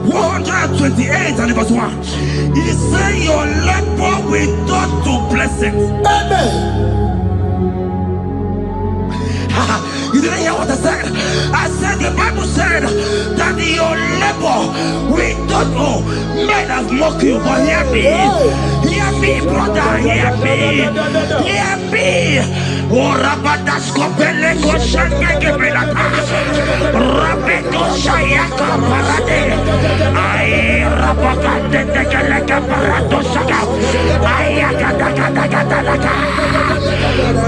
Speaker 5: 128 and verse 1. He said, your labor will turn to blessings.
Speaker 2: Amen.
Speaker 5: You didn't hear what I said? I said the Bible said that your labor will not, men have mocked you, but hear me, brother, hear me. Oh, Rabadaskopele Koshaka Belata, Rabeko Shayaka Parade, I Rabakande Tekalaka Paratosaka, Ayaka.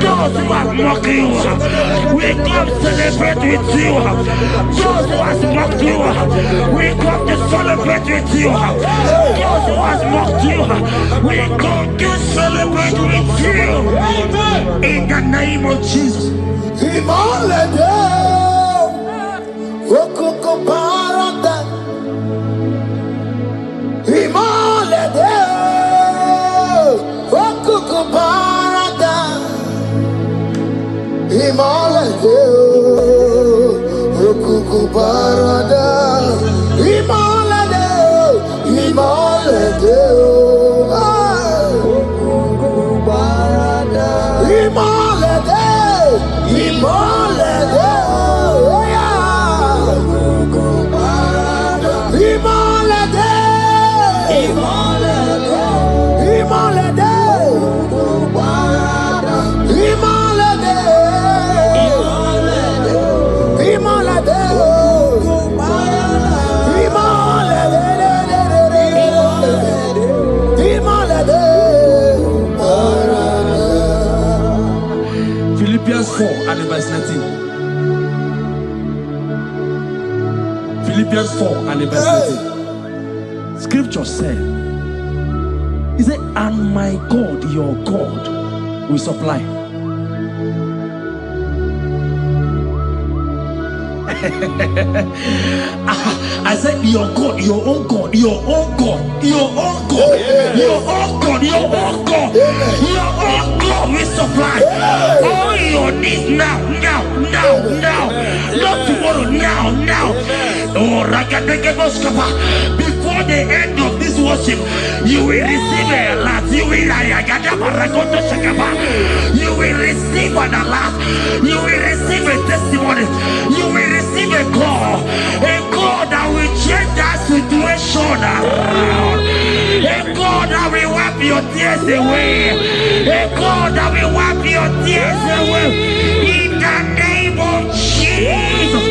Speaker 5: Those who have mocked you, we come celebrate with you. Those who have mocked you, we come to celebrate with you. Those who have mocked you, we come to celebrate with you. In the name of Jesus.
Speaker 2: Imalede, Okoko Parada. Imalede, Okoko Parada. Imalede, Okoko Parada. Imalede, Imalede, Okoko Parada. Imalede, Imalede, oh yeah. Okoko Parada. Imalede, Imalede, Imalede, Okoko Parada. Imalede, Imalede, Imalede, Okoko Parada. Imalede,
Speaker 5: Philippians 4 and verse 19. Philippians 4 and verse 19. Scripture said, he said, and my God, your God, will supply. I said, your God, your own God, your own God, your own God, your own God, your own God, your own God will supply all your needs now, not tomorrow, now. Oh, before the end of this worship, you will receive a lot. You will receive an alert. You will receive a testimony. You will receive a call that will change that situation around. A God that will wipe your tears away. A God that will wipe your tears away. In the name of Jesus.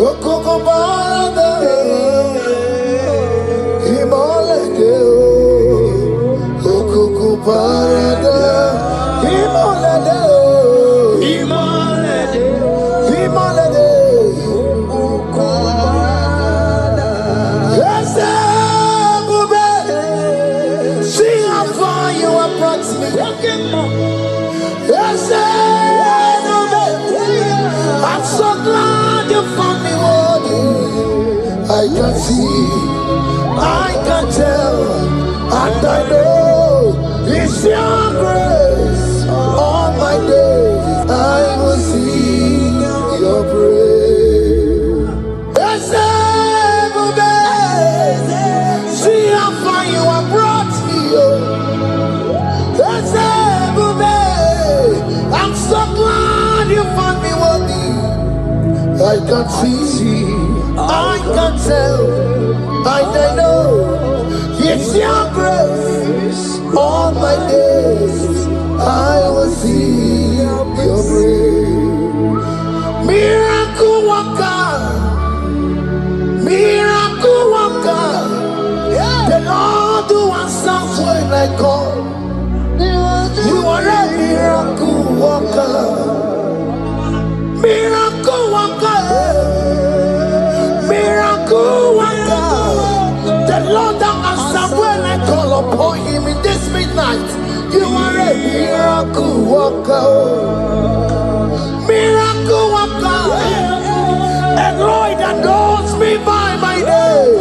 Speaker 2: Okoko Parada. Imalede, Okoko Parada. Imalede, Imalede, Imalede, Okoko Parada. Yes, Bube, see how far you have brought me. Yes, I'm so glad you found me worthy. I can see, I can tell, and I know it's your grace all my days. I can see, I can tell, I know it's your grace. All my days I will see your grace. Miracle worker, miracle worker. The Lord who answers when I call. You are a miracle worker, miracle worker, miracle worker. The Lord that answers when I call upon Him in this midnight. You are a miracle worker, miracle worker. And Lord that knows me by my name.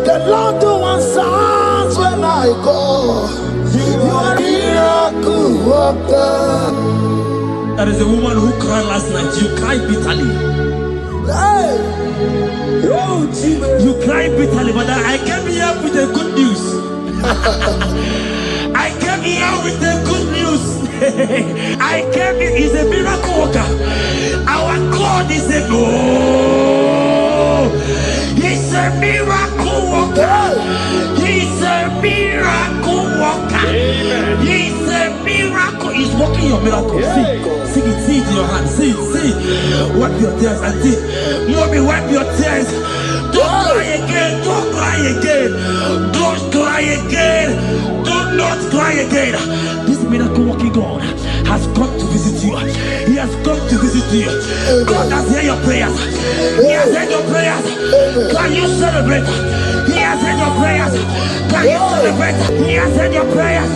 Speaker 2: The Lord who answers when I call. You are a miracle worker.
Speaker 5: There is a woman who cried last night. You cried bitterly.
Speaker 2: Hey.
Speaker 5: You cried bitterly, but I came here with the good news. I came here with the good news. I came here, He's a miracle worker. Our God is a He's a miracle worker. He's a miracle worker. He's a miracle. He's working your miracle. See it in your hand. See. Wipe your tears and see. Mommy, wipe your tears. Don't cry again. Don't cry again. Don't cry again. Do not cry again. This miracle working God has come to visit you. He has come to visit you. God has heard your prayers. He has heard your prayers. Can you celebrate? He has heard your prayers. Can you celebrate? He has heard your prayers.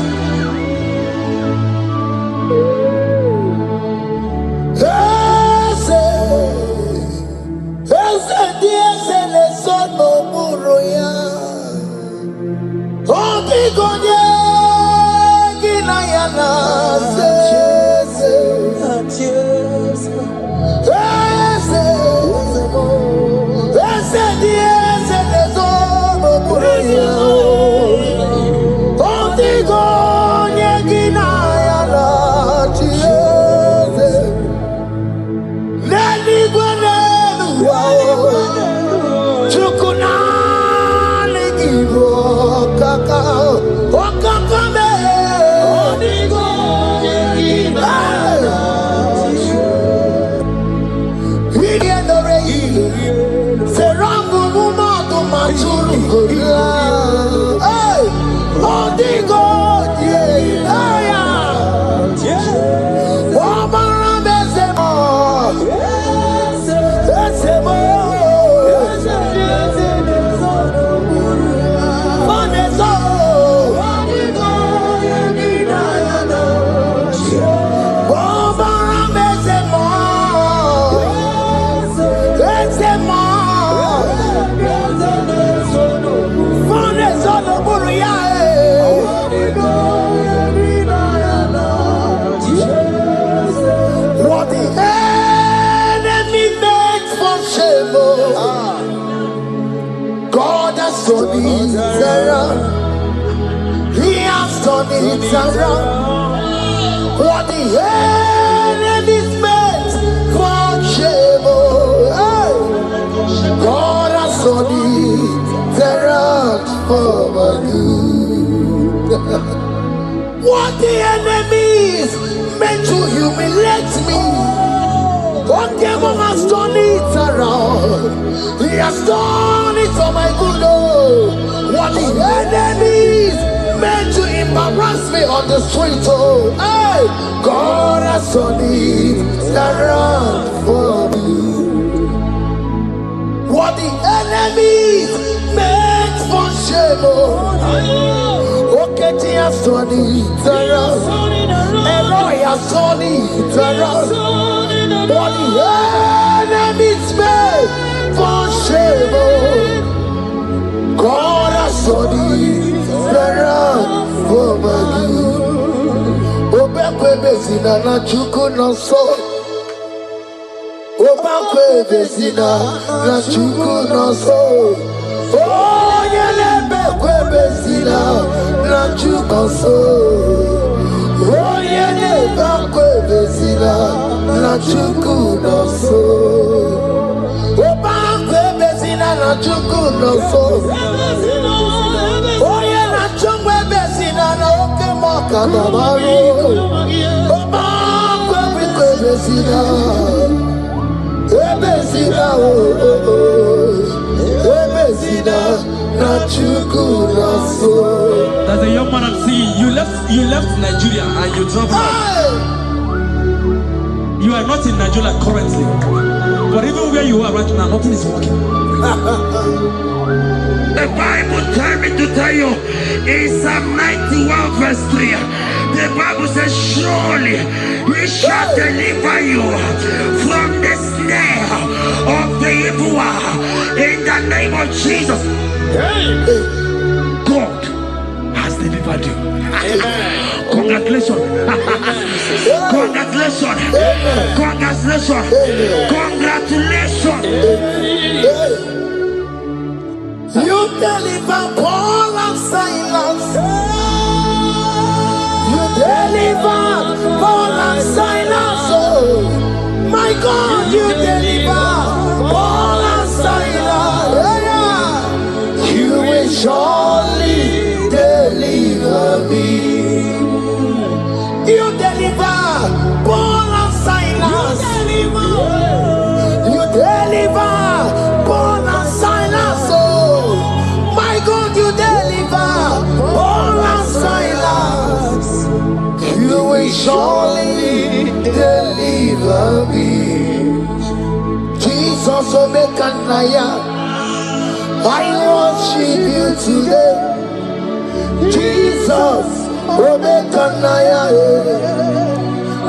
Speaker 2: He has done it around. What the enemies meant for shame, God has done it around for my good. What the enemies meant to humiliate me, God has done it around. He has done it for my good. What the enemies meant to embarrass me on the street, hey, God has done it around for me. What the enemies meant for shame, okay, He has done it around. Eloi has done it around. What the enemies meant for shame, God has done it around for my good. Obekwe bezina na chuku no so. Obekwe bezina na chuku no so. Oh, yelebekwe bezina na chuku no so. Oh, yelebekwe bezina na chuku no so. chukwu no so. Oye na chungwe besina na oke moka na baro. Oba kwe besina. Ebesina Ebesina na chukwu na so.
Speaker 5: There's a young man I'm seeing. You left Nigeria and you traveled out. You are not in Nigeria currently. But even where you are right now, nothing is working.
Speaker 6: The Bible tells me to tell you in Psalm 91 verse 3. The Bible says, surely he shall deliver you from the snare of the evil one. In the name of Jesus. God has delivered you. Congratulations. Congratulations. Congratulations. Congratulations.
Speaker 2: You deliver Paul and Silas. You deliver Paul and Silas. Oh, my God, you deliver Paul and Silas. Yeah. You will surely deliver me. You deliver Paul and Silas. You deliver Paul and Silas. Oh, my God, you deliver Paul and Silas. You will surely deliver me. Jesus, Omekanaya, I worship you today. Jesus, Omekanaya,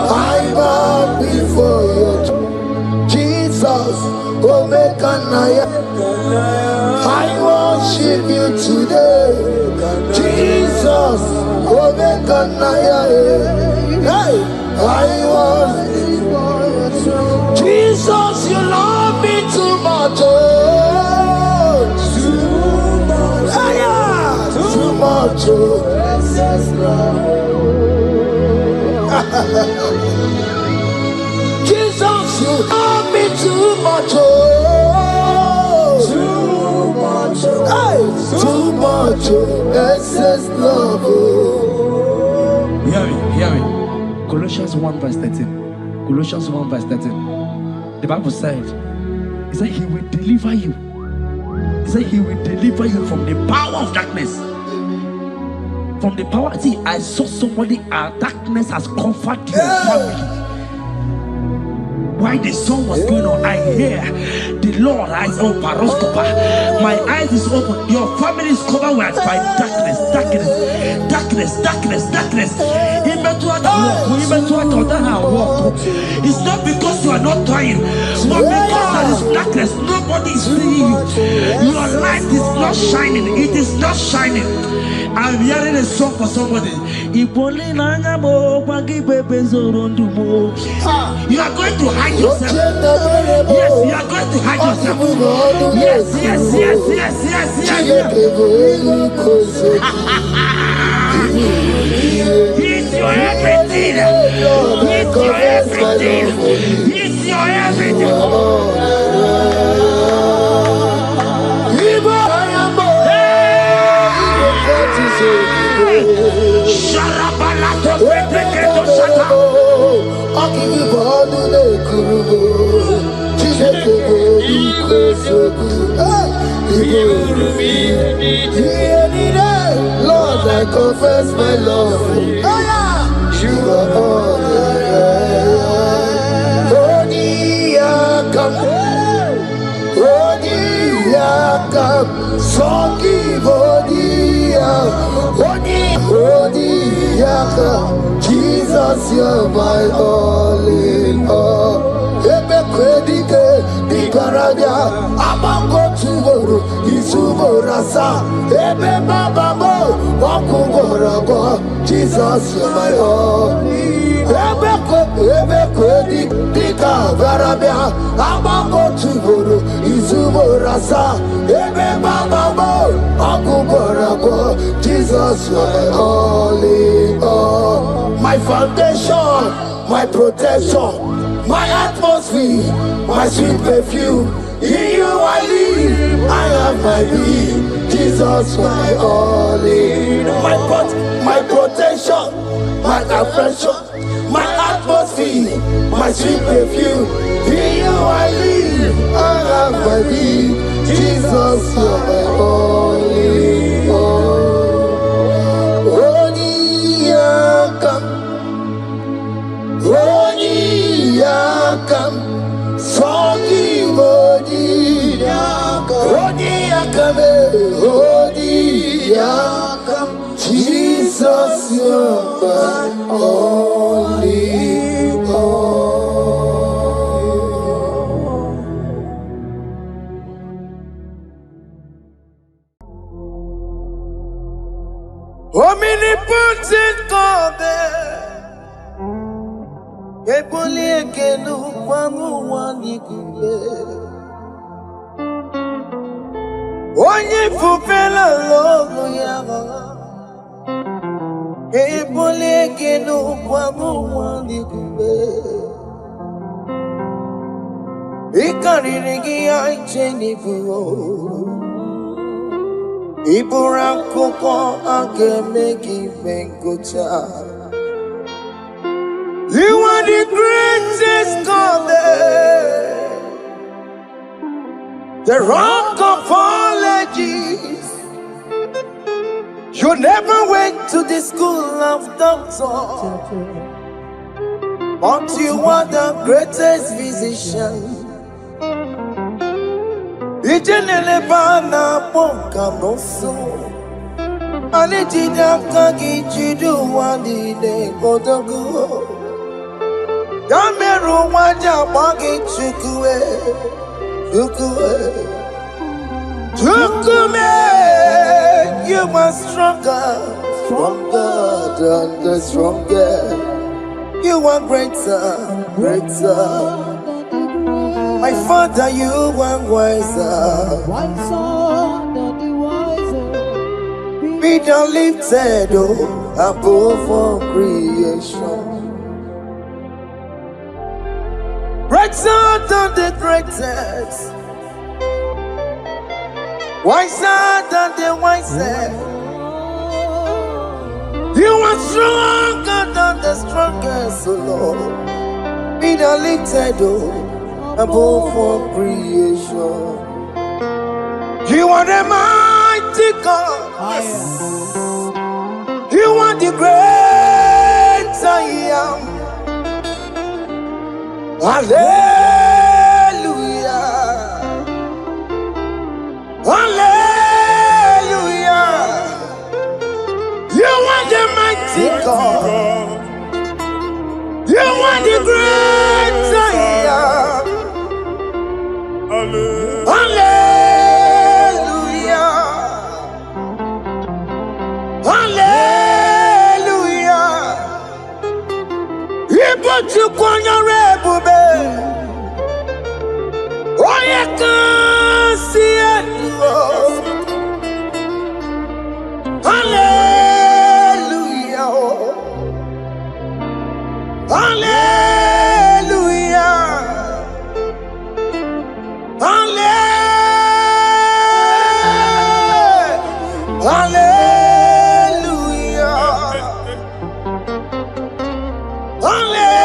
Speaker 2: I bow before you. Jesus, Omekanaya, I worship you today. Jesus, Omekanaya, hey, I worship you. Jesus, you love me too much. Oh, too much. Too much. Jesus, you love me too much. Oh, too much. Hey, too much. Excess love.
Speaker 5: Hear me. Colossians 1 verse 13. Colossians 1 verse 13. The Bible said, he said he will deliver you. He said he will deliver you from the power of darkness. From the power. See, I saw somebody, darkness has covered your family. While the song was going on, I hear the Lord eyes open. My eyes is open. Your family is covered by darkness. It's not because you are not trying, but because there is darkness. Nobody is seeing you. Your light is not shining. It is not shining. I'm hearing a song for somebody. You are going to hide yourself. Yes, you are going to hide yourself. Yes. He's your everything. He's your everything. He's your everything.
Speaker 2: Lord, I confess my love. You are all Jesus, you're my all in all. Jesus, you're my all. Jesus, you're my all in all. My foundation, my protection, my atmosphere, my sweet perfume. In you I live. I have my being, Jesus my only. My protection, my affection, my atmosphere, my sweet perfume. In you I live, I have my being, Jesus my only. Jesus, you're my only. Omnipotent God, Eboli ekelu kwangu wanikube. Onye fupela logo yaga. Eboli ekelu kwangu wanikube. Ikariri aicheni buo. Iburakoko akemeki mengocha. You are the greatest God there, the rock of all ages. You never went to the school of doctor, but you are the greatest physician. Ijenelebana ponka noso, anijidaka gijidu wandine kodogo. Yameru waja wagi chukue, chukume. You are stronger than the strongest. You are greater. My Father, you are wiser
Speaker 3: than the wiser.
Speaker 2: Be thou lifted above all creation. Greater than the greatest, wiser than the wisest. You are stronger than the strongest, O Lord. Be thou lifted above all creation. You are the mighty God. You are the great I am. Hallelujah. Hallelujah. You are the mighty God. You are the great I am. Hallelujah. Hallelujah. You put you on your rebube. Oh, you can see it. Hallelujah. Hallelujah. Hallelujah. Hallelujah. Hallelujah.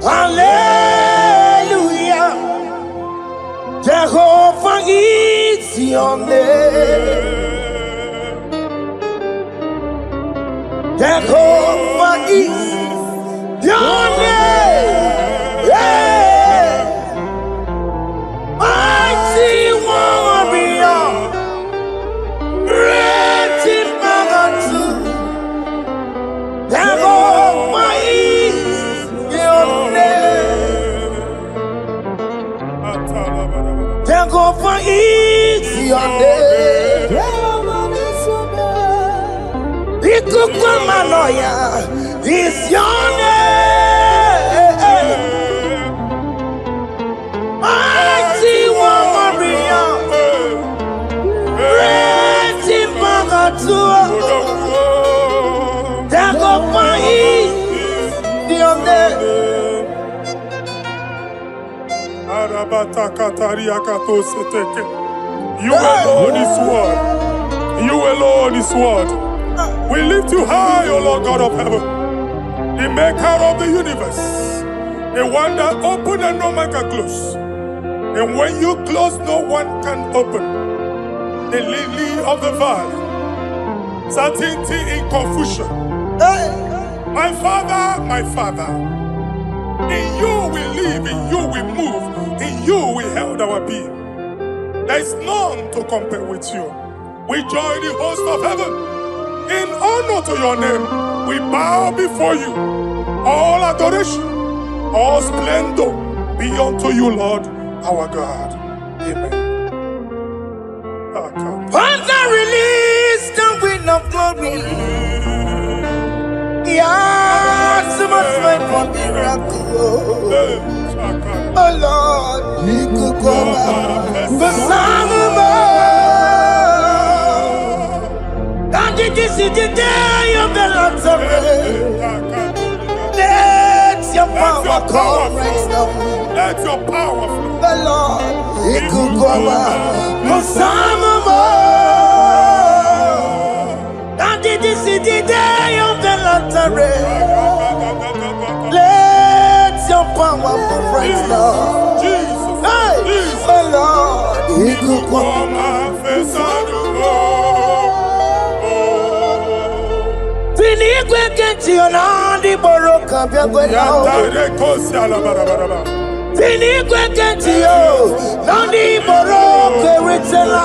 Speaker 2: Hallelujah. Jehovah is your name. Jehovah is your name. Yeah. Mighty warrior, great in magnitude. Jehovah is your name. Jehovah is your name. Ikukwa manoya, is your name. Mighty warrior, great in Bagatua, Dagopai, your name.
Speaker 4: You alone is word. You alone is word. We lift you high, O Lord God of heaven, the maker of the universe, the one that opened and no man can close. And when you close, no one can open. The lily of the valley, certainty in confusion. My Father, in you we live, in you we move, in you we held our being. There is none to compare with you. We join the host of heaven. In honor to your name, we bow before you. All adoration, all splendor be unto you, Lord, our God. Amen.
Speaker 2: Father, release the wind of glory. Yeah, so much wait for miracle. Oh Lord, you could go the Son of God. And this is the day of the Lord's rain. Let your power come right now.
Speaker 4: Let your power flow.
Speaker 2: The Lord, you could go the Son of God. And this is the day of the Lord's rain. Let your power come right now.
Speaker 4: Jesus,
Speaker 2: Hey,
Speaker 4: Jesus.
Speaker 2: the Lord, you could go. Finigwe kenti onandi boroka biagwela. Finigwe kenti yo nandi boroka ritela.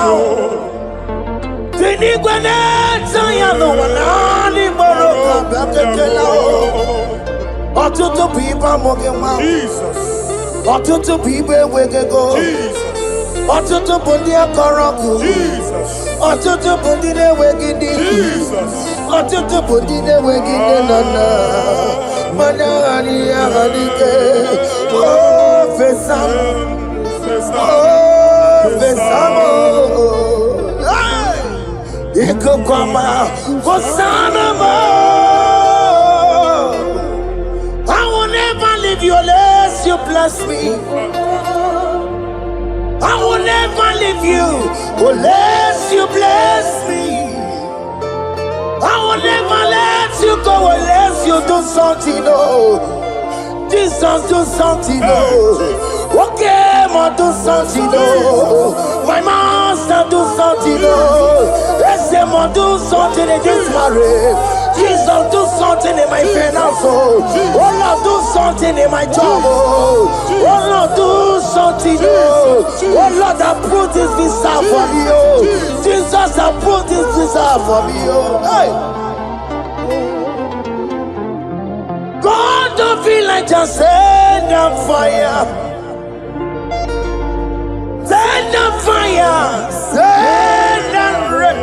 Speaker 2: Finigwe neta ya no nandi boroka biagwela. Otutu pipa mogewa.
Speaker 4: Jesus.
Speaker 2: Otutu pipe wegego.
Speaker 4: Jesus.
Speaker 2: Otutu bundi akoroku.
Speaker 4: Jesus.
Speaker 2: Otutu bundi ne wegidi.
Speaker 4: Jesus.
Speaker 2: Otutu bundi ne wegidi nana. Mana ani aganike. Oh fesam. Oh fesam. Iko kwama Hosanna mo. I will never leave you unless you bless me. I will never leave you unless you bless me. I will never let you go unless you do something. Oh, Jesus, do something. Oh, okay, ma do something. Oh, my master, do something. Oh, let's say, ma do something in this marriage. Jesus, do something in my finance. Oh, Lord, do something in my job. Oh, Lord, do something. Oh, Lord, approve this visa for me. Oh, Jesus, approve this visa for me. Oh, hey. God, don't feel like just send on fire. Send on fire. Send on rain.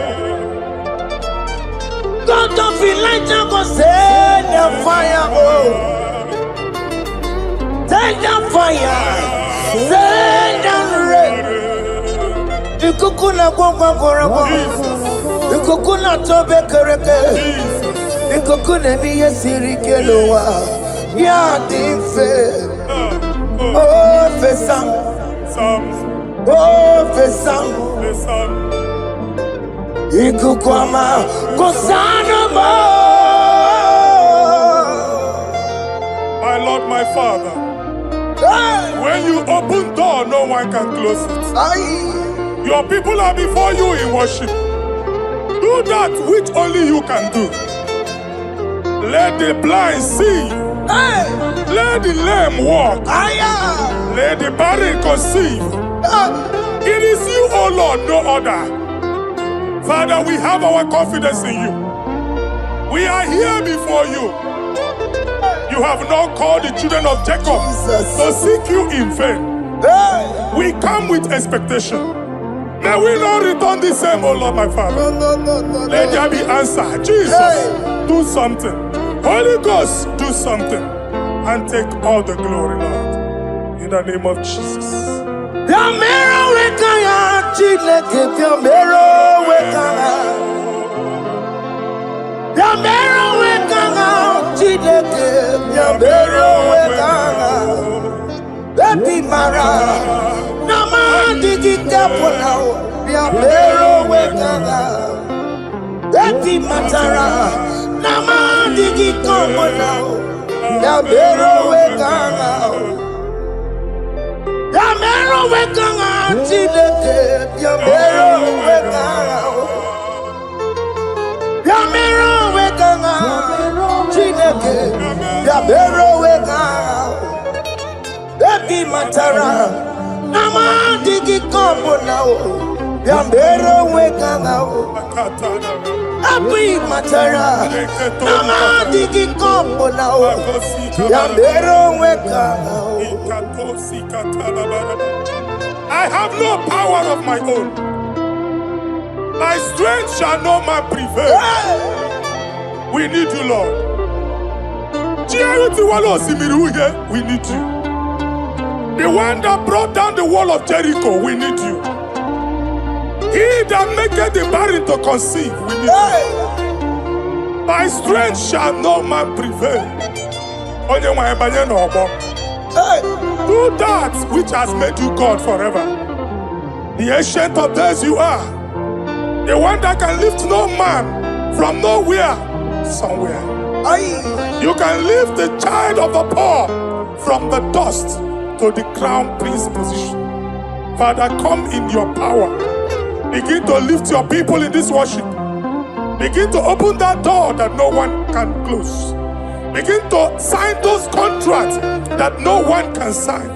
Speaker 2: God, don't feel like just go send on fire. Oh, send on fire. Send on rain. You kukuna kwa kwa. You kukuna tobe kereke. Ikokune miye sirikelowa ya dife. Oh fesam, oh fesam. Ikukwama Hosanna mo.
Speaker 4: My Lord, my Father, when you open door, no one can close it. Your people are before you in worship. Do that which only you can do. Let the blind see. Let the lame walk. Let the barren conceive. It is you, O Lord, no other. Father, we have our confidence in you. We are here before you. You have not called the children of Jacob to seek you in vain. We come with expectation. May we not return the same, O Lord, my Father. Let there be answer. Jesus, do something. Holy Ghost, do something and take all the glory, Lord. In the name of Jesus.
Speaker 2: Yamero wekanga Chineke Yamero wekanga Yamero wekanga Chineke Yamero wekanga Baby Mara Nama digi kapona Yamero wekanga Baby Matara Nama digi kapona Yamero wekanga Yamero wekanga Chineke Yamero wekanga Yamero wekanga Chineke Yamero wekanga Baby Matara Nama digi kombo now Yamero wekanga Baby Matara Nama digi kombo now Yamero wekanga
Speaker 4: I have no power of my own. My strength shall not my prevail. We need you, Lord. We need you. The one that brought down the wall of Jericho, we need you. He that maketh the barren to conceive, we need you. My strength shall not my prevail. Do that which has made you God forever. The ancient of days you are. The one that can lift no man from nowhere, somewhere. You can lift the child of the poor from the dust to the crown prince position. Father, come in your power. Begin to lift your people in this worship. Begin to open that door that no one can close. Begin to sign those contracts that no one can sign.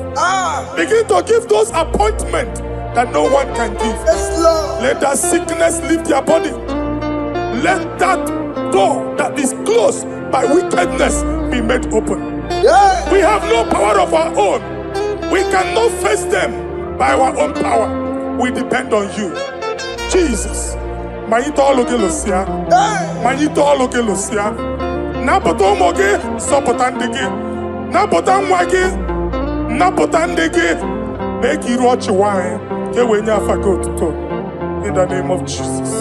Speaker 4: Begin to give those appointments that no one can give.
Speaker 2: Yes, Lord.
Speaker 4: Let that sickness leave their body. Let that door that is closed by wickedness be made open.
Speaker 2: Yeah.
Speaker 4: We have no power of our own. We cannot face them by our own power. We depend on you. Jesus. Manito Logelosia. Manito Logelosia. Napoto moge sopotandege. Napota mwage. Napotandege. Make you watch wine. In the name of Jesus.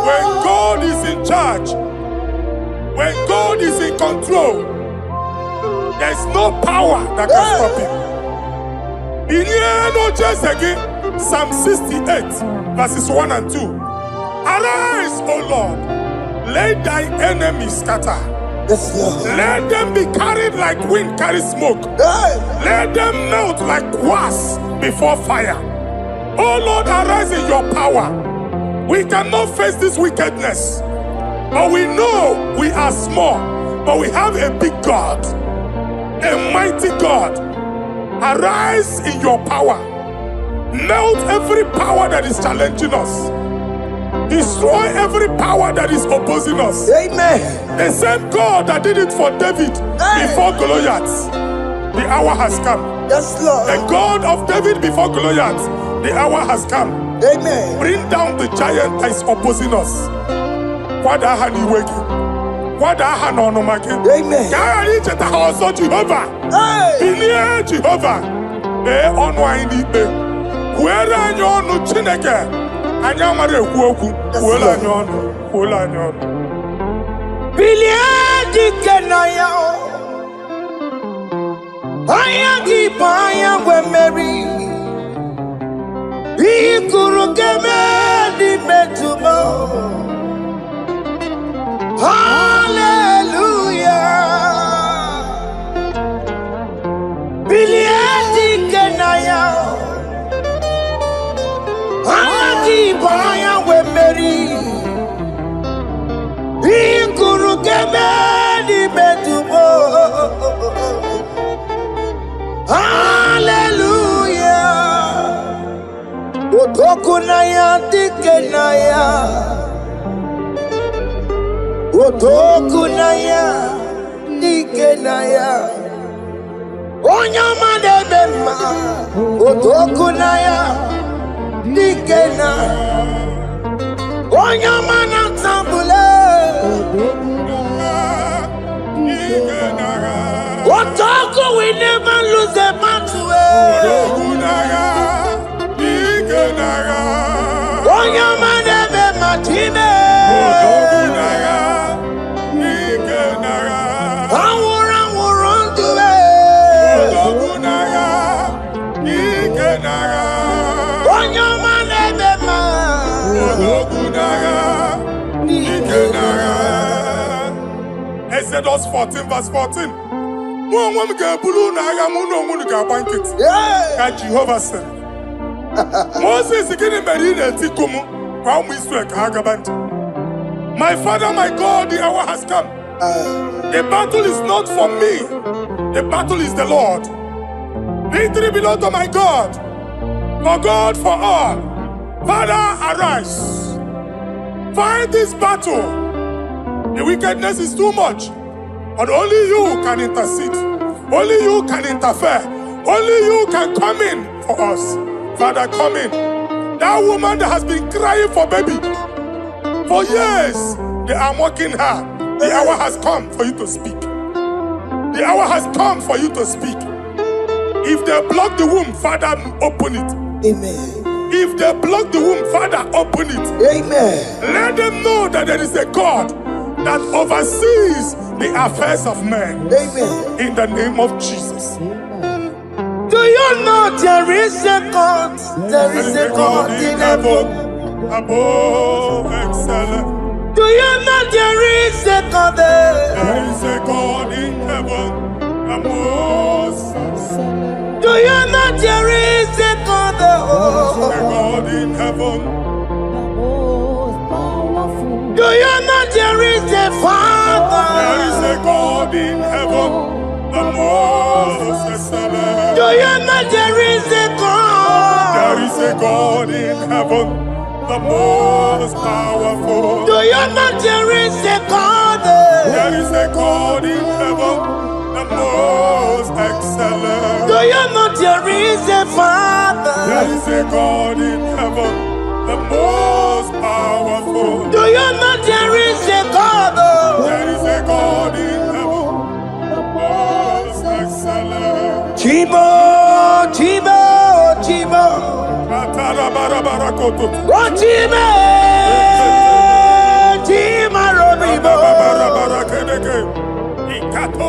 Speaker 4: When God is in charge, when God is in control, there's no power that can stop him. In Psalm 68, verses 1 and 2. Arise, O Lord, let thy enemies scatter.
Speaker 2: Yes, Lord.
Speaker 4: Let them be carried like wind carries smoke. Let them melt like wax before fire. Oh Lord, arise in your power. We cannot face this wickedness, but we know we are small, but we have a big God, a mighty God. Arise in your power. Melt every power that is challenging us. Destroy every power that is opposing us.
Speaker 2: Amen.
Speaker 4: The same God that did it for David before Goliath, the hour has come.
Speaker 2: Yes, Lord.
Speaker 4: The God of David before Goliath, the hour has come.
Speaker 2: Amen.
Speaker 4: Bring down the giant that is opposing us.
Speaker 2: Amen.
Speaker 4: Jehovah. Anya mara ekwu okwu. Kwuola anya ọnụ. Kwuola anya ọnụ.
Speaker 2: Bilie dike na ya o. Anya gị bụ anya nwe mmeri. Ikuru geme di metumo. Hallelujah. Bilie dike na ya o. Anya gị bụ anya nwe mmeri. Ikuru geme di metumo. Hallelujah. Otoku na ya dike na ya. Otoku na ya dike na ya. Onyama debe ma. Otoku na ya dike na. Onyama na tambule. Otoku we never lose a battle. Onyama debe ma time.
Speaker 4: Exodus 14 verse 14. Jehovah said, Moses my father, my God, the hour has come. The battle is not for me. The battle is the Lord. Victory belongs to my God. For God, for all. Father, arise. Fight this battle. The wickedness is too much. But only you can intercede. Only you can interfere. Only you can come in for us. Father, come in. That woman that has been crying for baby for years, they are mocking her. The hour has come for you to speak. The hour has come for you to speak. If they block the womb, Father, open it.
Speaker 2: Amen.
Speaker 4: If they block the womb, Father, open it.
Speaker 2: Amen.
Speaker 4: Let them know that there is a God that oversees the affairs of men.
Speaker 2: Amen.
Speaker 4: In the name of Jesus.
Speaker 2: Do you know there is a God? There is a God in heaven.
Speaker 4: Above excellent.
Speaker 2: Do you know there is a God there?
Speaker 4: There is a God in heaven. Above excellent.
Speaker 2: Do you know there is a God there?
Speaker 4: There is a God in heaven.
Speaker 2: Do you know there is a Father?
Speaker 4: There is a God in heaven. The most excellent.
Speaker 2: Do you know there is a God?
Speaker 4: There is a God in heaven, the most powerful.
Speaker 2: Do you know there is a God?
Speaker 4: There is a God in heaven, the most excellent.
Speaker 2: Do you know there is a Father?
Speaker 4: There is a God in heaven, the most powerful.
Speaker 2: Do you know there is a God?
Speaker 4: There is a God in heaven, the most excellent.
Speaker 2: Chibo, Chibo, Chibo. Oh, Chibo, Chibo, Robibo.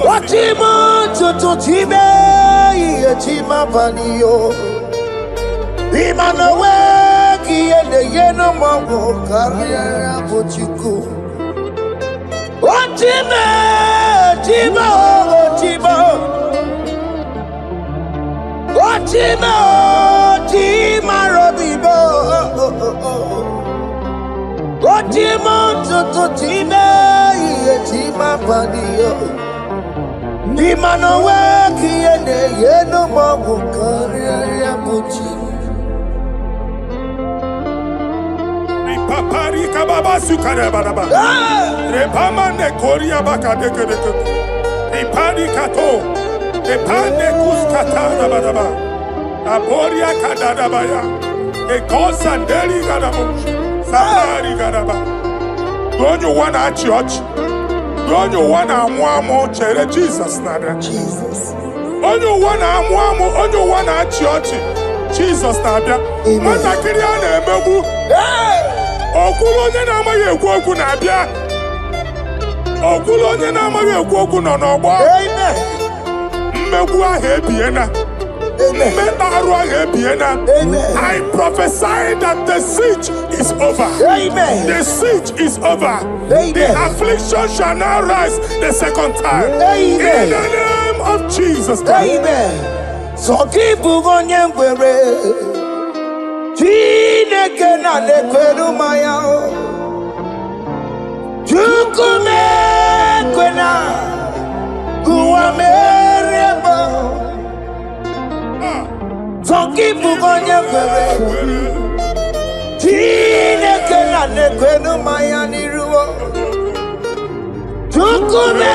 Speaker 2: Oh, Chibo, Chutu, Chibo, Chima, Panio. Imanowe, Kiende, Yeno, Mamo, Carriera, Pochuku. Oh, Chibo, Chibo, Chibo. Chima, Chima, Robibo. Chima, Toto, Chima, Chima, Padio. Nimanowe, Kiene, Yeno, Mabu, Carriera, Puchi.
Speaker 4: Papari Kababa Sukarababa. Repamane Korea Bakadeke. Repari Kato. Epane kuskatana badaba, Aboria kadadabaya, Ekosandeli gadabo, Samari gadaba. Don't you want a church? Don't you want a mwamo chere Jesus nada?
Speaker 2: Jesus.
Speaker 4: Don't you want a mwamo? Don't you want a church? Jesus na-abịa. Nwatakịrị a na-emegbu. Okwulu onye na-amaghị ekwu okwu na-abịa. Okwulu onye na-amaghị ekwu okwu nọ n'ọgbọ. Mmegbu ahụ ebiena. Mmeta arụ ahụ ebiena. I prophesy that the siege is over. The siege is over. The affliction shall now rise the second time. In the name of Jesus Christ.
Speaker 2: So keep on your way. Chineke na nekweru maya. Chukume kwena. Kuamereba. So keep on your way. Chineke na nekweru maya niruo. Chukume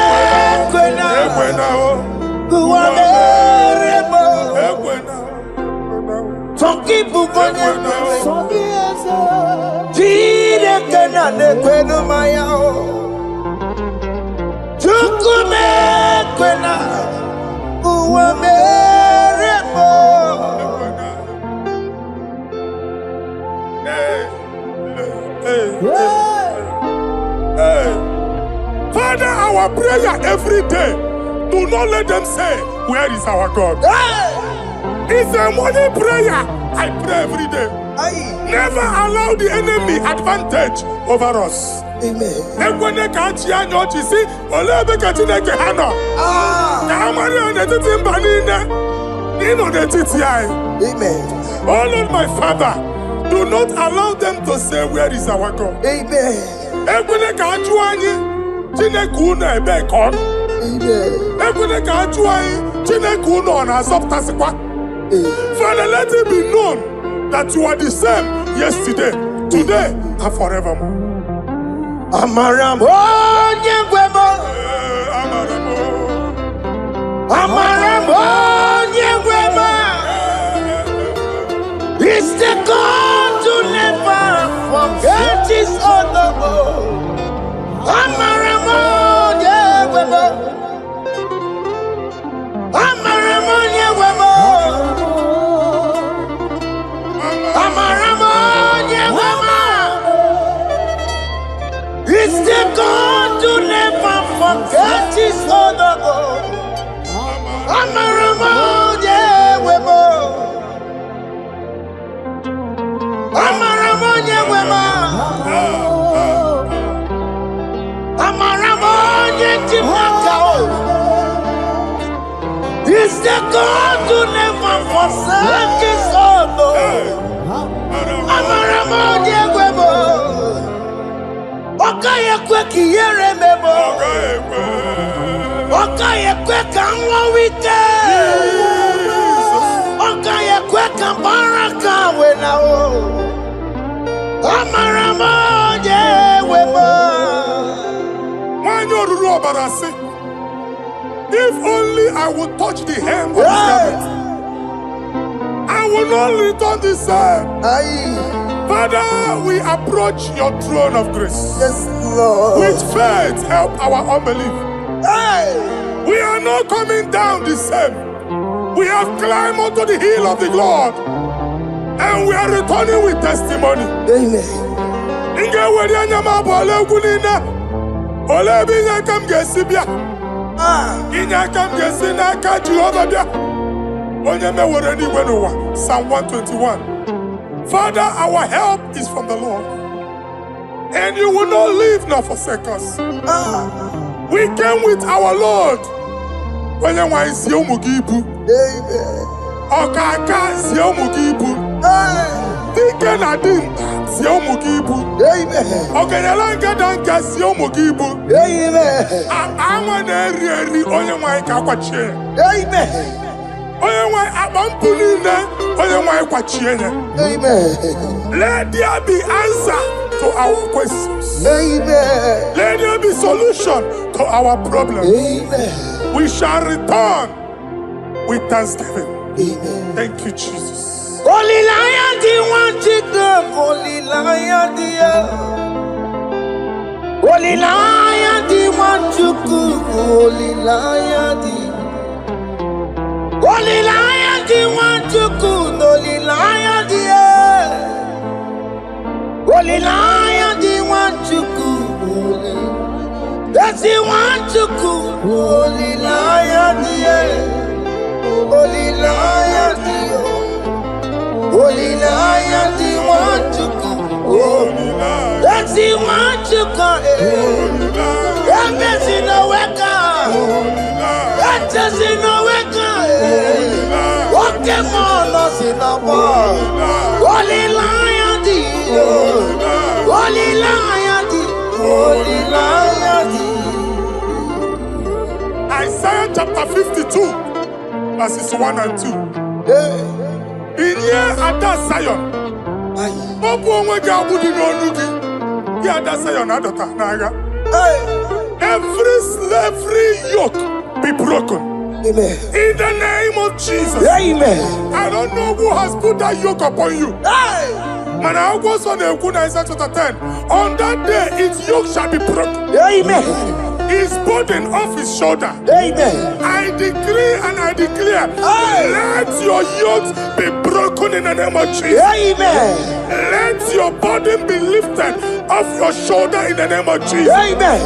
Speaker 2: kwena. Kuamereba. Some people go there. Chineke na nekwenu maya. Chukume kwena uwamerebo.
Speaker 4: Father, our prayer every day. Do not let them say, where is our God? It's a morning prayer. I pray every day. Never allow the enemy advantage over us.
Speaker 2: Amen.
Speaker 4: Amen. Oh Lord, my Father, do not allow them to say, where is our God?
Speaker 2: Amen.
Speaker 4: Father, let it be known that you are the same yesterday, today, and forevermore.
Speaker 2: Amaramo nyegwemo. Amaramo nyegwemo. It's the God to never forget his honor. Amaramo nyegwemo. Amaramo nyegwemo. Amaramo nyegwemo. It's the God to never forget his honor. Amaramo nyegwemo. Amaramo nyegwemo. Amaramo nyegwemo. It's the God to never forsake his honor. Amaramo nyegwemo. Okaye kwe kiyere memo. Okaye kwe kanwa wite. Okaye kwe kambaraka wenao. Amaramo nyegwemo.
Speaker 4: Manyoruru obarasi. If only I would touch the hem of his garment, I will not return the same. Father, we approach your throne of grace.
Speaker 2: Yes, Lord.
Speaker 4: With faith, help our unbelief. We are not coming down the same. We have climbed onto the hill of the Lord, and we are returning with testimony.
Speaker 2: Amen.
Speaker 4: Psalm 121. Father, our help is from the Lord, and you will not leave nor forsake us. We came with our Lord. Amen. Let there be answer to our questions.
Speaker 2: Amen.
Speaker 4: Let there be solution to our problems.
Speaker 2: Amen.
Speaker 4: We shall return with thanksgiving.
Speaker 2: Amen.
Speaker 4: Thank you, Jesus.
Speaker 2: Holy Lion, the one to go. Holy Lion, the Holy Lion, the one to go. Holy Lion, the Holy Lion. That he want to cool, only lion the air. Only lion the want to cool. That he want to cool, only lion the air. Only lion the only lion the want to cool. That he want to cool. That is in a weka. That is in a weka. Pokemon us in a ball. Holy lion the holy lion the holy lion the.
Speaker 4: Isaiah chapter 52, verses 1 and 2. In here at that Zion, Obu onwege abudi n'onugi. Here at that Zion, adota naga. Every slavery yoke be broken.
Speaker 2: Amen.
Speaker 4: In the name of Jesus.
Speaker 2: Amen.
Speaker 4: I don't know who has put that yoke upon you. Man, I was on the Isaiah chapter 10. On that day, its yoke shall be broken.
Speaker 2: Amen.
Speaker 4: His burden off his shoulder.
Speaker 2: Amen.
Speaker 4: I decree and I declare, let your yokes be broken in the name of Jesus.
Speaker 2: Amen.
Speaker 4: Let your burden be lifted off your shoulder in the name of Jesus.
Speaker 2: Amen.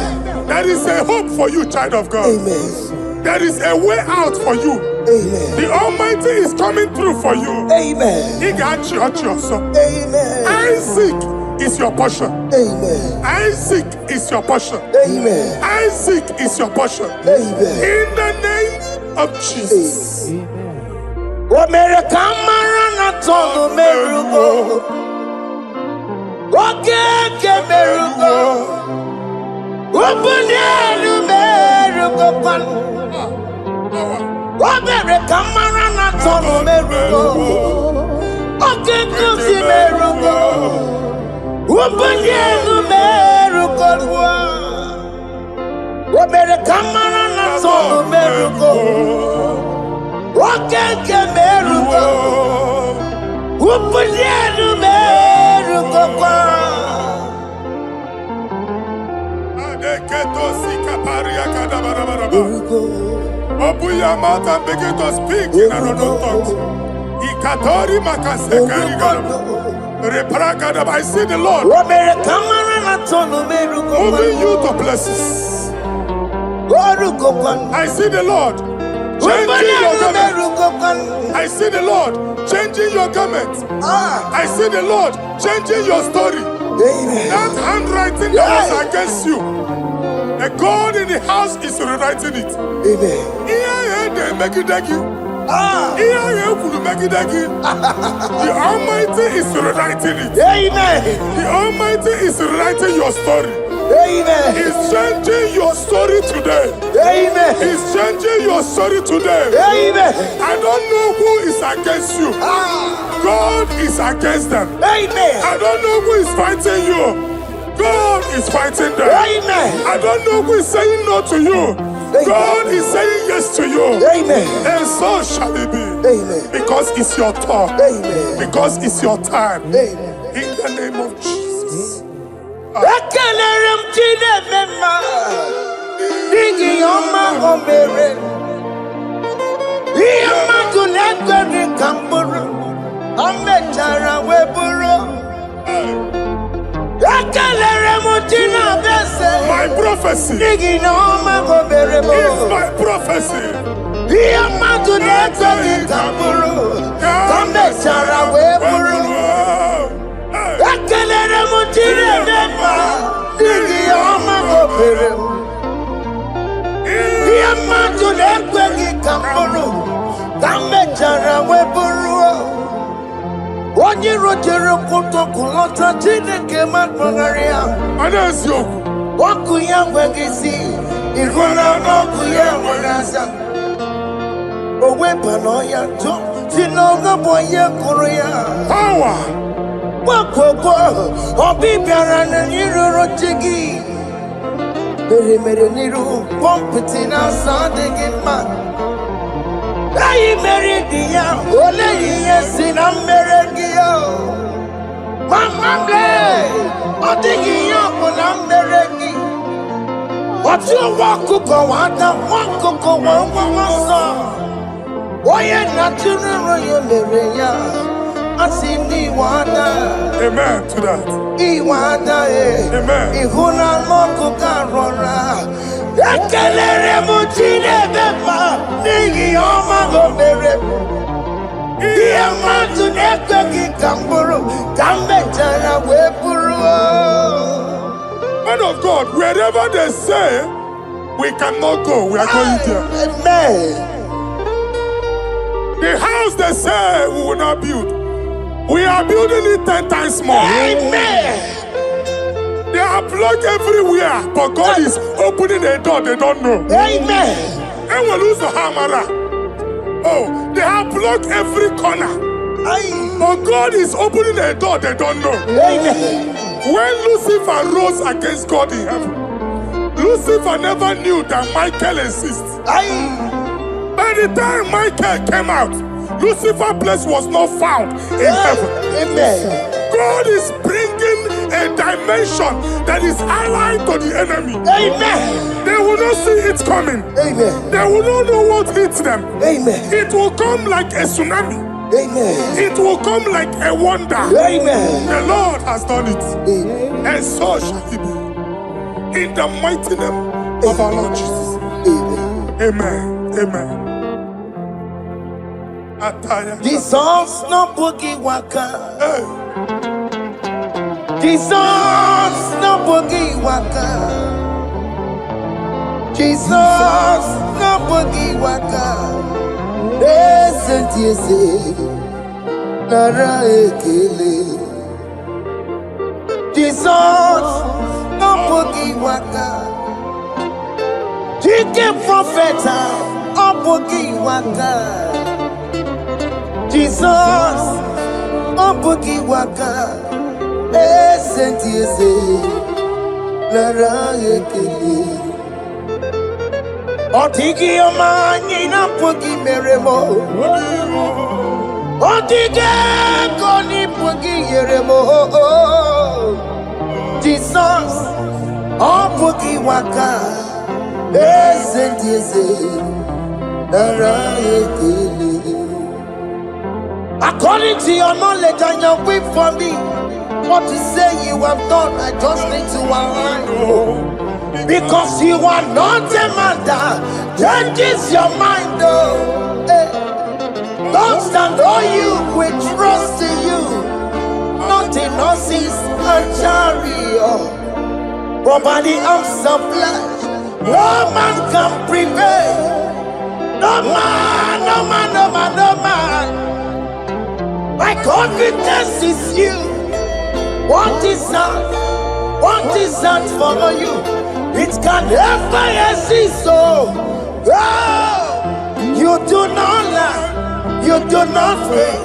Speaker 4: There is a hope for you, child of God.
Speaker 2: Amen.
Speaker 4: There is a way out for you.
Speaker 2: Amen.
Speaker 4: The Almighty is coming through for you.
Speaker 2: Amen.
Speaker 4: He got you, son.
Speaker 2: Amen.
Speaker 4: Isaac is your portion.
Speaker 2: Amen.
Speaker 4: Isaac is your portion.
Speaker 2: Amen.
Speaker 4: Isaac is your portion.
Speaker 2: Amen.
Speaker 4: In the name of Jesus.
Speaker 2: America marana tono merugo. Oke merugo. Ubunelu merugo pan. America marana tono merugo. Oke kusi merugo. Ubunelu merugo. America marana tono merugo. Oke merugo. Ubunelu merugo pan.
Speaker 4: Open your mouth and begin to speak in another tongue. I see the Lord moving you to places. I see the Lord changing your garment. I see the Lord changing your garment. I see the Lord changing your story. That handwriting that was against you, the God in the house is rewriting it.
Speaker 2: Amen.
Speaker 4: The Almighty is rewriting it.
Speaker 2: Amen.
Speaker 4: The Almighty is rewriting your story.
Speaker 2: Amen.
Speaker 4: He's changing your story today.
Speaker 2: Amen.
Speaker 4: He's changing your story today.
Speaker 2: Amen.
Speaker 4: I don't know who is against you. God is against them.
Speaker 2: Amen.
Speaker 4: I don't know who is fighting you. God is fighting them.
Speaker 2: Amen.
Speaker 4: I don't know who is saying no to you. God is saying yes to you.
Speaker 2: Amen.
Speaker 4: And so shall it be.
Speaker 2: Amen.
Speaker 4: Because it's your turn.
Speaker 2: Amen.
Speaker 4: Because it's your time.
Speaker 2: Amen.
Speaker 4: In the name of Jesus. My prophecy is my prophecy.
Speaker 2: Onye rotere kutoku lọta Chineke makpọgharịa.
Speaker 4: Eziokwu.
Speaker 2: Ọkụ ya nweghị isi, ịhụla n'ọkụ ya nwere asa. O wepụla ya ntụ, si n'ọgọbọ ya kụrụ ya.
Speaker 4: Power.
Speaker 2: Gbakọkọ, ọbịbịara na iruru chi gị. Mere n'iru, pọmpụtị na-asa adịghị mma. Eyi mere dị ya, ole ihe si na mmere gị ya. Mama mle, ọ dịghị ihe ọ bụ na mmere gị. Ọtụ nwa ọkụkọ nwata, nwa ọkụkọ nwa nwa nsọ. Oye natural yolereya. Asini wana.
Speaker 4: Amen to that.
Speaker 2: Iwana
Speaker 4: Amen.
Speaker 2: Ihuna loko karora. Ekelere mutine beba. Nigi oma gomere. Iya matu neko kikamburu. Kambetara wepuru.
Speaker 4: Man of God, wherever they say we cannot go, we are going there.
Speaker 2: Amen.
Speaker 4: The house they say we will not build, we are building it 10 times more.
Speaker 2: Amen.
Speaker 4: They are blocked everywhere, but God is opening a door they don't know.
Speaker 2: Amen.
Speaker 4: And we lose the hammer. Oh, they have blocked every corner, but God is opening a door they don't know.
Speaker 2: Amen.
Speaker 4: When Lucifer rose against God in heaven, Lucifer never knew that Michael exists. By the time Michael came out, Lucifer's place was not found in heaven.
Speaker 2: Amen.
Speaker 4: God is bringing a dimension that is allied to the enemy.
Speaker 2: Amen.
Speaker 4: They will not see it coming.
Speaker 2: Amen.
Speaker 4: They will not know what hits them.
Speaker 2: Amen.
Speaker 4: It will come like a tsunami.
Speaker 2: Amen.
Speaker 4: It will come like a wonder.
Speaker 2: Amen.
Speaker 4: The Lord has done it.
Speaker 2: Amen.
Speaker 4: And so shall it be. In the mighty name of our Lord Jesus.
Speaker 2: Amen.
Speaker 4: Amen. Amen.
Speaker 2: Jesus no boogie waka.
Speaker 4: Hey.
Speaker 2: Jesus no boogie waka. Jesus no boogie waka. Listen to you say, Nara ekele. Jesus no boogie waka. Jike profeta no boogie waka. Jesus, Ombuki waka, Sentiese, Lara Ekele. Otiki Omani Nampuki Meremo, Otike Koni Puki Yeremo. Jesus, Ombuki waka, Sentiese, Lara Ekele. According to your knowledge and your will for me, what you say you have done, I just need to align. Because you are not a man that changes your mind. Don't stand on you, we trust in you. Nothing horses and chariot. But by the arms of flesh, no man can prevail. No man, no man, no man, no man. My confidence is you. What is that? What is that for you? It can never exist. So, you do not lie. You do not fail.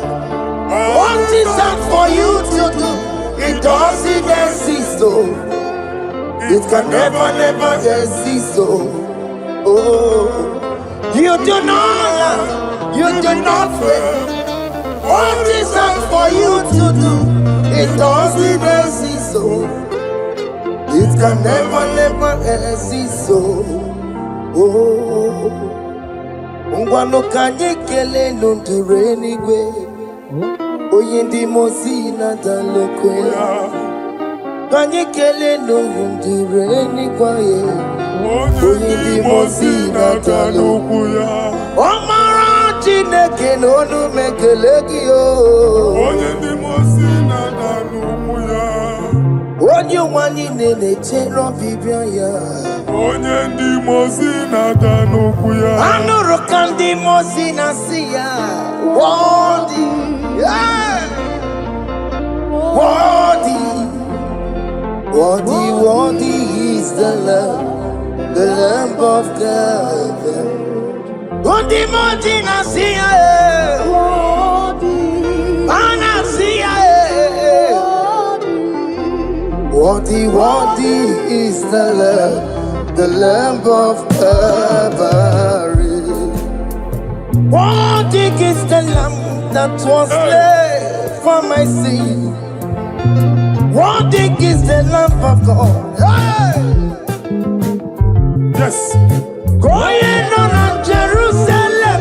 Speaker 2: What is that for you to do? It doesn't exist. So, it can never, never exist. So, you do not lie. You do not fail. What is that for you to do? It doesn't exist, so it can never, never exist, so Ungwano kanye kele nundure anyway. Oyindi mosi na dalokwe. Kanye kele nundure anyway. Oyindi mosi na dalokwe. Omara Chineke n'onu mekelegi yo.
Speaker 4: Oyindi mosi na dalokwe.
Speaker 2: Onye wani nene chero bibia ya.
Speaker 4: Oyindi mosi na dalokwe.
Speaker 2: Anuru kandi mosi na siya. Worthy, yeah. Worthy is the Lamb of God. Worthy mosi na siya. Ana siya. Worthy is the Lamb of Calvary. Worthy is the Lamb that was slain for my sin. Worthy is the Lamb of God. Hey!
Speaker 4: Yes.
Speaker 2: Going on Jerusalem,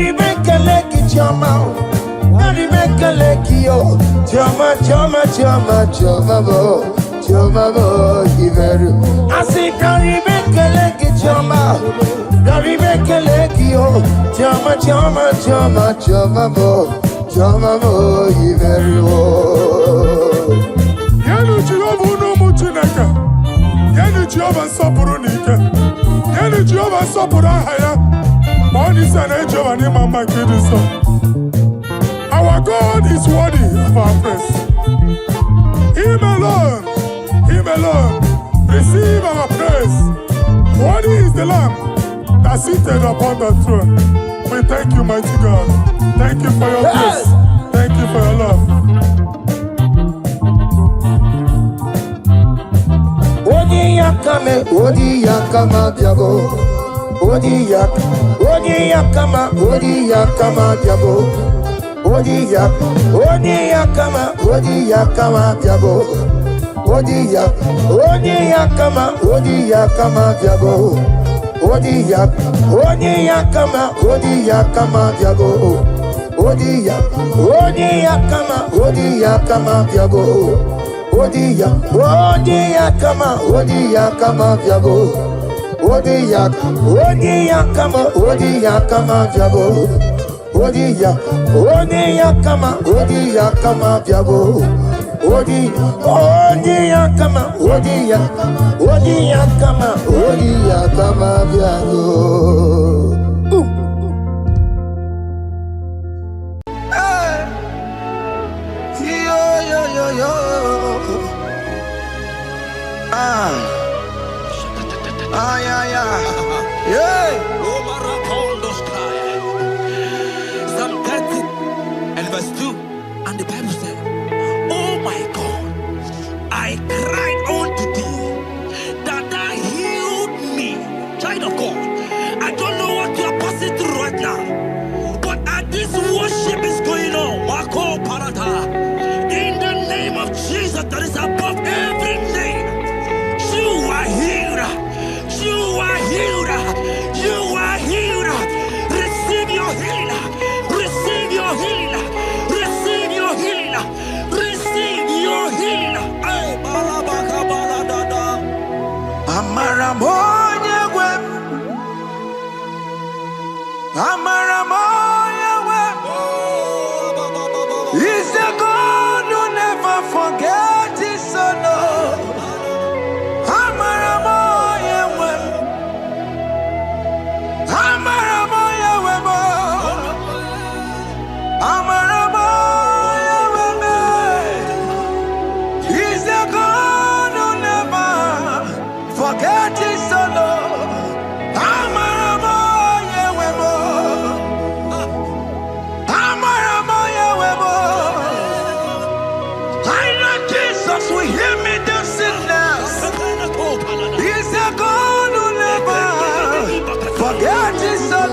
Speaker 2: Dari Bekaleki Chama, Dari Bekaleki yo, Chama, Chama, Chama, Chama bo, Chama bo, Iveru. I say Dari Bekaleki Chama, Dari Bekaleki yo, Chama, Chama, Chama, Chama bo, Chama bo, Iveru.
Speaker 4: Yanu Jehova no muchinaka. Yanu Jehova sopuru nika. Yanu Jehova sopuru haya. Monie sana Jehova ni mama kidiso. Our God is worthy of our praise. Him alone, receive our praise. Worthy is the Lamb that seated upon the throne. We thank you, mighty God. Thank you for your grace. Thank you for your love.
Speaker 2: Odi yakama diabo. Odi yakama diabo. Odi yakama diabo. Odi yakama diabo. Odi yakama diabo. Odi yakama diabo. Odia kama jabo. Odia kama jabo. Odia kama jabo. Odia kama jabo.
Speaker 5: Psalm 30 and verse 2, and the Bible said, "Oh my God, I cried unto thee, that thou healed me." Child of God, I don't know what you are passing through right now, but as this worship is going on, Wako Parata, in the name of Jesus that is above every name, you are healed. You are healed. You are healed. Receive your healing. Receive your healing. Receive your healing. Receive your healing.
Speaker 2: Amaramoya web. Amaramoya web. Is the God who never forget his son. Amaramoya web. Amaramoya web. Amaramoya web. Is the God who never forget his son. Amaramoya web. Amaramoya web. I know Jesus will hear me the sickness. He's a God who never forget his son.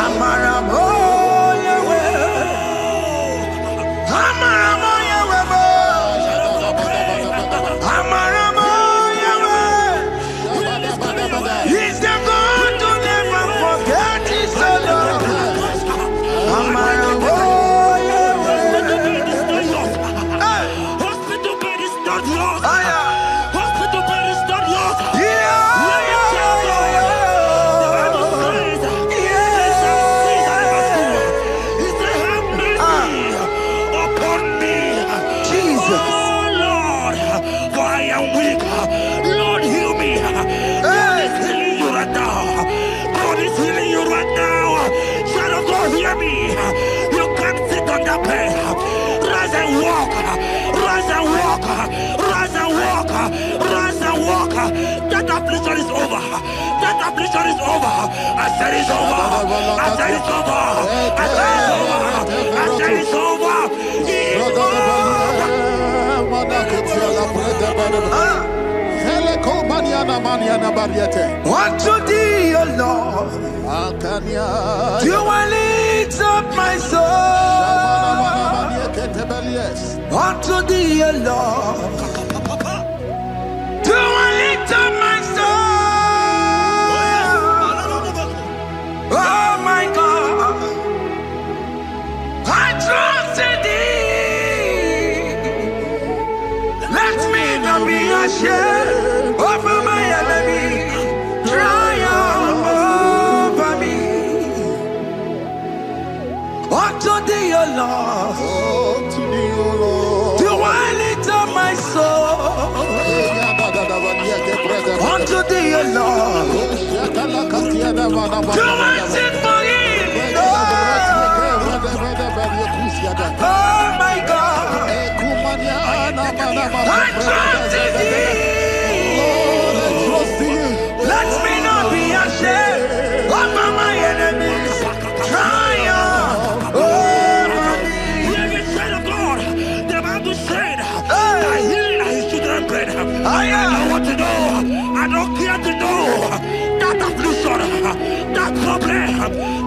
Speaker 2: Amaramoya web. Amaramoya web. Amaramoya web. He's the God who never forget his son. Amaramoya web.
Speaker 5: Hospital bed is not yours.
Speaker 2: Ah, yeah.
Speaker 5: Hospital bed is not yours.
Speaker 2: Yeah,
Speaker 5: you can't sit on that bed. Rise and walk. Rise and walk. Rise and walk. Rise and walk. That affliction is over. That affliction is over. I said it's over. I said it's over. I said it's over. I said it's over.
Speaker 2: unto thee, O Lord, do I lift up my soul. Unto thee, O Lord, do I lift up my soul. Oh my God.
Speaker 5: ashamed over my enemy. Triumph over me. Unto thee, O Lord, do I lift up my soul. Unto thee, O Lord, do I sing for him, oh my God, I trust in thee. Let me not be ashamed over my enemies. Triumph over me.
Speaker 6: Hear the child of God. The Bible said, "I heal his children bread." I don't want to know. I don't care to know that affliction, that problem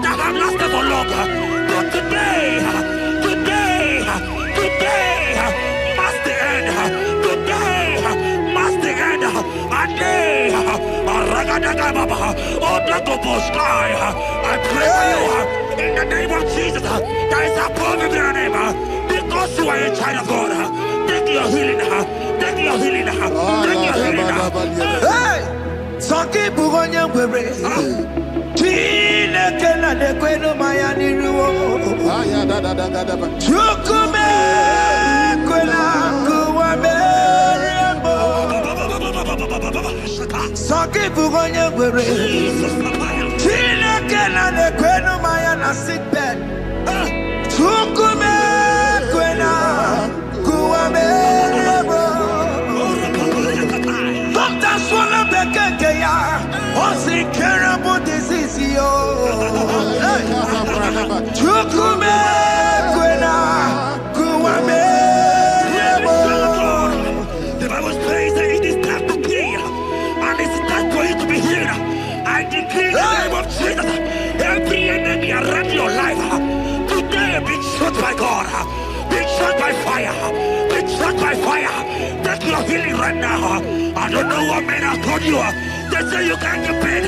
Speaker 6: that have lasted for long. But today must the end. Today must the end. And day, I pray for you in the name of Jesus. There is a problem in your name because you are a child of God. Take your healing. Take your healing. Take your healing.
Speaker 5: Hey, Sanki Bugonya Bere. Tina Kena de Queno Mayani Ruo. Chukume Quena Kuame. Sanki Bugonya Bere. Tina Kena de Queno Mayana sick bed. Chukume Quena Kuame. Doctors wanna be Kenya. What's the terrible disease? Chukume Kwena Kuame.
Speaker 6: The Bible says that it is time to kill, and it's time for you to be healed. I decree in the name of Jesus, every enemy around your life today be shot by God, be shot by fire, be shot by fire. Take your healing right now. I don't know what men have told you. They say you can't get paid.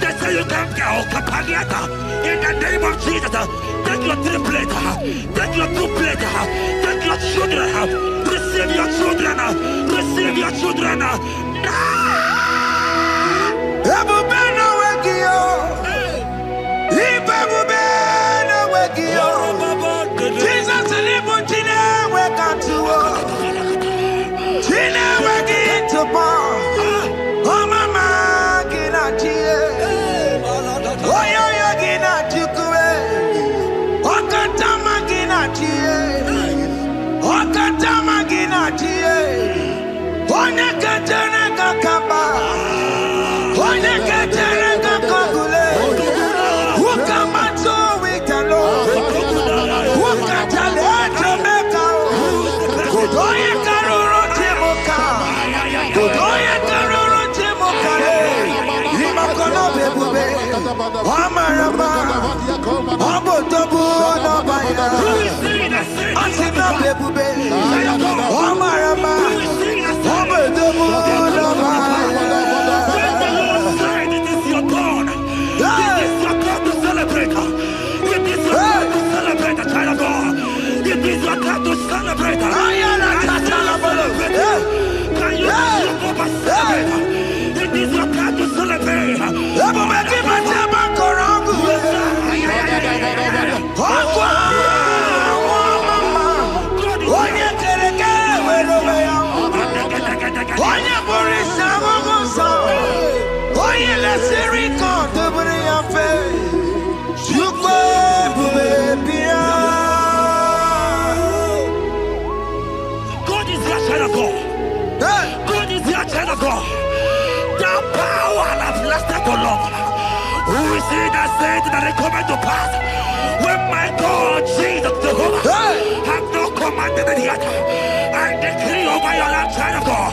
Speaker 6: They say you can't get Okapagiata. In the name of Jesus, take your 3 plate, take your 2 plate, take your children, receive your children, receive your children.
Speaker 5: Ebubena Wegio. Ibebubena Wegio. Jesus Libutine Wekantuo. Tina Wegi to Paul. Oh, Mama Ginatie. Oh, yo, Ginatue. Oh, Katama Ginatie. Oh, Katama Ginatie. Oh, Nakatana Kakaba. Oh, Nakatana Kakule. Who come out so with the Lord? Who Katale Jamaica? Oh, you Karuro Timoka. Oh, you Karuro Timoka. Imakono Bebube. Amarama. Abotobu Nabaya. Asina Bebube. Amarama. Abotobu Nabaya.
Speaker 6: It is your turn. It is your turn to celebrate. It is your turn to celebrate, the child of God. It is your turn to celebrate. Can you celebrate? It is your turn to celebrate. God is your child of God. God is your child of God. The power has lasted so long. Who is it that said that it coming to pass? When my God, Jesus Jehovah, have not commanded it yet. I decree over your life, child of God.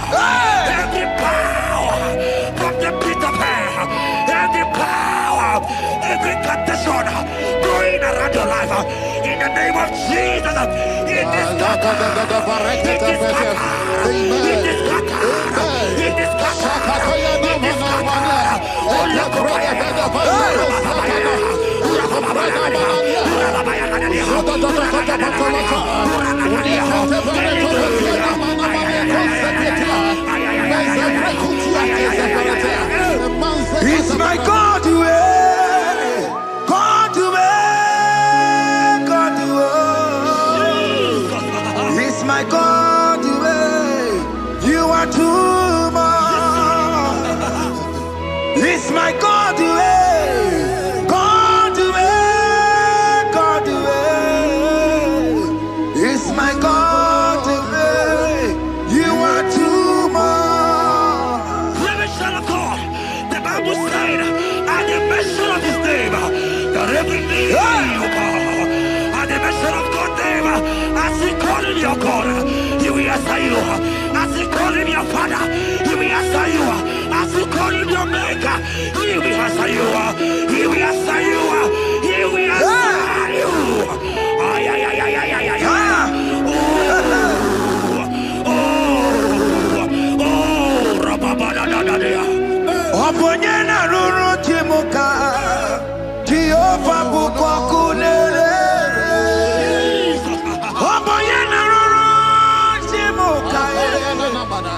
Speaker 6: Every power from the pit of hell, every power, every condition going around your life, in the name of Jesus, it is scattered. It is scattered. It is scattered. It is scattered. It is scattered. Oh, look over At the mention of God's name, as he call him your God, he will answer you. As he call him your Father, he will answer you. As he call him your Maker, he will answer you. He will answer you. He will answer you. Ay, ay, ay, ay, ay, ay, ay, ay. Oh, rababadadadadea.
Speaker 2: Oponyena ruru timuka, Jehovah bukwakunere. Oponyena ruru timuka,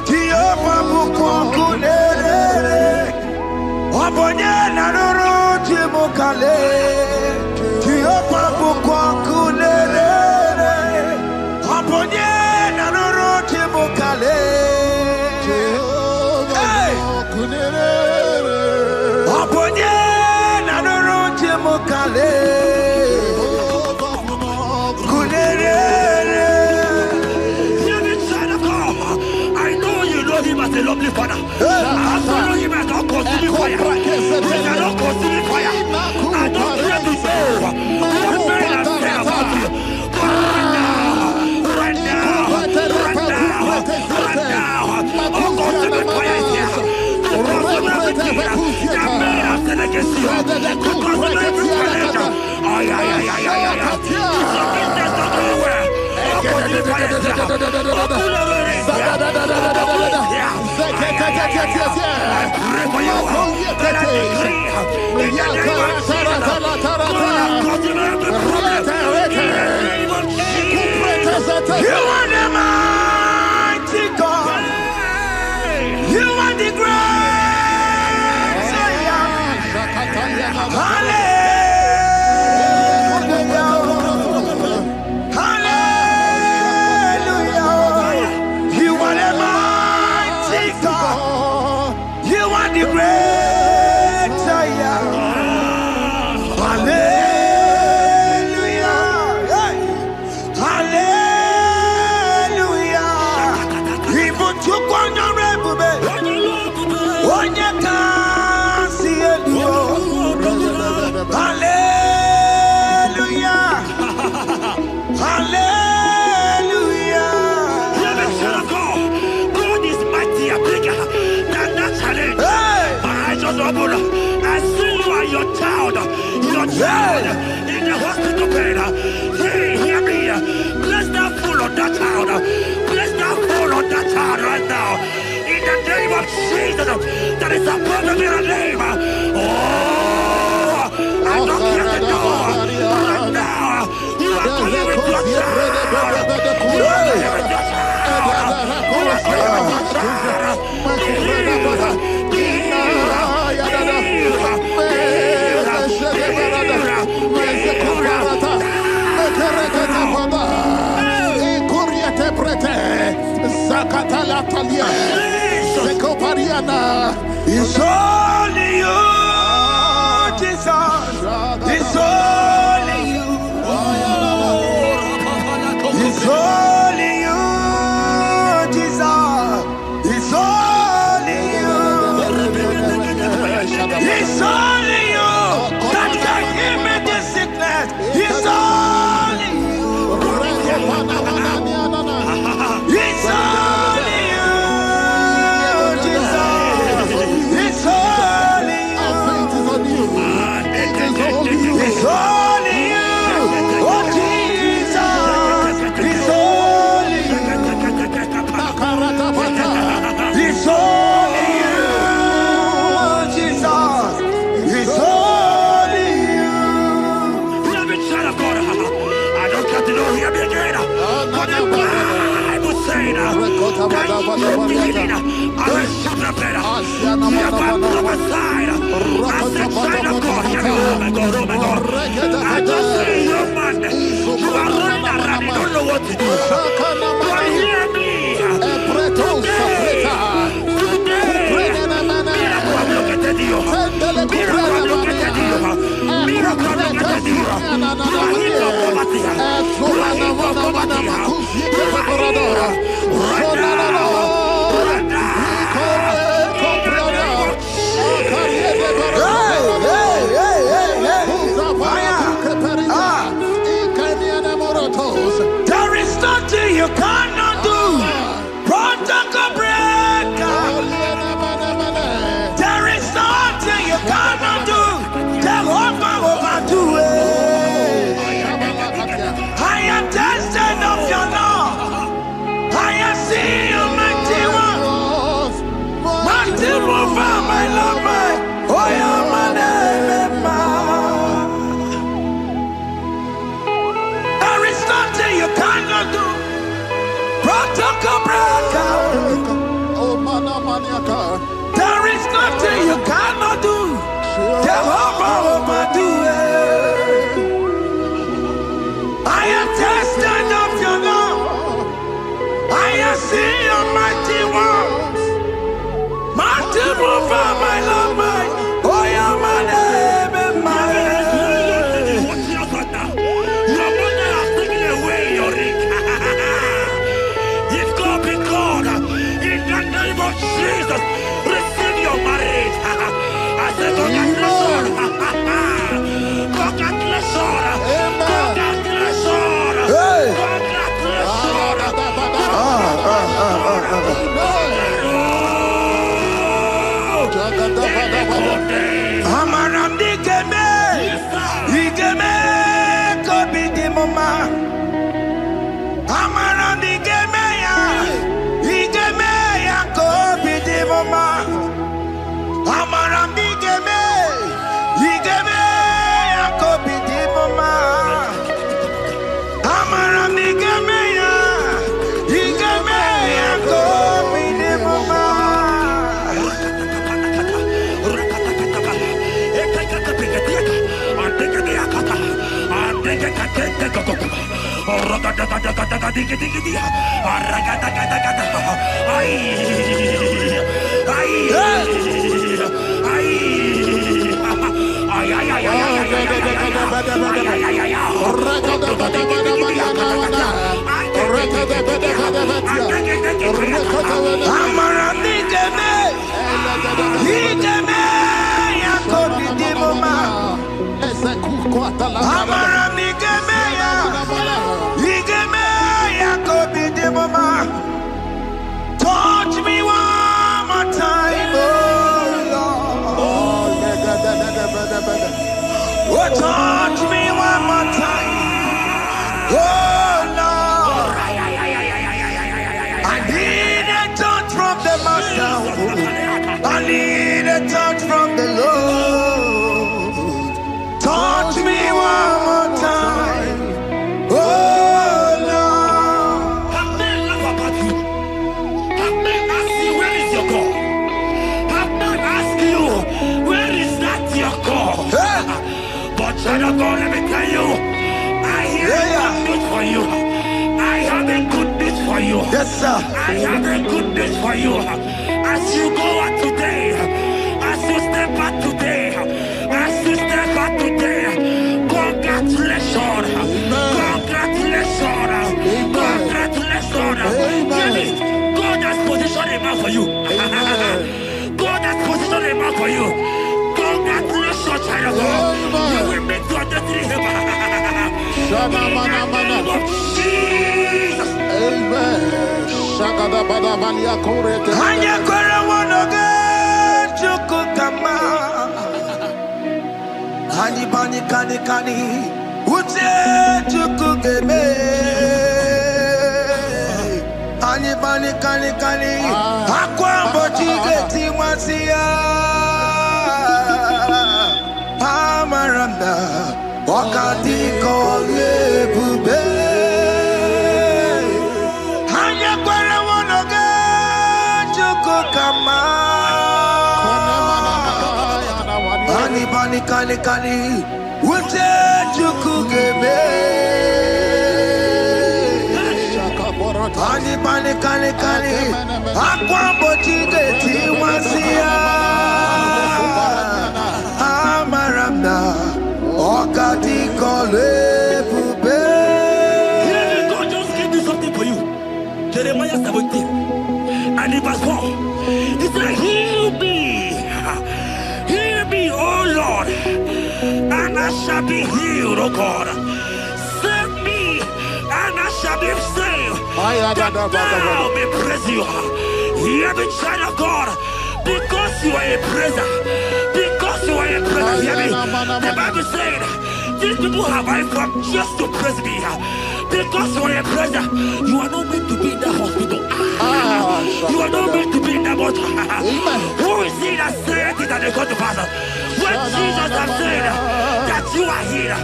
Speaker 2: Jehovah bukwakunere. Oponyena ruru timuka le, Jehovah bukwakunere. Oponyena ruru timuka le.
Speaker 6: I know you know him as a lovely father. I follow him as a consuming fire. He cannot consuming fire. I don't care to know what men have said about you. Right now, oh, consuming fire is here. That man has said against you. Consume every challenge. Ay, ay, ay, ay, ay, ay. It's your business not going well. Consuming fire is here. I pray for you. That I decree in the name of Jesus. God, consume every problem. In the name of Jesus.
Speaker 2: You are the mighty God. You are the great. Hallelujah.
Speaker 6: I see you and your child in the hospital bed. Hey, hear me. Bless that fool on that child. Bless that fool on that child right now. In the name of Jesus, that is above every name. Oh, I don't hear the door. Right now, you are going with your child. You are going with your child. You are going with your child.
Speaker 2: It's only you, Jesus. It's only you. It's only you, Jesus. It's only you. It's only you that can heal me this sickness. It's only you. It's only you, Jesus. It's only you. It's only you. Oh, Jesus. It's only you. It's only you, Jesus. It's only you.
Speaker 6: Beloved child of God, I don't have to know here again. But the Bible saying that in the beginning, I will shout up better. Never prophesied. I said, child of God, here, oh my God, oh my God. I just say, young man, you are running around, you don't know what to do. But hear me.
Speaker 2: Jehovah will do it. I am tested of your love. I have seen your mighty works. Mighty mover, my love, my. Oh, yeah, my name and my name.
Speaker 6: Your mother has taken away your ring. If God be God, in the name of Jesus, receive your marriage. I say congratulations. Congratulations. Congratulations.
Speaker 2: Hey.
Speaker 6: Congratulations.
Speaker 2: Amaram digeme, digeme, kobi di mama. Amaram digeme ya, digeme ya, kobi di mama. Amaram digeme, digeme ya, kobi di mama. Amaram digeme ya, digeme ya, kobi di mama. Touch me one more time, oh Lord. Oh, touch me one more time, oh Lord. I need a touch from the Master. I need a touch from the Lord. Touch me one more time, oh Lord.
Speaker 6: Have men laugh about you. Have men ask you, where is your God? Have men ask you, where is that your God?
Speaker 2: Hey.
Speaker 6: But child of God, let me tell you, I hear good news for you. I have a good news for you.
Speaker 2: Yes, sir.
Speaker 6: I have a good news for you. As you go out today, as you step out today, as you step out today, congratulations. Congratulations. Congratulations. Hear me. God has positioned a man for you. God has positioned a man for you. Congratulations, child of God. You will make your destiny helper. In the name of Jesus.
Speaker 3: Amen.
Speaker 2: Hanya kwara wanoge chukukama. Hani bani kani kani ute chukugeme. Hani bani kani kani akwambo chigeti mwasiya. Amaranda wakati kole bube. Hanya kwara wanoge chukukama. Hani bani kani kani ute chukugeme. Hani bani kani kani akwambo chigeti mwasiya. Amaranda wakati kole bube.
Speaker 6: God just gave me something for you. Jeremiah 17 and in verse 4. He said, heal me, oh Lord, and I shall be healed, oh God. Save me, and I shall be saved. That thou may praise you. Hear me, child of God, because you are a praiser. Because you are a praiser, hear me. The Bible said, these people have I come just to praise me. Because you are a praiser, you are not meant to be in the hospital. You are not meant to be in the bottle. Who is he that said it that they go to pass? When Jesus has said that you are here,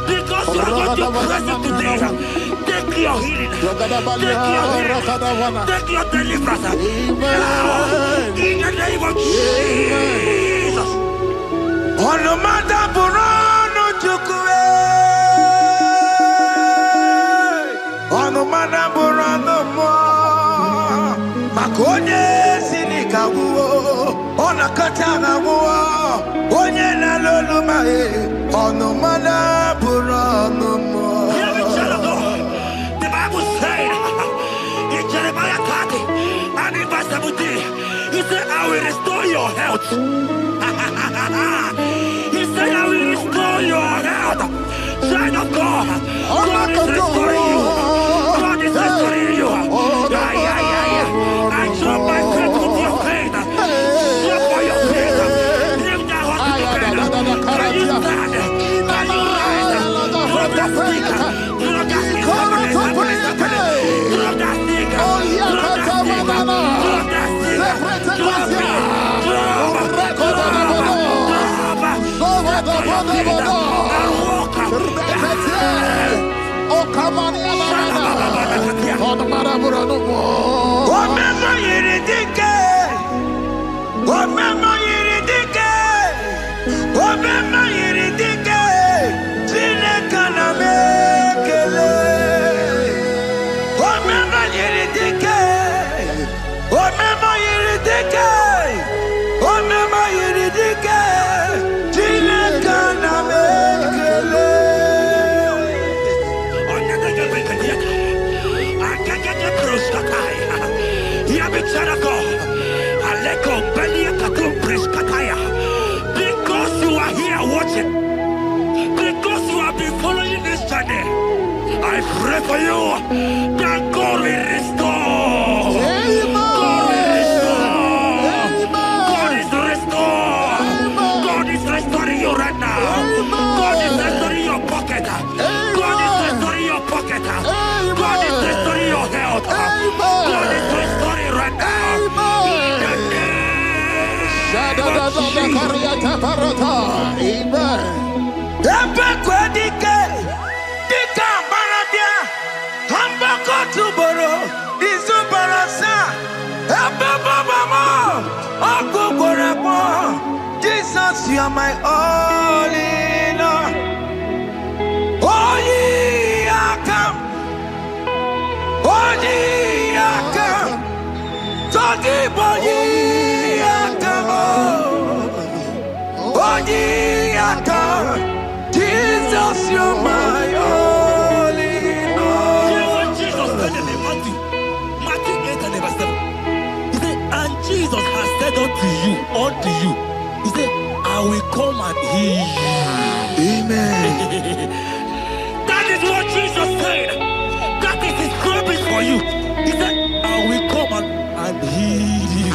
Speaker 6: because you are going to praise him today, take your healing, take your deliverance. Now, in the name of Jesus.
Speaker 2: Onomada burano chukwe. Onomada burano mo. Makonye sinika wo. Onakatanga wo. Onye na lolo mae. Onomada burano mo.
Speaker 6: The Bible said in Jeremiah 30 and in verse 17, he said, I will restore your health. He said, I will restore your health. Child of God, God is restoring you. God is restoring you. I drop my faith with your faith. Drop for your faith. Leave that hospital bed. Can you stand? Can you rise? Drop that stick. Drop that stick. Drop that stick. Because you are here watching, because you have been following this journey, I pray for you that God will restore. God will restore. God is restoring. God is restoring you right now. God is restoring your pocket. God is restoring your pocket. God is restoring your health. God is restoring right now.
Speaker 2: Jesus, you are my all in all. Oh, ye are come. Oh, ye are come. Talking about ye are come. Oh, ye are come. Jesus, you are my all in all.
Speaker 6: You know what Jesus said in Matthew 8 and verse 7? He said, and Jesus has said unto you, he said, I will come and heal you.
Speaker 2: Amen.
Speaker 6: That is what Jesus said. That is his promise for you. He said, I will come and heal you.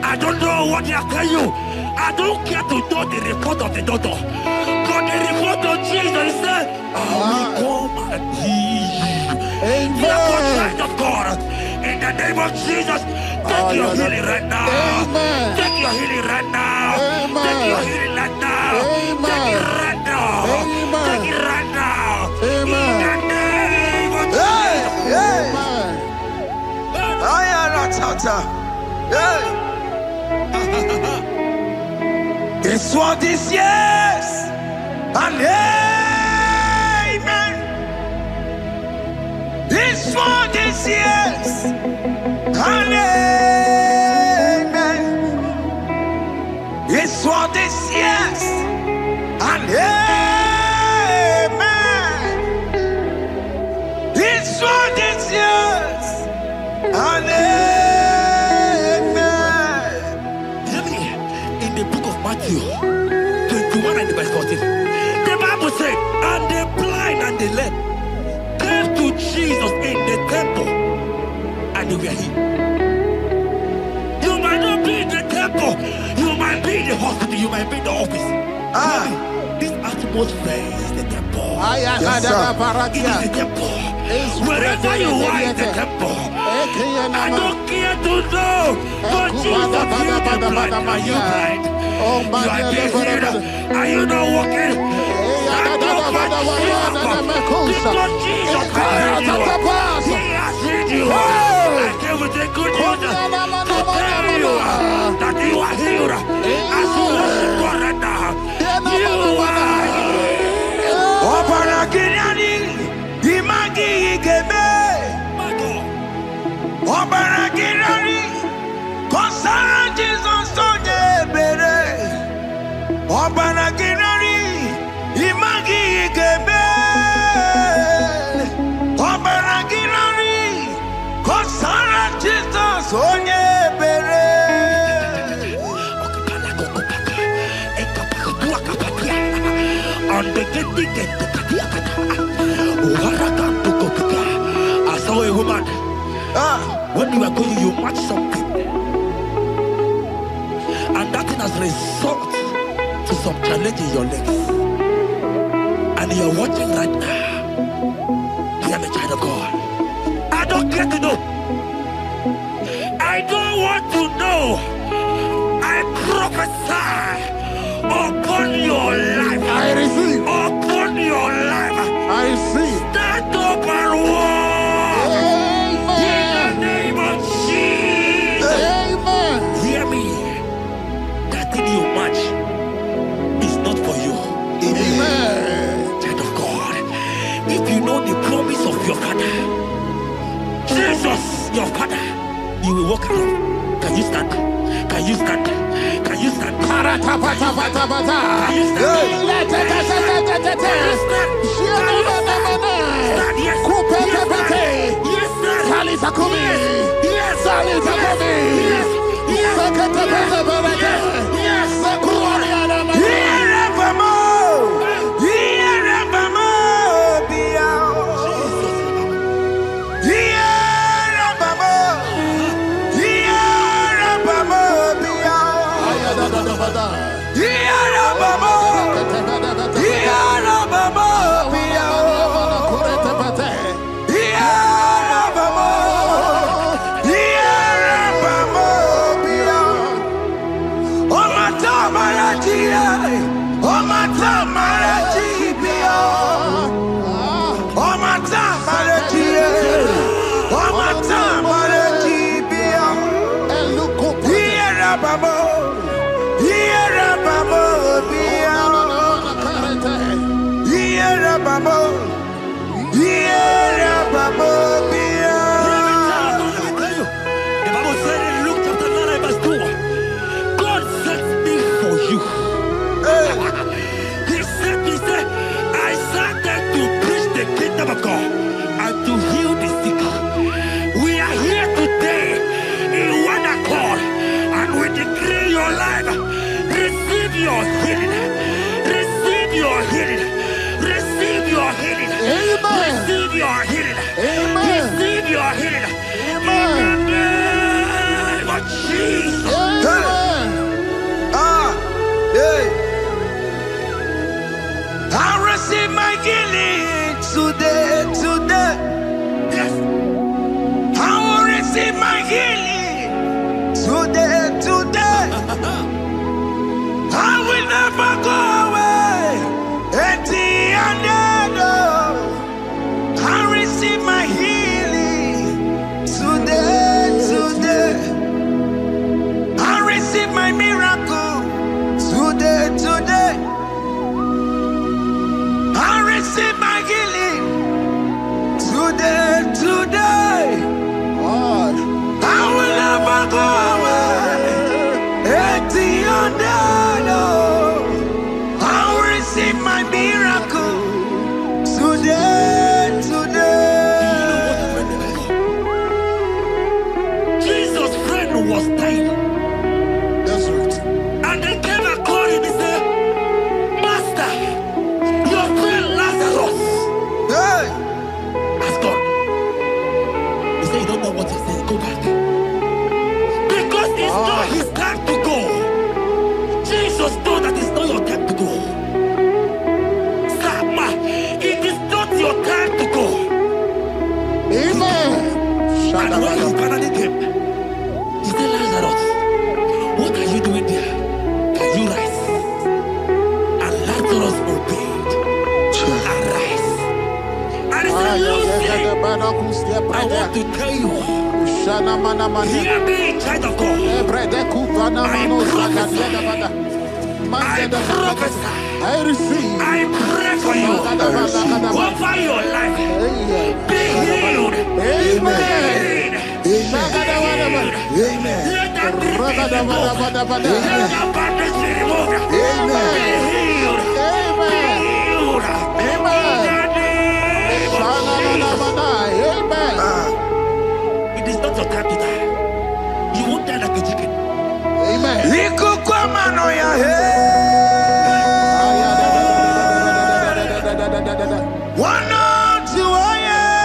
Speaker 6: I don't know what they are telling you. I don't care to know the report of the doctor. But the report of Jesus, he said, I will come and heal you. Therefore, child of God, in the name of Jesus, take your healing right now. Take your healing right now. Take your healing right now. Take it right now. Take it right now. In the name of
Speaker 2: Jesus. It's what this yes and amen. It's what this yes and amen. It's what this yes and amen. It's what this yes and amen.
Speaker 6: In the book of Matthew 21 and verse 14, the Bible said, and the blind and the lame came to Jesus in the temple and they were healed. You might not be in the temple, you might be in the hospital, you might be in the office. This atmosphere is the temple.
Speaker 2: Yes,
Speaker 6: it is the temple. Wherever you are in the temple, I don't care to know, but Jesus healed the blind. Are you blind? You are being healed. Are you not walking? Stand up and because Jesus has healed you. He has healed you. I came with the good news to tell you that you are healed. As you worship God right now,
Speaker 5: Kirani, Imagi Igebe, Obara Kirani, Koncept Jesus Sonye Bere, Obara Kirani, Imagi Igebe, Obara Kirani, Koncept Jesus Sonye Bere.
Speaker 6: I saw a woman. When you are going, you match something, and that thing has resulted to some challenge in your legs. And you are watching right now. I am a child of God. I don't get to know. I don't want to know. I prophesy upon your life.
Speaker 4: I receive.
Speaker 6: Upon your life.
Speaker 4: I receive.
Speaker 6: Stand up and walk. In the name of Jesus.
Speaker 4: Amen.
Speaker 6: Hear me. That thing you match is not for you.
Speaker 4: Amen.
Speaker 6: Child of God. If you know the promise of your father, Jesus, your father, you will walk around. Can you stand? Can you stand? Can you stand? Can you stand? Can you of God and to heal the sick. We are here today in one accord and we decree your life. Receive your healing. Receive your healing. Receive your healing.
Speaker 4: Amen.
Speaker 6: Receive your healing.
Speaker 4: Amen.
Speaker 6: Receive your healing.
Speaker 4: Amen.
Speaker 6: In the name of Jesus.
Speaker 4: Amen.
Speaker 5: I receive my healing today.
Speaker 6: Yes.
Speaker 5: I will receive my healing today. I will never go away. I receive my healing today. I receive my miracle today. I receive my healing today. I will never go away. I will receive my miracle today.
Speaker 6: Jesus' friend was dying.
Speaker 4: That's right.
Speaker 6: And they came and called him and said, Master, your friend Lazarus has gone. He said, you don't know what you're saying. Go back. Because it's not his time to go. Jesus knows that it's not your time to go. Sama, it is not your time to go.
Speaker 4: Amen.
Speaker 6: And when he finally came, he said, Lazarus, what are you doing there? Can you rise? And Lazarus obeyed. Arise. And he said, Lucy, I want to tell you, hear me, child of God. I prophesy.
Speaker 4: I receive.
Speaker 6: I pray for you. your life. Be healed.
Speaker 2: Amen. Amen.
Speaker 6: Let that be removed. Let that badness be removed.
Speaker 2: Amen.
Speaker 6: Be healed.
Speaker 2: Amen.
Speaker 6: It is not your time to die. You won't die like a chicken.
Speaker 2: Amen.
Speaker 5: One out you oh yes,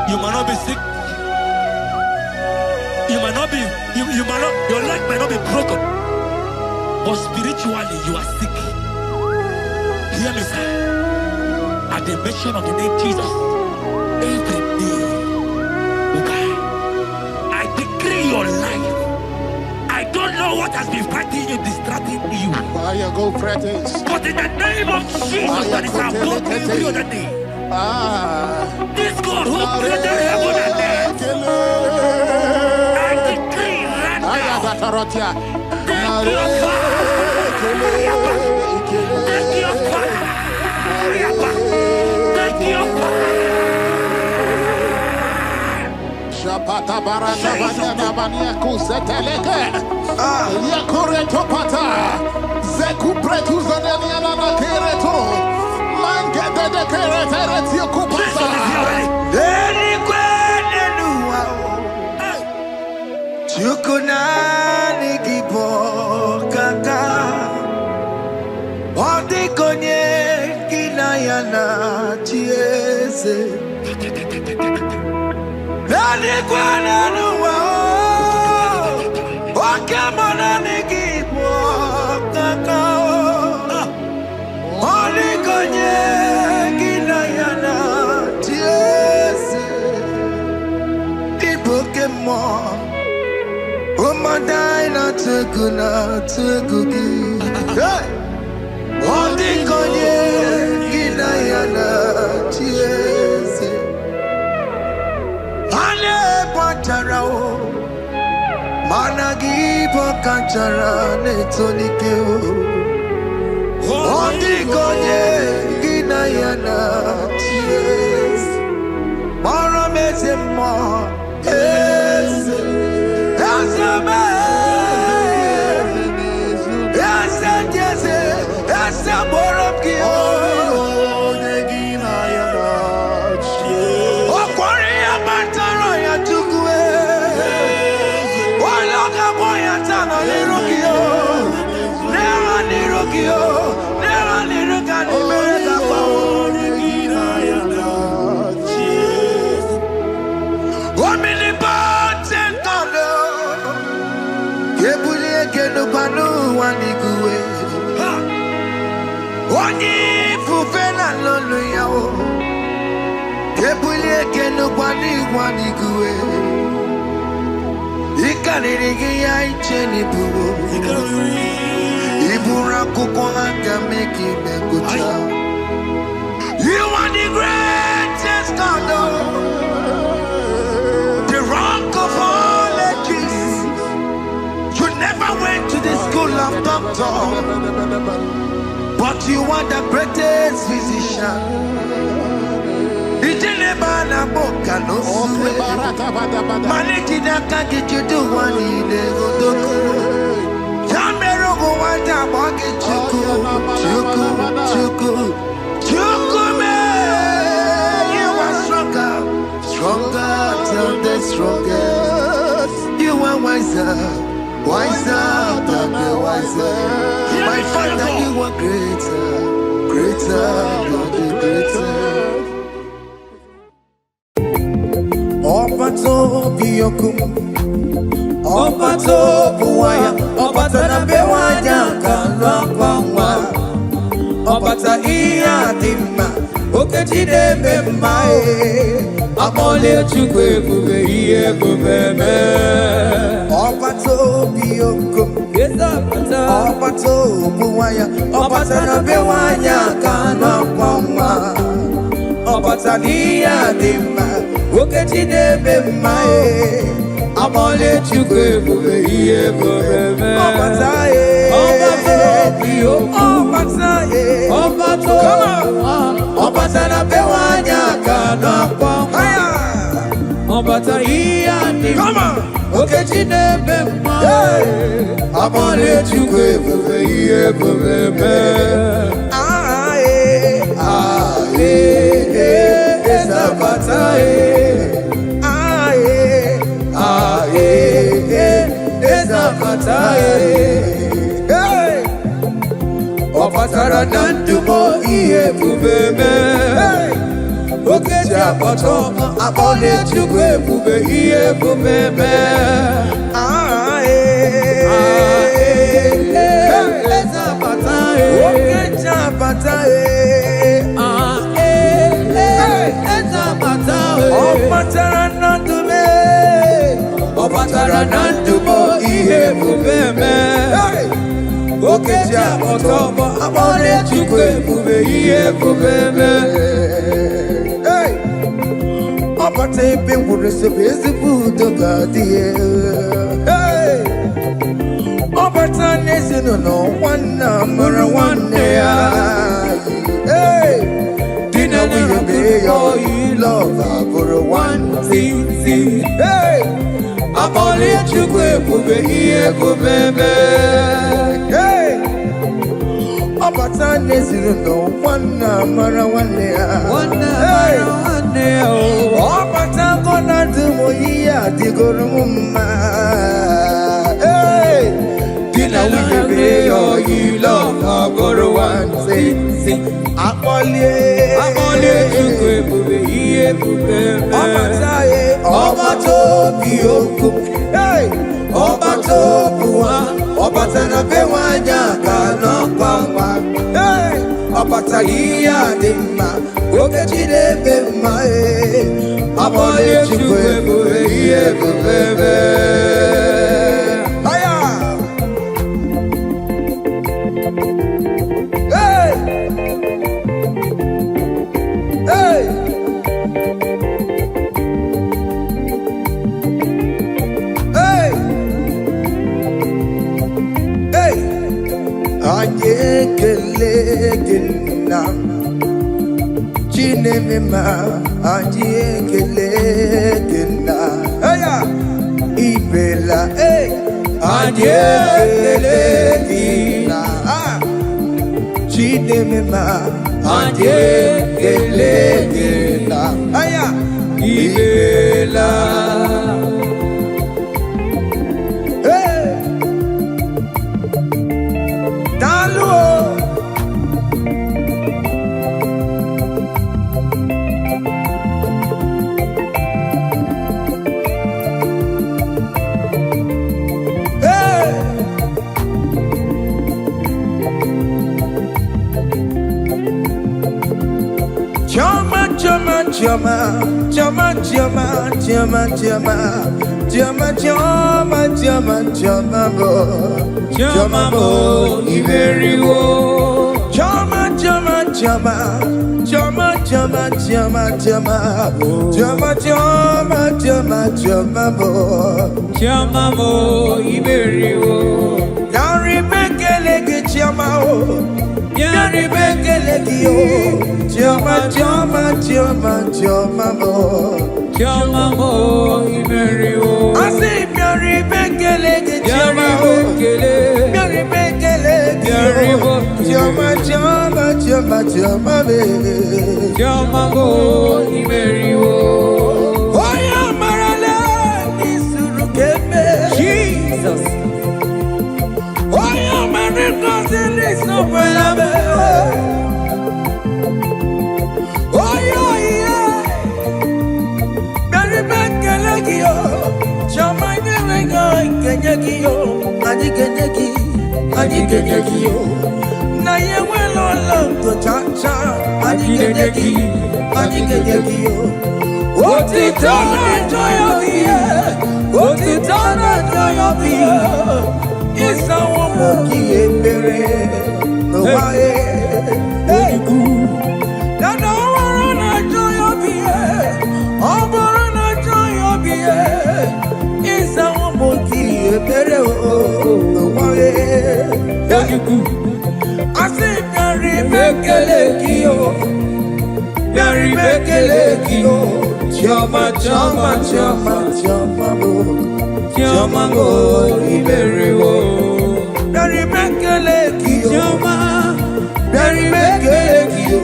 Speaker 6: You might not be sick. You might not be, you might not, your leg might not be broken. But spiritually, you are sick. Hear me, sir. At the mention of the name Jesus, every day will die. I decree your life. I don't know what has been fighting you, distracting you. But in the name of Jesus, that is above every other name. This God who created heaven and earth, I decree right now, take your fire, take your fire, take your fire.
Speaker 2: Shapata baranda banana bania kuseteleke. Yakureto pata. Zeku pretu zaneliana na kereto. Mangede de keretere kupasa.
Speaker 5: Deli kwene nuwa. Chukunani kipo kaka. Odi konye kinayana chiese. Deli kwene nuwa. Wakemona nikipo kaka. Odi konye kinayana chiese. Di Pokemon. Omadai na tegugi. Hey! Odi konye kinayana chiese. Ale patarao. Managi pokachara netonike. Odi konye kinayana chiese. Mara meze mo. Yes. Never
Speaker 2: Oni fufena lolo yao. Kebulie kenu kwani guwe. Ikanirigi ya icheni buwo. Ibura kukwanga meki mekucha. You are the greatest God, the rock of all ages. You never went to the school of doctor, but you are the greatest physician. Ijelebana boka no suwe. Manekida kaki you do one in the godoko. Yamero go wata boki chuku. You are stronger than the strongest. You are wiser than the wiser. My Father, you are greater than the greatest. Obato biyokum, Obato buwaya, Obata na bewanya kalwa. Obata iya dimma, okejide memae. Amole chukwe bube iye bubeme. Obato biyoko, Obato buwaya, Obata na bewanya kana kwama. Obata iya dimma, okejide memae. Amole chukwe bube iye bubeme. Obata Obata na bewanya kana kwamba. Obata iya ni okechine bema. Amole chukwe bube iye bubeme. Ezabata ezabata Opatara nandumo iye bubeme. Okeji apoto abole chukwe bube iye bubeme. Ezapata okeji apata ezapata Opatara nandume. Opatara nandumo iye bubeme. Okeji apoto abole chukwe bube iye bubeme. Opata ebe nwere sebe ezigbo dogadiye. Opata n'ezinụlọ nwanne mara nwanne ya. Di na nwunye mee ya oyi love abụrụ nwanne. Abole chukwe bube iye bubeme. Opata n'ezinụlọ nwanne mara nwanne ya. Opata gona dumo iya digoro mma. Di na nwunye mee ya oyi love abụrụ nwanne. Akpọlie chukwe bube iye bubeme. Obata bioko, Obata buwa, Obata na bewanya kana kwamba. Obata iya dimma, okejide bema. Abole chukwe bube iye bubeme. Anyekelekena Chinemema Anyekelekena Ibela Anyekelekena Chinemema Anyekelekena Ibela Choma, choma, choma, choma, choma, choma, choma, choma, choma, choma, choma, bo, choma, bo, iberiwo. Choma, choma, choma, choma, choma, choma, choma, choma, choma, choma, choma, bo, choma, bo, iberiwo. Yari bekele ke choma o. Yari bekele ki o. Choma, choma, choma, choma, bo, choma, bo, iberiwo. I say yari bekele ke choma o. Yari bekele ki o. Choma, choma, choma, choma, baby. Choma, bo, iberiwo. Oya marale nisuru kebe. Jesus. Oya mariko ziliso pelabe. Oya yeah. Beri bekele kiyo. Choma nyenga kenye kiyo. Ani kenye ki. Ani kenye kiyo. Na yewe lolo to cha. Ani kenye ki. Ani kenye kiyo. Oti tana joy of the Oti tana joy of the Isa womoki ebere no wae. Nana warana joy of the Oborana joy of the Isa womoki ebere no wae. I say Yari bekele kiyo. Yari bekele kiyo. Choma, choma, choma, choma, bo, choma, bo, iberiwo. Yari bekele kiyo. Choma, yari bekele kiyo.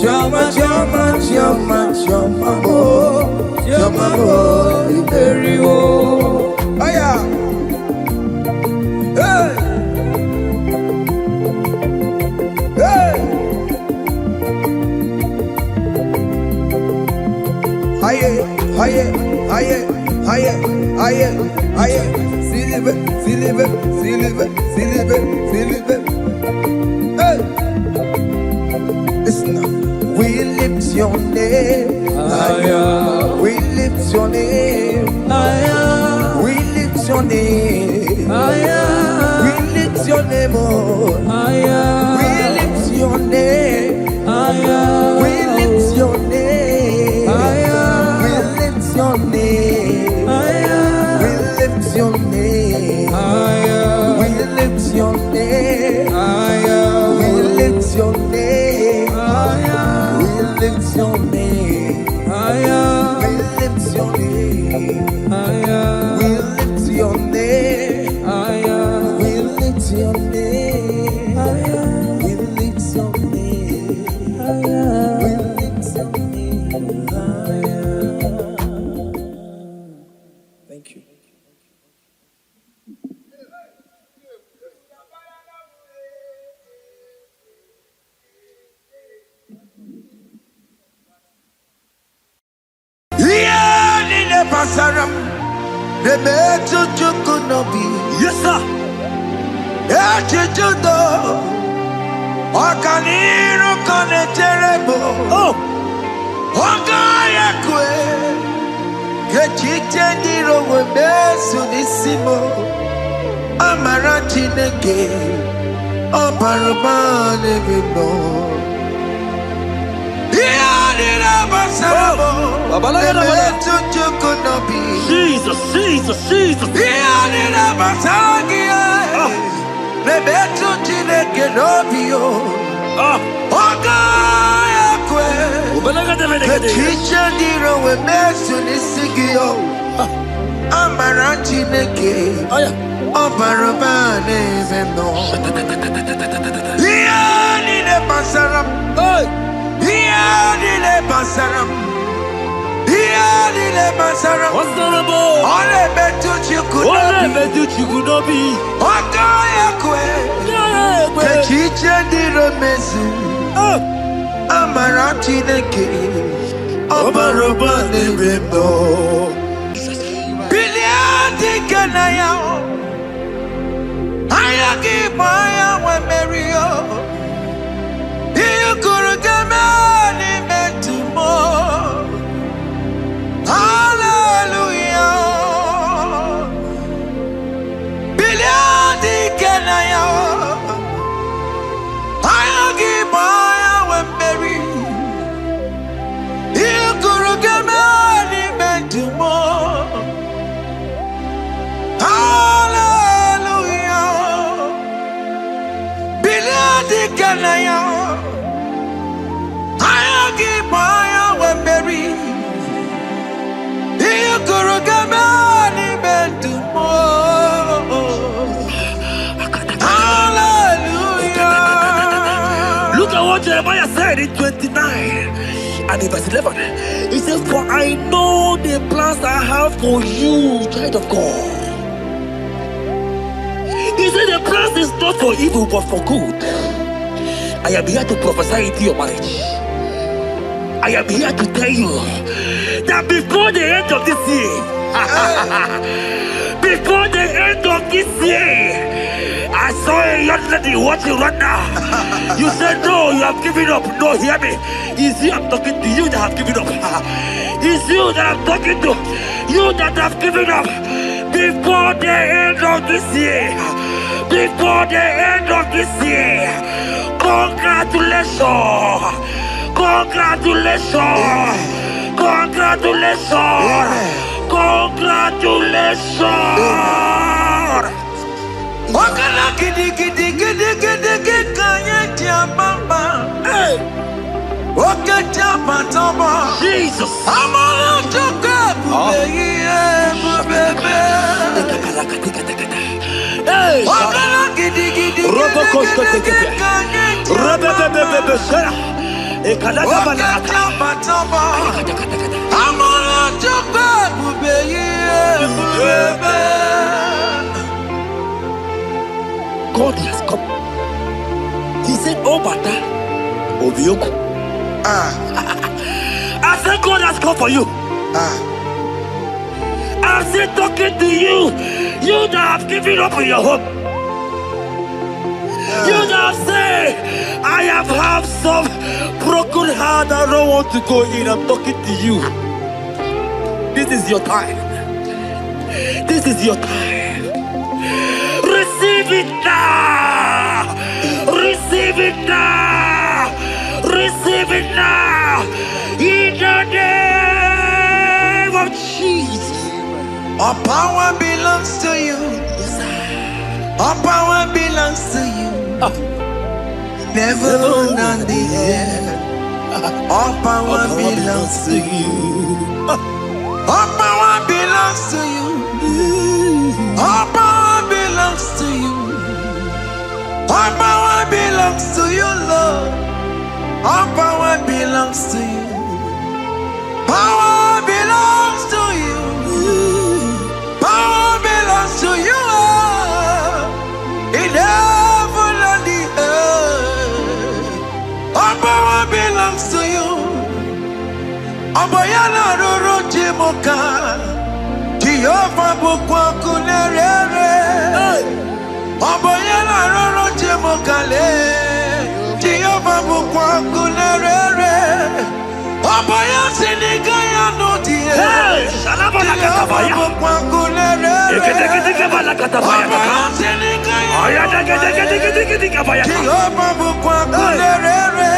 Speaker 2: Choma, choma, choma, choma, bo, choma, bo, iberiwo. Aya. Hey. Hey. Aye, aye, aye, aye, aye, aye. Silive, silive, silive, silive, silive. Hey. Listen now. We lift your name. Higher. We lift your name. Higher. We lift your name. Higher. We lift your name. Oh. Higher. We lift your name. Higher. We lift your name. Higher. Your name, we lift your name, we lift your name, we lift your name, we lift your name, we lift your name, we lift your name, we lift your name, we lift your name. Thank you. Yes, sir. Oh. Kechitendiro webesu nisimo Amarati neke Oparubane vino Yadira basarabo Emetu chukunobi
Speaker 6: Jesus, Jesus, Jesus.
Speaker 2: Yadira basaragia Nebetu chineke nobio Ogaya kwe Kechitendiro webesu nisigio Amarati neke Oparubane vino Yadira basaram Yadile basaram, yadile basaram.
Speaker 6: What's the number?
Speaker 2: Ole betu chikunobi, Okaya kwe, Kechiche di romesu, Amarati neke, Obaroba nevendo. Biliati kanaya, Ayaki maya wa merio.
Speaker 6: in 29 and in verse 11, he says, for I know the plans I have for you, child of God. He said the plans is not for evil but for good. I am here to prophesy into your marriage. I am here to tell you that before the end of this year, before the end of this year, I saw a young lady watching right now. You said no, you have given up. No, hear me. It's you I'm talking to, you that have given up. It's you that I'm talking to, you that have given up. Before the end of this year, before the end of this year, congratulations, congratulations, congratulations, congratulations.
Speaker 2: Wakala gidi gidi gidi gidi gidi kanya bamba. Hey, wakata mataba.
Speaker 6: Jesus.
Speaker 2: Amala toka bubebe.
Speaker 6: Hey,
Speaker 2: wakala gidi gidi
Speaker 6: Robo Costa Tekete. Rebebebebe Shara.
Speaker 2: wakata mataba. Amala toka bubebe.
Speaker 6: God has come. He said, oh, Bata, Obioku. I said, God has come for you. I said, talking to you, you that have given up on your hope. You that have said, I have some broken heart, I don't want to go in. I'm talking to you. This is your time. This is your time. Receive it now! Receive it now! Receive it now! In the name of Jesus!
Speaker 2: All power belongs to you. All power belongs to you. Never on the air. All power belongs to you. All power belongs to you. All power belongs to you. All power belongs to you, Lord. All power belongs to you. Power belongs to you. Power belongs to you. In heaven and the earth. All power belongs to you. Abayana roro jimoka. Jehovah bukwa kunerere. Abayana roro jimokale. Jehovah bukwa kunerere. Abaya sinigaya no die.
Speaker 6: Shalabala katabaya.
Speaker 2: Bukwa kunerere.
Speaker 6: Eketekebala katabaya.
Speaker 2: Abaya sinigaya.
Speaker 6: Ayadegedegedegedegedegabaya.
Speaker 2: Jehovah bukwa kunerere.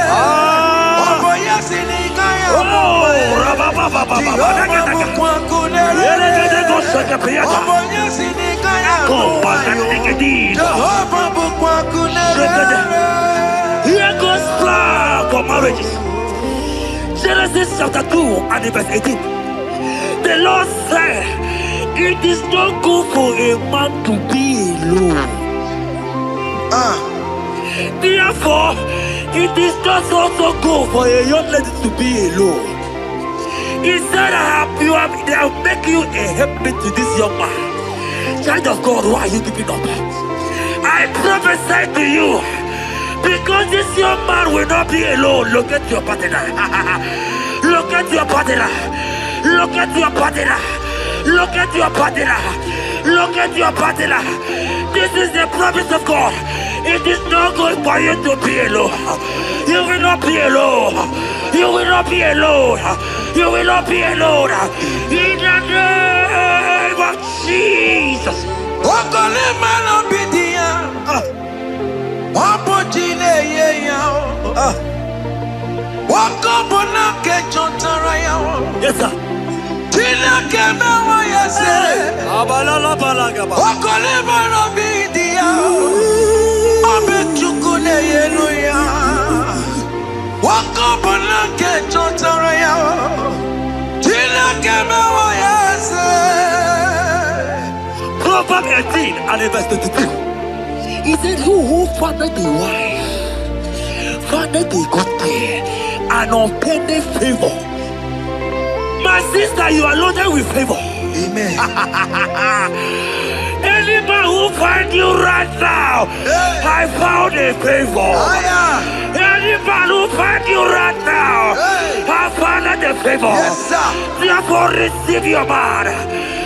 Speaker 2: Abaya sinigaya.
Speaker 6: Rabababababa.
Speaker 2: Jehovah bukwa kunerere. Abaya sinigaya. Jehovah bukwa kunerere.
Speaker 6: Here goes plan for marriages. Genesis chapter 2 and verse 18. The Lord said, it is not good for a man to be alone. Therefore, it is not also good for a young lady to be alone. He said, I'll make you a helpmate to this young man. Child of God, why are you giving up? I prophesy to you, because this young man will not be alone. Look at your partner. Look at your partner. Look at your partner. Look at your partner. Look at your partner. This is the promise of God. It is not good for you to be alone. You will not be alone. You will not be alone. You will not be alone. In the name of Jesus. Yes, sir. Proverbs 18 and verse 22. He said, who fathered the wife findeth a good thing, an obtained favor. My sister, you are loaded with favor.
Speaker 2: Amen.
Speaker 6: Any man who find you right now, I found a favor. Any man who find you right now, I found a favor.
Speaker 2: Yes, sir.
Speaker 6: Therefore, receive your man.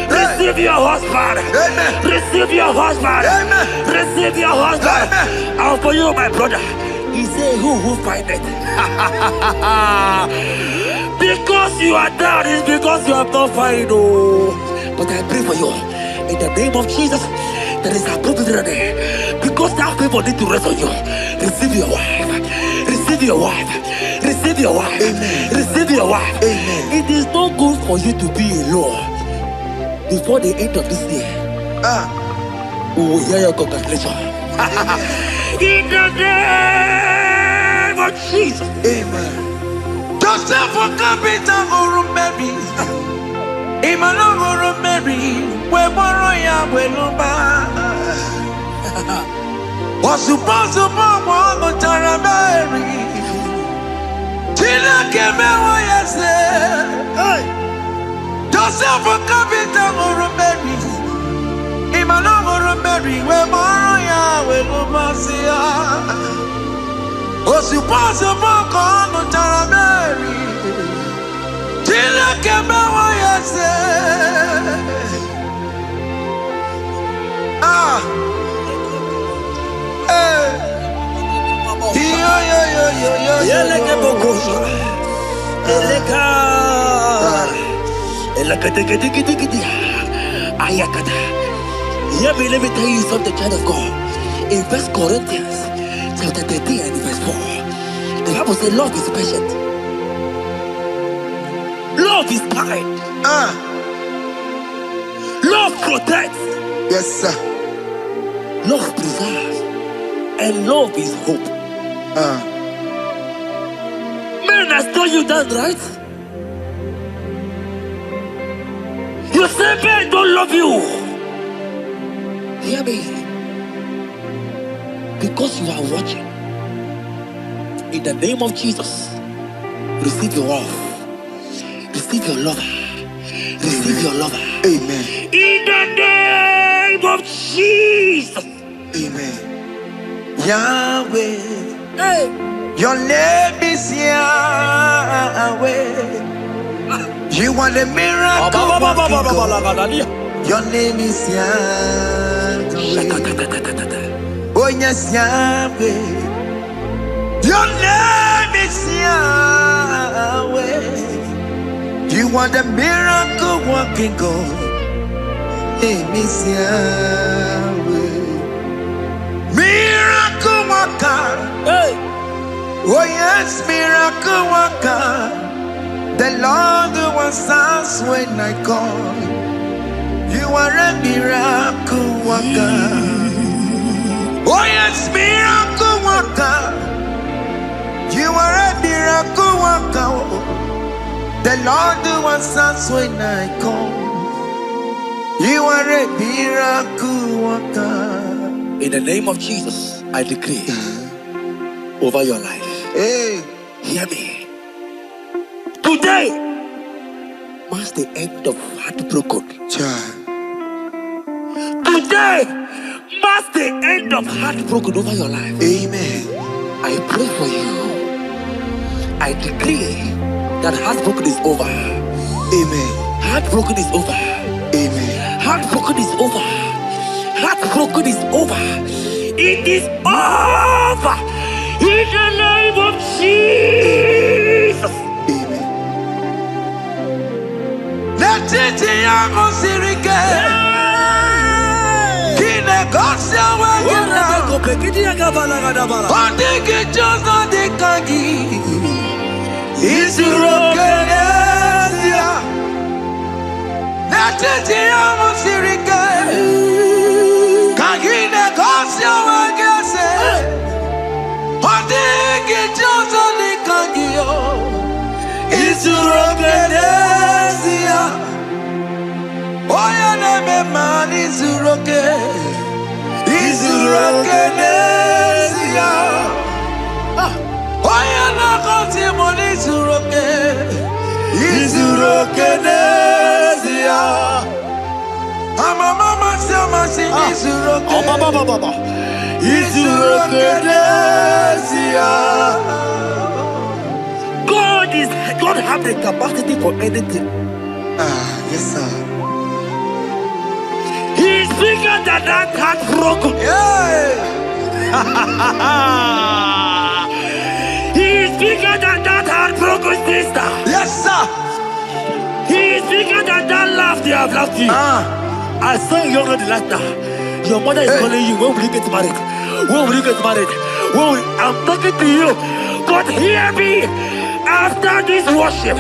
Speaker 6: Receive your husband.
Speaker 2: Amen.
Speaker 6: Receive your husband.
Speaker 2: Amen.
Speaker 6: Receive your husband.
Speaker 2: Amen.
Speaker 6: And for you, my brother, he said, who find it? Because you are down, it's because you have not found it. But I pray for you. In the name of Jesus, there is a opportunity. Because that people need to rest on you. Receive your wife. Receive your wife. Receive your wife.
Speaker 2: Amen.
Speaker 6: Receive your wife.
Speaker 2: Amen.
Speaker 6: It is not good for you to be alone. Before the end of this year, we will hear your congratulations. In the name of Jesus.
Speaker 2: Amen. Joseph for capital or Mary. Imano or Mary. We borrow ya weluba. Was supposed to borrow the Taramari. Tina came out yesterday. Joseph for capital or Mary. Imano or Mary. We borrow ya weluba. Was supposed to borrow the Taramari. Tina came out yesterday.
Speaker 6: Let me tell you something, child of God. In 1 Corinthians chapter 13 and verse 4, the Bible says love is patient. Love is kind. Love protects.
Speaker 2: Yes, sir.
Speaker 6: Love preserves. And love is hope. Men has told you that, right? You say men don't love you. Hear me. Because you are watching. In the name of Jesus, receive your love. Receive your lover. Receive your lover.
Speaker 2: Amen.
Speaker 6: In the name of Jesus.
Speaker 2: Amen. Yahweh.
Speaker 6: Hey.
Speaker 2: Your name is Yahweh. You are the miracle working God. Your name is Yahweh. Oh yes, Yahweh. Your name is Yahweh. You are the miracle working God. Name is Yahweh. Miracle worker.
Speaker 6: Hey.
Speaker 2: Oh yes, miracle worker. The Lord who answers when I call. You are a miracle worker. Oh yes, miracle worker. You are a miracle worker. The Lord who answers when I call. You are a miracle worker.
Speaker 6: In the name of Jesus, I decree over your life.
Speaker 2: Hey,
Speaker 6: hear me. Today marks the end of heartbroken.
Speaker 2: child.
Speaker 6: Today marks the end of heartbroken over your life.
Speaker 2: Amen.
Speaker 6: I pray for you. I decree that heartbroken is over.
Speaker 2: Amen.
Speaker 6: Heartbroken is over.
Speaker 2: Amen.
Speaker 6: Heartbroken is over. Heartbroken is over. It is over. In the name of Jesus.
Speaker 2: Amen. Let it be a sirike. Kine gosia wagina. Ondigi jozo dikagi. Isurokenesia. Let it be a sirike. Kine gosia wagina. Ondigi jozo dikagi. Isurokenesia. Oya neme man isuroke. Isurokenesia. Testimony Izuroke Nesia. Mama sing Izuroke. Izuroke Nesia.
Speaker 6: God have the capacity for anything.
Speaker 2: Yes, sir.
Speaker 6: He's bigger than that heartbroken. He's bigger than that heartbroken sister.
Speaker 2: Yes, sir.
Speaker 6: He's bigger than that laugh they have laughed you. I saw you younger than laughter. Your mother is calling you. When will you get married? When will you get married? I'm talking to you. But hear me. After this worship,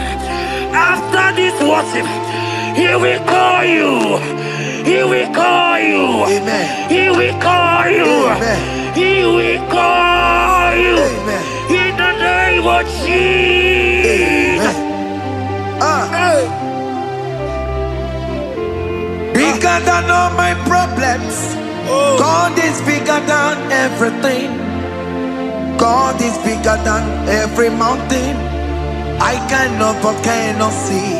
Speaker 6: He will call you. He will call you.
Speaker 2: Amen.
Speaker 6: He will call you.
Speaker 2: Amen.
Speaker 6: He will call you.
Speaker 2: Amen.
Speaker 6: In the name of Jesus.
Speaker 2: Bigger than all my problems. God is bigger than everything. God is bigger than every mountain. I cannot but cannot see.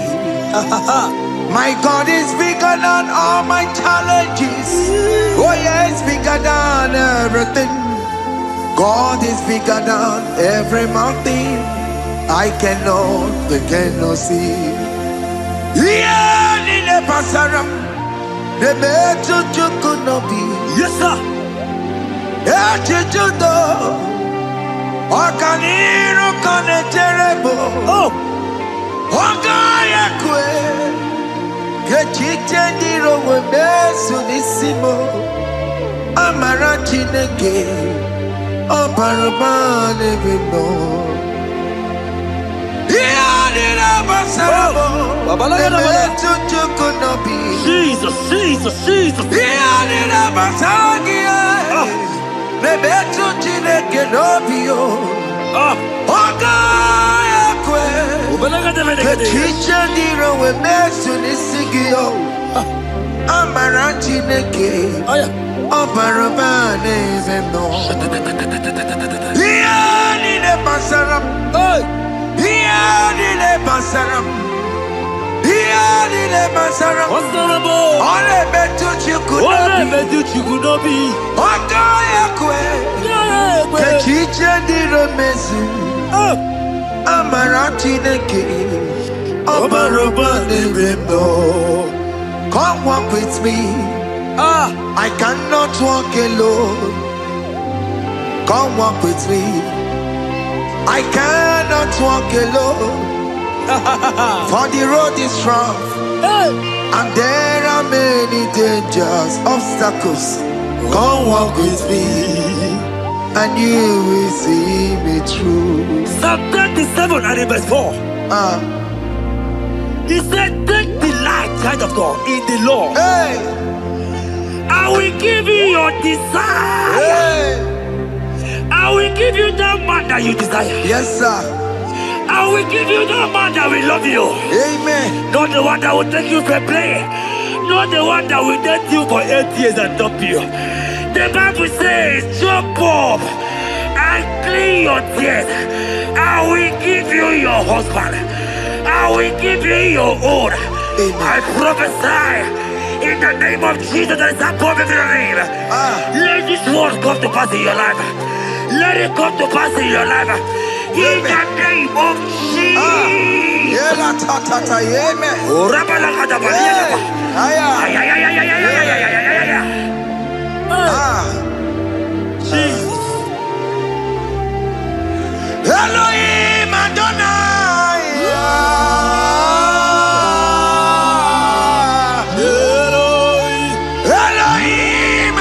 Speaker 2: My God is bigger than all my challenges. Oh yeah, it's bigger than everything. God is bigger than every mountain. I cannot see. Yeah, in the pasaram, the better you could not be.
Speaker 6: Yes, sir.
Speaker 2: Okaniro kane terrible. Ogaya kwe. Kechite ndiro webesu nisimo. Amara chineke. Oparabane bino. Iyadira basarabo. Nebetu chukunobi.
Speaker 6: Jesus.
Speaker 2: Iyadira basagia. Nebetu chineke nobio. Ogaya kwe. Kechiche ndiro webesu nisigio. Amara chineke. Oparabane bino. Iyadira basaram. Iyadira basaram. Ole betu chikunobi. Ogaya kwe. Kechiche ndiro mesu. Amara chineke. Obarobane bino. Come walk with me. I cannot walk alone. Come walk with me. I cannot walk alone. For the road is rough, and there are many dangers, obstacles. Come walk with me, and you will see me through.
Speaker 6: Psalm 37 and verse 4. He said, take delight, child of God, in the Lord. I will give you your desire. I will give you that man that you desire.
Speaker 2: Yes, sir.
Speaker 6: I will give you that man that will love you.
Speaker 2: Amen.
Speaker 6: Not the one that will take you to play. Not the one that will date you for 8 years and dump you. The Bible says, jump up and clean your tears. I will give you your husband. I will give you your own. I prophesy in the name of Jesus that is above every name. Let this word come to pass in your life. Let it come to pass in your life. In the name of Jesus. Jesus.
Speaker 2: Elohim Adonai. Elohim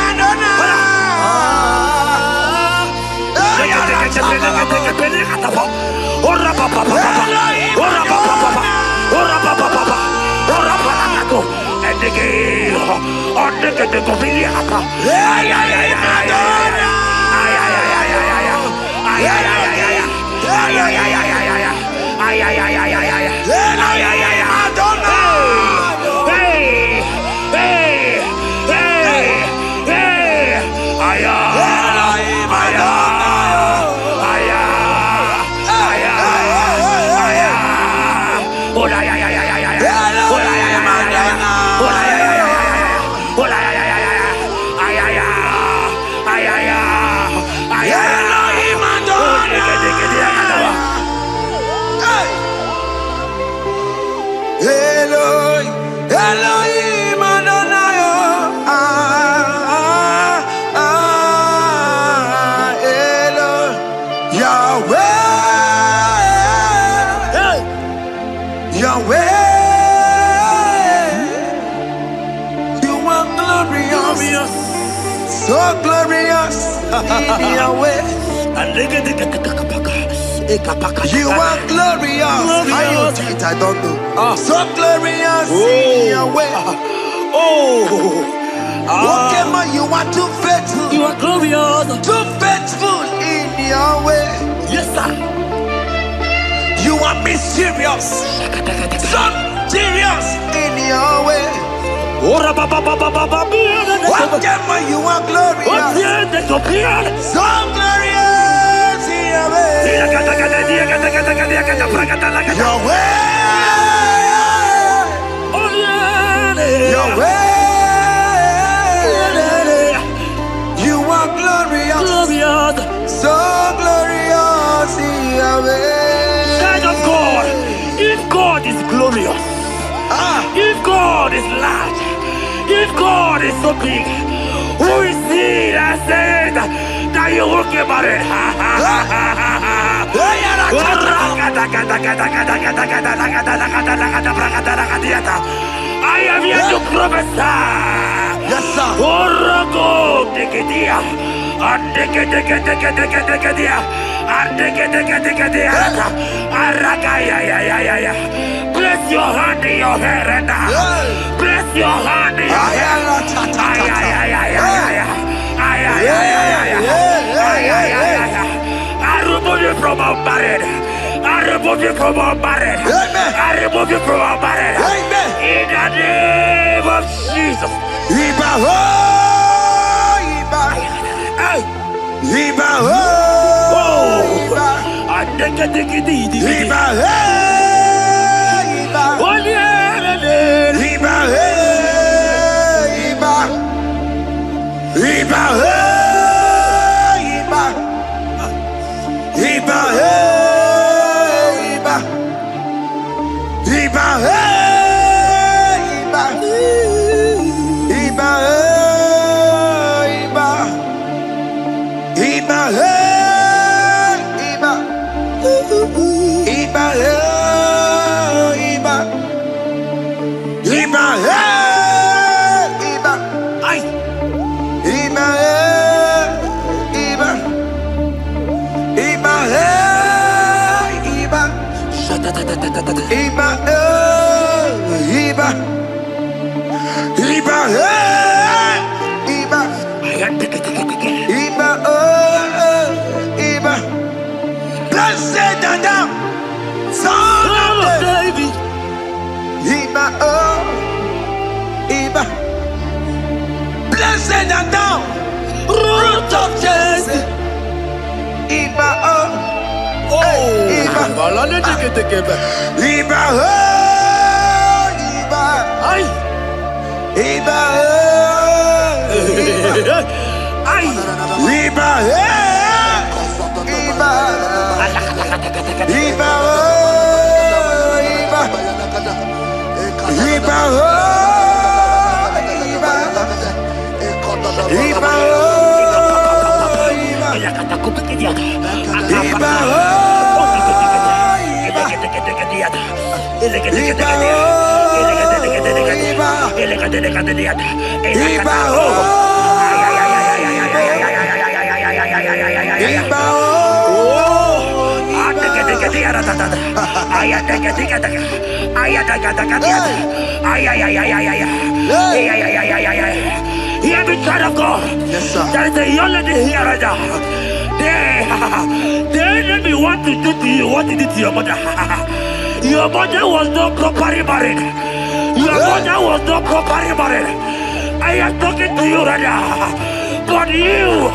Speaker 2: Elohim Adonai, Yahweh, Yahweh, you are glorious, so glorious in Yahweh. You are glorious. How you do it, I don't know. So glorious in Yahweh. Lokogoma, you are too faithful.
Speaker 1: You are glorious.
Speaker 2: Too faithful in Yahweh.
Speaker 1: Yes, sir.
Speaker 2: You are mysterious. So serious in Yahweh. Lokogoma, you are glorious. So glorious in Yahweh. Yahweh. Yahweh. You are glorious. So glorious in Yahweh.
Speaker 6: Child of God, if God is glorious, if God is large, if God is so big, who is he that said that you will get married? I am here to prophesy.
Speaker 2: Yes, sir.
Speaker 6: Place your hand in your hair and place your hand in your hair. I remove you from our marriage. I remove you from our marriage. I remove you from our marriage. In the name of Jesus.
Speaker 2: Iba ho, Iba. Iba ho, Iba. Iba he, Iba. Iba he, Iba. Iba he, Iba. Iba he, Iba. Iba he, Iba. Iba he, Iba. Iba he, Iba. Iba he, Iba. Iba he, Iba.
Speaker 6: Ay.
Speaker 2: Iba he, Iba. Iba he, Iba. Iba he, Iba. Iba he, Iba. Iba Iba. Blessed Adam, son of David. Iba Iba. Blessed Adam, root of Jesse. Iba Iba. Iba Iba.
Speaker 6: Ay.
Speaker 2: Iba
Speaker 6: Ay.
Speaker 2: Iba Iba. Iba Iba. Iba Iba.
Speaker 6: Hear me, child of God.
Speaker 2: Yes, sir.
Speaker 6: There is a young lady here right now. The enemy want to do to you what he did to your mother. Your mother was not properly married. Your mother was not properly married. I am talking to you right now. But you,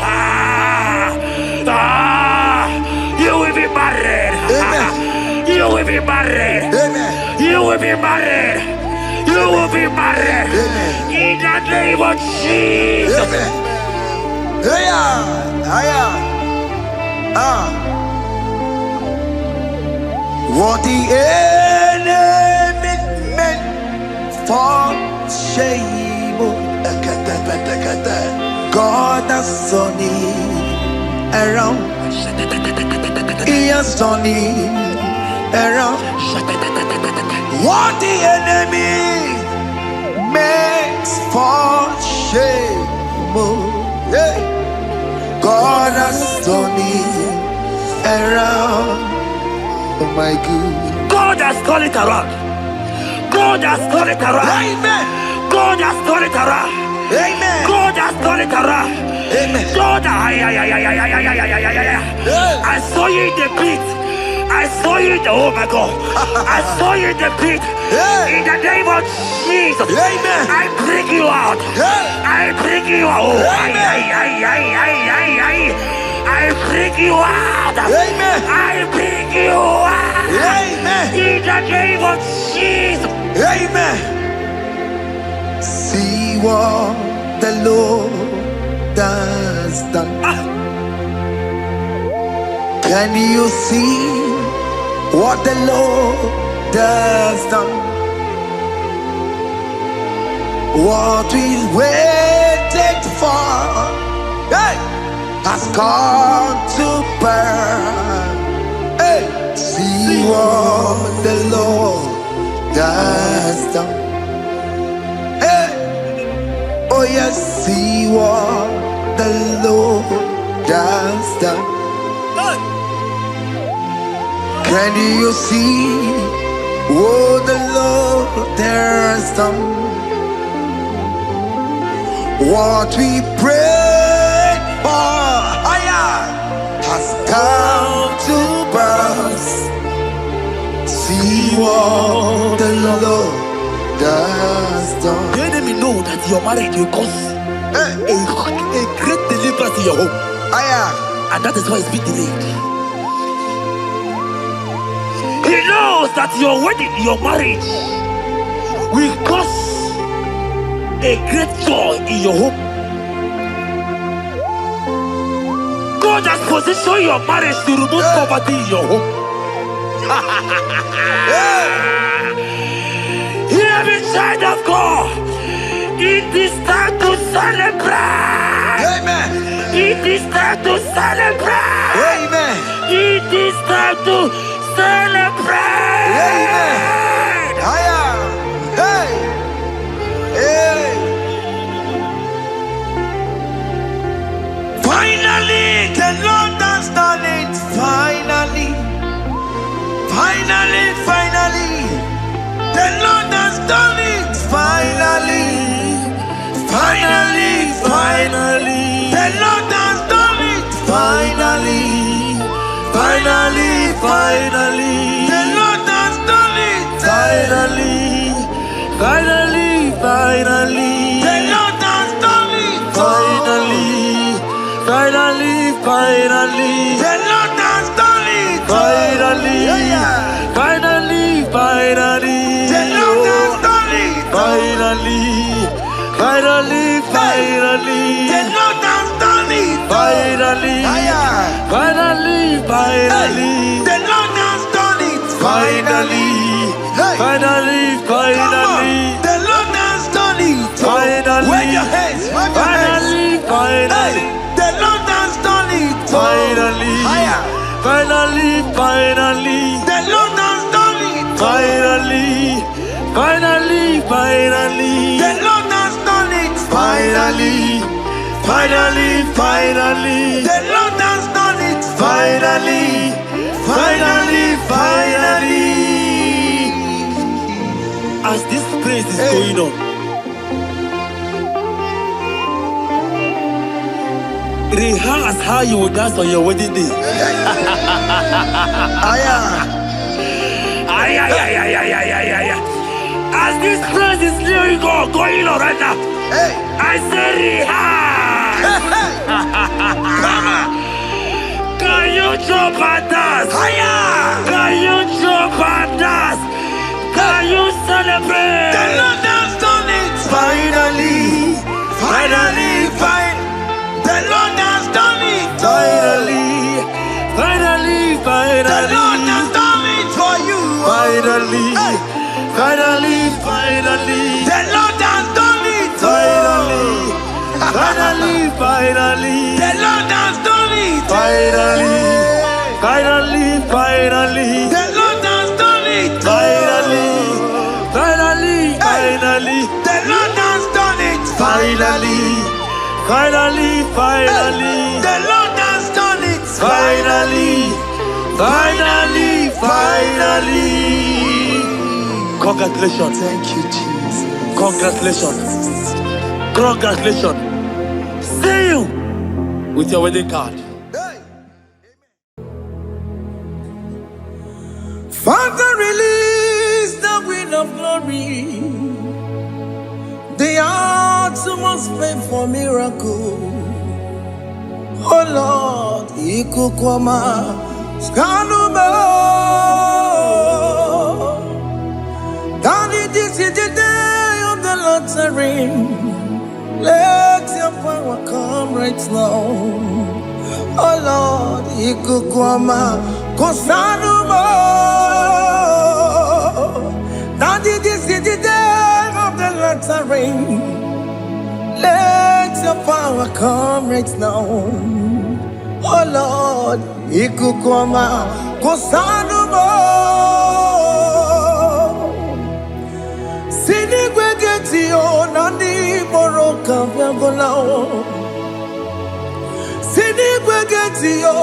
Speaker 6: you will be married. You You will be married.
Speaker 2: Amen.
Speaker 6: You will be married. You will be married.
Speaker 2: Amen.
Speaker 6: In the name of Jesus.
Speaker 2: Amen. What the enemy meant for shame, God has turned it around. He has turned it around. What the enemy makes for shame, God has turned it around. Oh my God.
Speaker 6: God has turned it around. God has turned it around.
Speaker 2: Amen.
Speaker 6: God has turned it around.
Speaker 2: Amen.
Speaker 6: God has turned it around.
Speaker 2: Amen.
Speaker 6: God, I saw you in the pit. I saw you in the, oh my God. I saw you in the pit. In the name of Jesus.
Speaker 2: Amen.
Speaker 6: I bring you out. I bring you out. Oh, I bring you out.
Speaker 2: Amen.
Speaker 6: I bring you out.
Speaker 2: Amen.
Speaker 6: In the name of Jesus.
Speaker 2: Amen. See what the Lord has done. Can you see what the Lord has done? What we waited for, hey, has come to pass. Hey, see what the Lord has done. Hey, oh yes, see what the Lord has done. Can you see what the Lord has done? What we prayed for has come to pass. See what the Lord has done.
Speaker 6: The enemy know that your marriage will cause a great deliverance in your home. And that is why it's been delayed. He knows that your wedding, your marriage will cause a great joy in your home. God has positioned your marriage to remove poverty in your home. Hear me, child of God. It is time to celebrate.
Speaker 2: Amen.
Speaker 6: It is time to celebrate.
Speaker 2: Amen.
Speaker 6: It is time to celebrate.
Speaker 2: Amen. Hey. Hey. Finally, the Lord has done it. Finally. Finally. The Lord has done it. Finally. The Lord has done it. Finally. The Lord has done it.
Speaker 6: Finally.
Speaker 2: The Lord has done it.
Speaker 6: Finally.
Speaker 2: The Lord has done it.
Speaker 6: Finally.
Speaker 2: The Lord has done it. The Lord has done it. The Lord has done it.
Speaker 6: Finally.
Speaker 2: Come on. The Lord has done it. Wave your hands. Hey, the Lord has done it. The Lord has done it.
Speaker 6: Finally.
Speaker 2: The Lord has done it. The Lord has done it.
Speaker 6: As this praise is going on, rehearse how you will dance on your wedding day. As this praise is going on right now, I say rehearse.
Speaker 2: Come on.
Speaker 6: Can you jump and dance? Can you jump and dance? Can you celebrate?
Speaker 2: The Lord has done it. Finally. The Lord has done it.
Speaker 6: Finally.
Speaker 2: The Lord has done it for you.
Speaker 6: Finally.
Speaker 2: Hey.
Speaker 6: Finally.
Speaker 2: The Lord has done it.
Speaker 6: Finally.
Speaker 2: The Lord has done it.
Speaker 6: Finally.
Speaker 2: The Lord has done it.
Speaker 6: Finally.
Speaker 2: The Lord has done it.
Speaker 6: Finally.
Speaker 2: The Lord has done it.
Speaker 6: Finally. Congratulations.
Speaker 2: Thank you, Jesus.
Speaker 6: Congratulations. See you with your wedding card.
Speaker 2: Father, release the wind of glory. The heart must pay for miracle. Oh Lord, Ikukwama, Skanuma. Daddy, this is the day of the lottery. Let your power come right now. Oh Lord, Ikukwama, Kosanuma. Daddy, this is the day of the lottery. Let your power come right now. Oh Lord, Ikukwama, Kosanuma. Sinigwegetio nandi boroka vyagolao. Sinigwegetio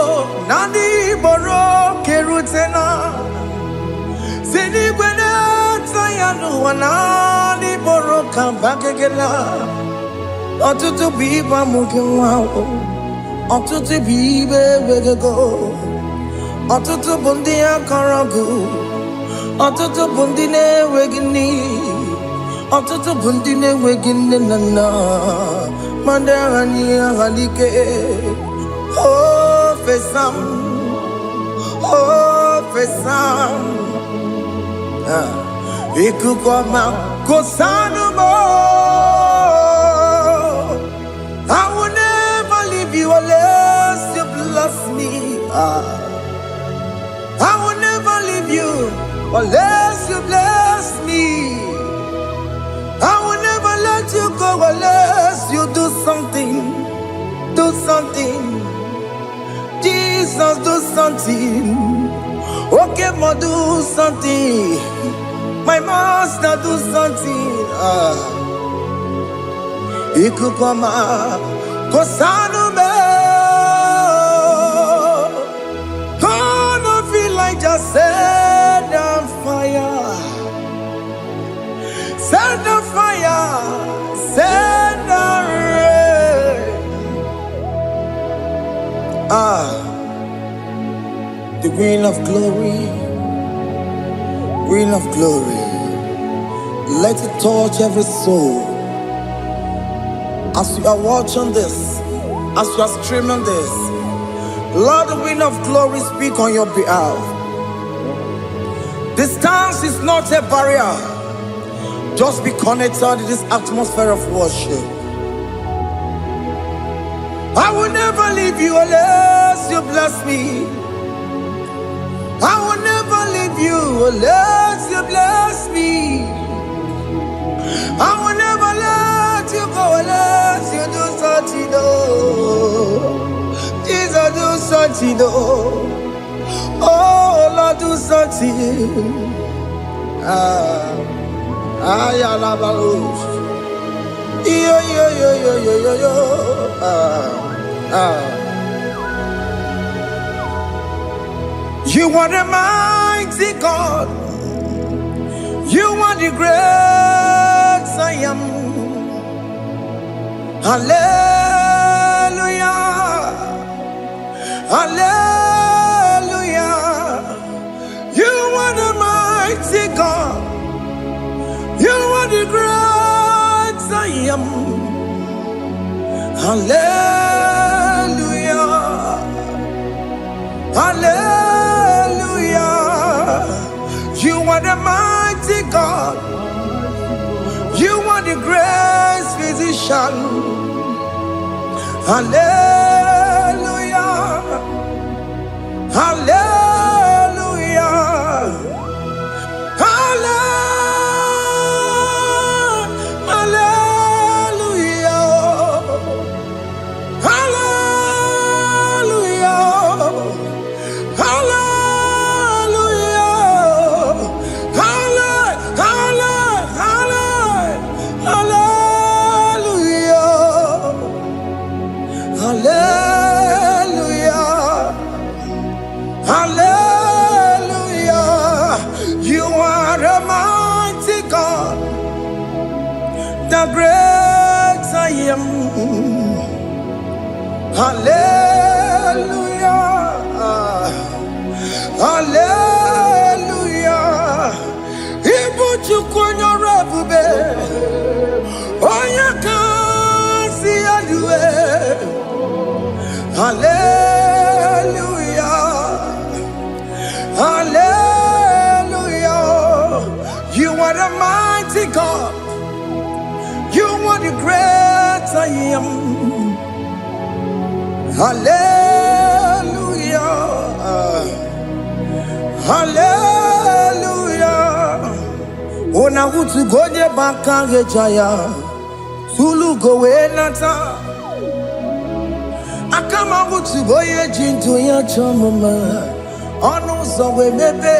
Speaker 2: nandi boroke rutena. Sinigweneta yanu wanani boroka bagegela. Otutu biba mukiwao. Otutu bibe wegego. Otutu bundi akaragu. Otutu bundi ne wegini. Otutu bundi ne wegini nana. Mandarani halike. Oh fesam. Ikukwama Kosanuma. I will never leave you unless you bless me. I will never leave you unless you bless me. I will never let you go unless you do something. Do something. Jesus, do something. Okay, ma, do something. My master, do something. Ikukwama, Kosanume. Gonna feel like just set on fire. Set on fire. Set on rain. The wind of glory. Wind of glory. Let it touch every soul. As you are watching this, as you are streaming this, Lord, the wind of glory speak on your behalf. Distance is not a barrier. Just be connected to this atmosphere of worship. I will never leave you unless you bless me. I will never leave you unless you bless me. I will never let you go unless you do something. Jesus, do something. Oh Lord, do something. You are the mighty God. You are the great I am. Hallelujah. Hallelujah. You are the mighty God. You are the great I am. Hallelujah. Hallelujah. You are the mighty God. You are the great physician. Hallelujah. Hallelujah. The great I am. Hallelujah. Hallelujah. Ibu chukwonya rabube. Onya kasi alue. Hallelujah. Hallelujah. You are the mighty God. You are the great I am. Hallelujah. Hallelujah. Ona utu goje bakange jaya. Sulu gowe nata. Akama utu boye jinto ya chomama. Ono sowe mebe.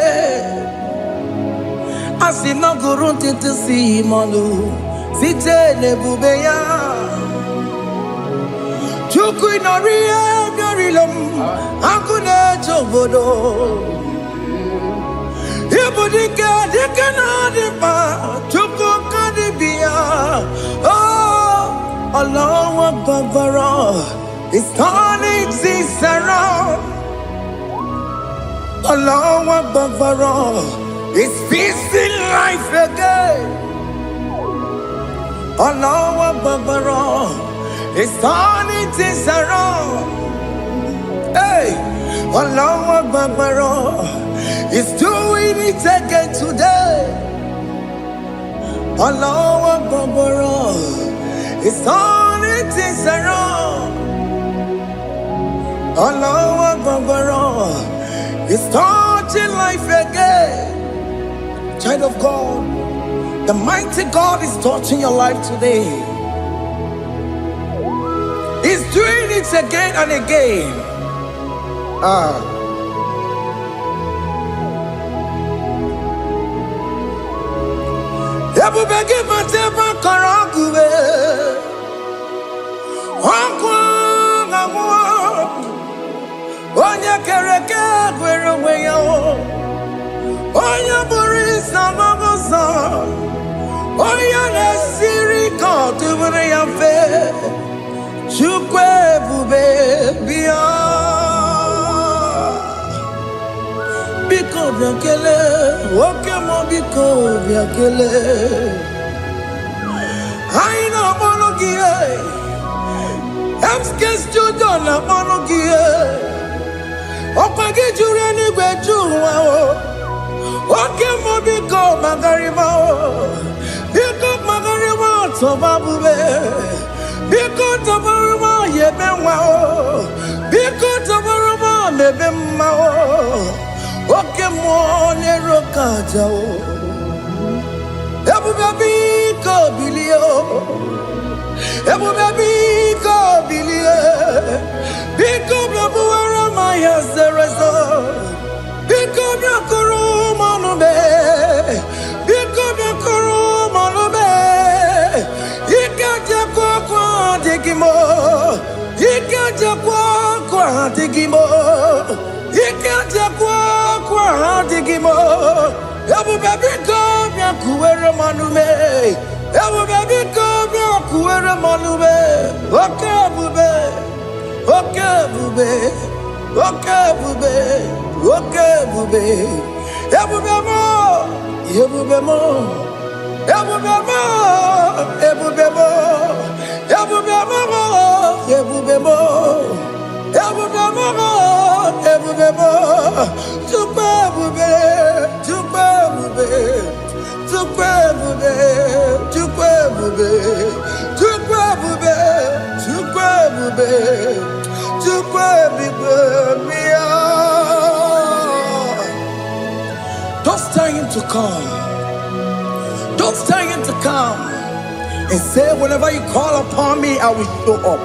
Speaker 2: Asina gurunti tisi manu. Site nebubeya Chuku inorie garilom Akune chobodo Ibudike dike na dipa Chuku kadibia Oh Allah Akbar It's turning things around Allah Akbar It's fixing life again Allah Akbar, it's turning things around. Hey, Allah Akbar, it's doing it again today. Allah Akbar, it's turning things around. Allah Akbar, it's touching life again. Child of God. The mighty God is touching your life today. He's doing it again and again. Oya na siri kotu bune yamfe Chukwe bube biya Biko biakele Oke mo biko biakele Haina mono gie Emskes judo na mono gie Okwagi jure ni gwejuwa Oke mo biko magarima Biko magarima tobabube Biko tobaruma yebenwa Biko tobaruma mebemma Oke mo nero kaja Ebu biko bilio Ebu biko bilie Biko blabuara maya zerezo Biko biakuru manube Biko biakuru manube Ikaja kwa digimo Ikaja kwa digimo Ikaja kwa digimo Ebu biko biakuere manume Ebu biko biakuere manume Oke bube Oke bube Oke bube Oke bube Ebu bemo Ebu bemo Ebu bemo Ebu bemo Ebu bemo Ebu bemo Ebu bemo Ebu Don't stay him to come. Don't stay him to come. And say, whenever you call upon me, I will show up.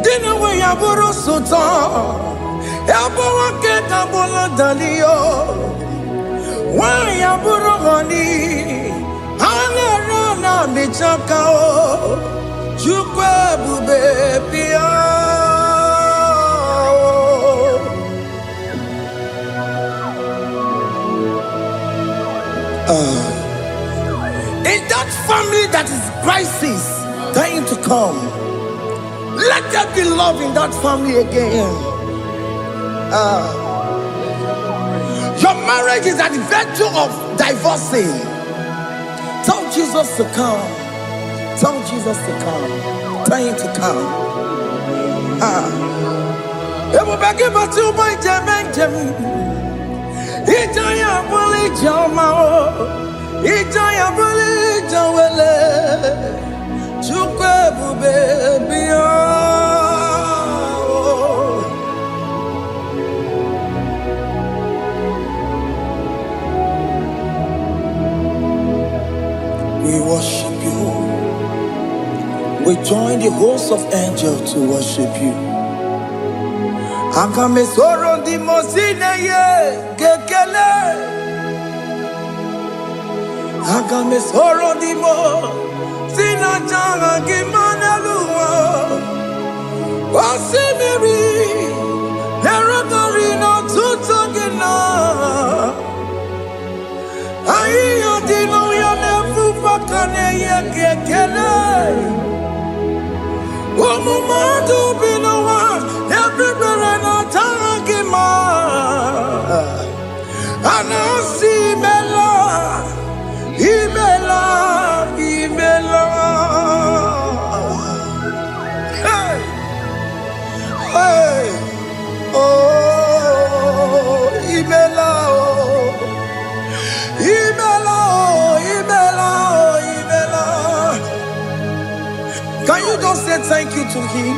Speaker 2: Dinner way I borrow so tall. Why I borrow honey? I me chakao. Chukwebu baby. In that family that is crisis, dying to come, let there be love in that family again. Your marriage is at the verge of divorcing. Tell Jesus to come. Tell Jesus to come. Dying to come. Ijaya buli jama, Ijaya buli jawele, Chukwebu baby. We worship you. We join the host of angels to worship you. Akame soro di mosine ye gekele. Akame soro di mo sina changa gimana luwa. Wasimiri nerotori no tutogina. Ayo di no ya nefu fakane ye gekele. Omumadu binowa everywhere no tangima. Anasi bela, ibela, ibela. Hey, hey, oh, ibela, oh, ibela, oh, ibela, oh, ibela. Can you just say thank you to him?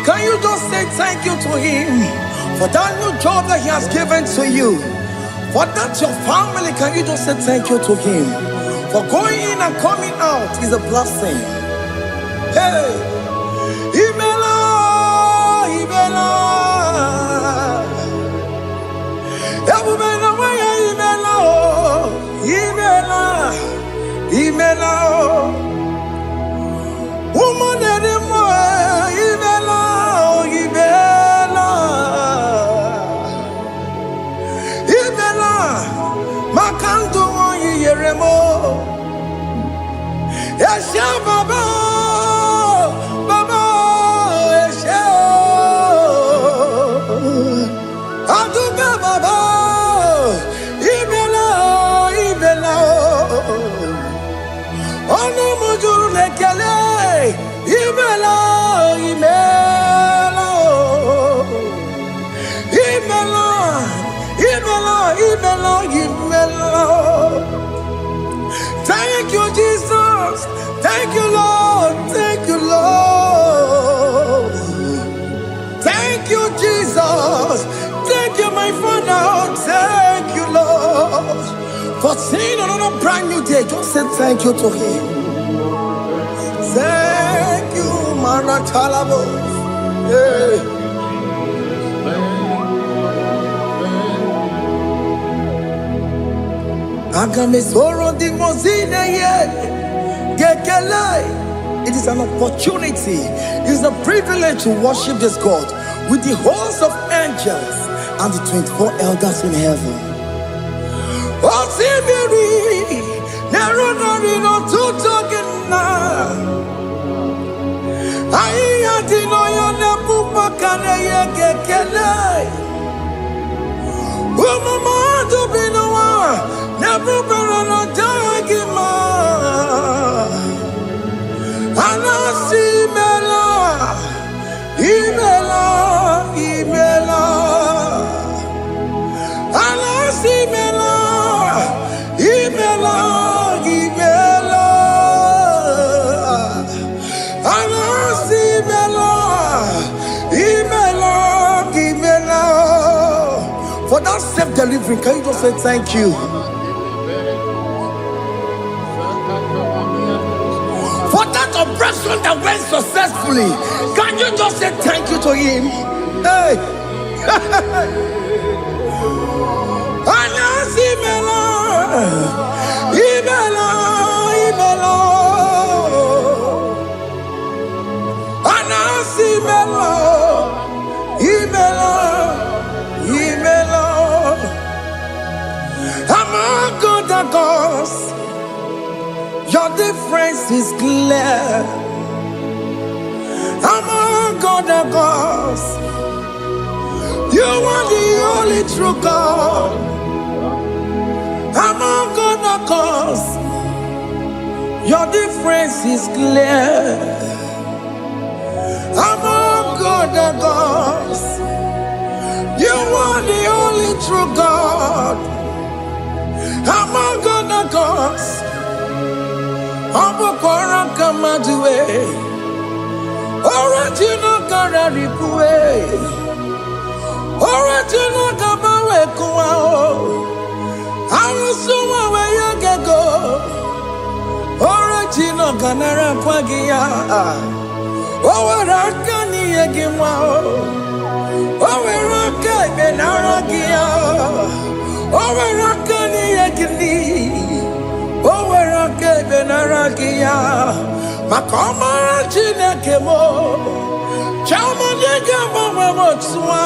Speaker 2: Can you just say thank you to him for that new job that he has given to you? For that your family, can you just say thank you to him? For going in and coming out is a blessing. Hey, Imela, Imela, Imela, Imela, Imela. Woman anymore, Ibela, Ibela, Ibela, Makanto Yeremo, Yasha Baba, Baba, Yasha, Aduba Baba, Ibela, Ibela, Ono Mujuru Lekele. Imela, Imela, Imela, Imela, Imela, Imela. Thank you, Jesus. Thank you, Lord. Thank you, Lord. Thank you, Jesus. Thank you, my Father. Thank you, Lord. For seeing another brand new day, just say thank you to him. Thank you, Maratalabo. Yeah. It is an opportunity, it is a privilege to worship this God with the host of angels and the 24 elders in heaven. Never now self-delivering. Can you just say thank you? For that operation that went successfully, can you just say thank you to him? Hey. Among other gods, your difference is clear. Among other gods, you are the only true God. Among other gods, your difference is clear. Among other gods, you are the only true God. Among other gods, Abukora Kamadue, original Kararikue, original Kabawe Kuao, Arusuma where you can go, original Kanara Kwagia, Owarakani Yagimao, Owaraka Benaragia, Owarakani Yagini. Owerake benarakia makoma chinekemo chamonega mamamotswa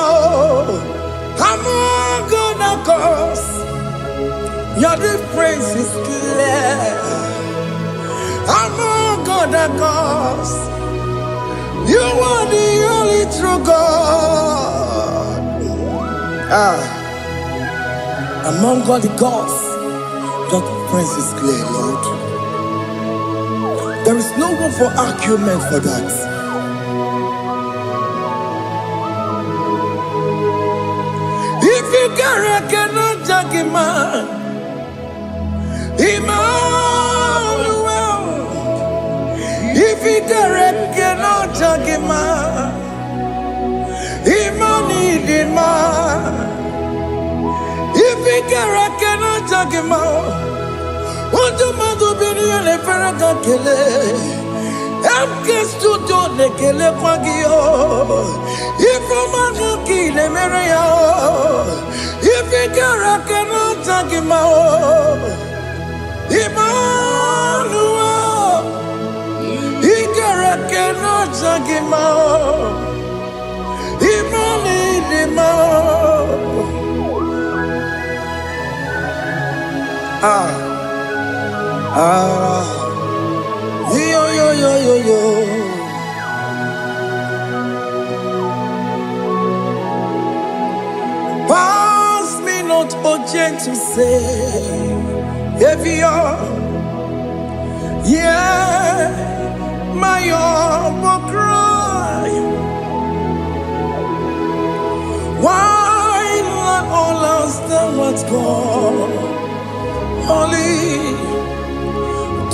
Speaker 2: among other gods your difference is clear. Among other gods you are the only true God. Among all the gods your difference is clear, Lord. There is no room for argument for that. If you cannot judge him, Emmanuel. If you cannot judge him, Emmanuel. If you cannot judge him, what do you be in a paragakele? Amkes to do the kele pagio. If a man kill a meria, if you cannot judge him, Emmanuel. He cannot judge him, Emmanuel. Yo. Pass me not, oh gentle Savior. Yeah, my humble cry. Why not all else than what's gone? Only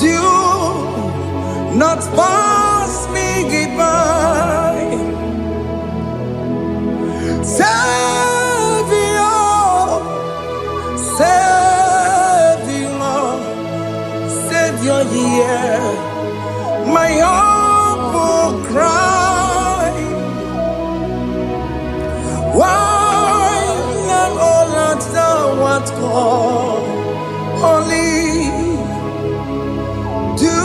Speaker 2: do not pass me goodbye, Savior, yeah, my humble cry. Why not all that thou art gone? Only do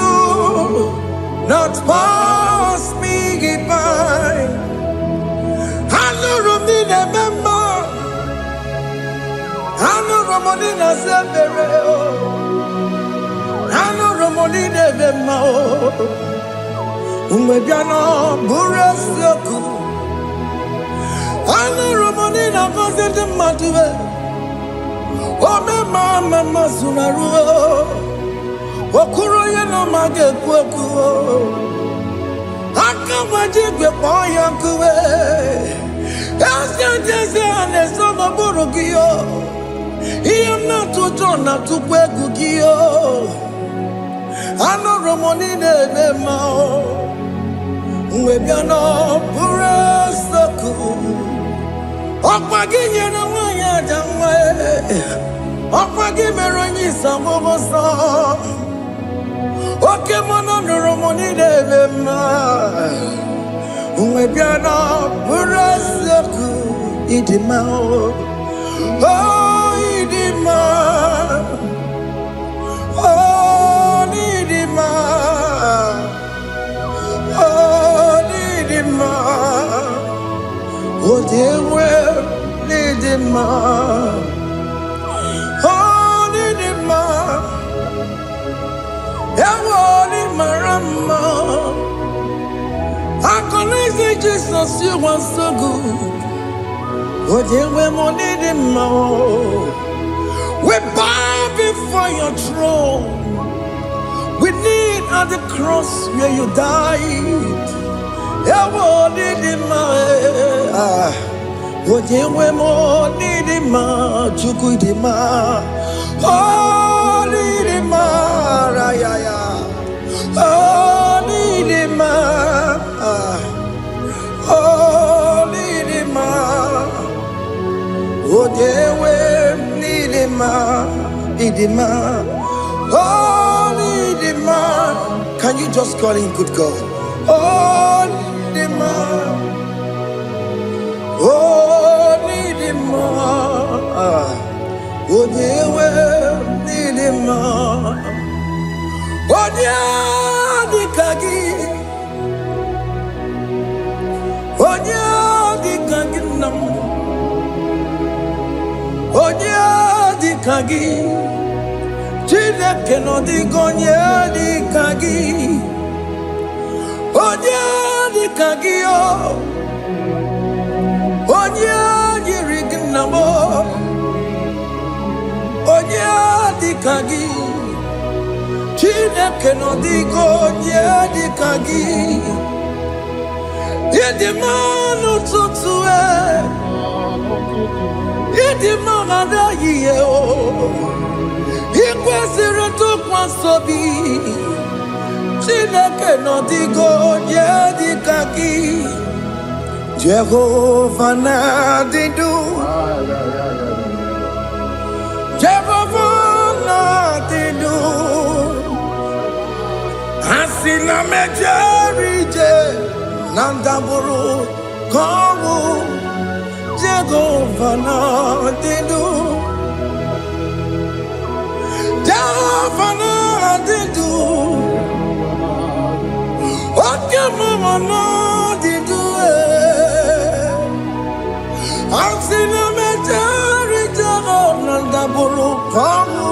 Speaker 2: not pass me by. Hello, Romina, member. Hello, Romonina, Zebero. Hello, Romonina, member. Umebiano, Burasoku. Hello, Romonina, Vazende Matue. Ome mama sunaru okuro ye no mage kweku aka wajigwe poya kuwe ese ane somo burugio iyam na tutona tukwegu gio ano romoni nebe mao Webiano Burasoku Ọkwagi nyere nwanyị aja nwa. Ọkwagi mere onye isa mụbọsọ. Oke mmanụ nụrụ m niile ebe mma. Nwe bịa na bụrụ eziokwu ịdị mma. Oh, ịdị mma. Oh, ịdị mma. Oh, ịdị mma. Oh, dewe ịdị mma. Oh, ịdị mma. Ewo ni marama. I can say Jesus, you are so good. Oh, dewe mo ịdị mma. We bow before your throne. We kneel at the cross where you died. Ewo ịdị mma. Oh, dewe mo ịdị mma. Chukwu ịdị mma. Oh, ịdị mma. Rayaya. Oh, ịdị mma. Oh, ịdị mma. Oh, dewe ịdị mma. Ịdị mma. Oh, ịdị mma. Can you just call him good God? Oh, ịdị mma. Oh, ịdị mma. Oh, dewe ịdị mma. Oh, dị ka gị. Onye dị ka gị nna m. Onye dị ka gị. Chineke nọ dịka onye dị ka gị. Onye dị ka gị o. Onye yiri gị nna m. Onye dị ka gị. Chineke nọ dịka onye dị ka gị. Ịdị mma n'ụtụtụ ịdị mma n'adaghị ihe o. Ị kwesịrị ntụkwasị obi. Chineke nọ dịka onye dị ka gị. Jehova na-adị ndụ. Jehova na-adị ndụ. Asị na mejere ije na ndabụrụ ka ọnwụ. Jehova na-adị ndụ. Jehova na-adị ndụ. Oke mmụọ na-adị ndụ. Asị na mejere ije na ndabụrụ ka ọnwụ.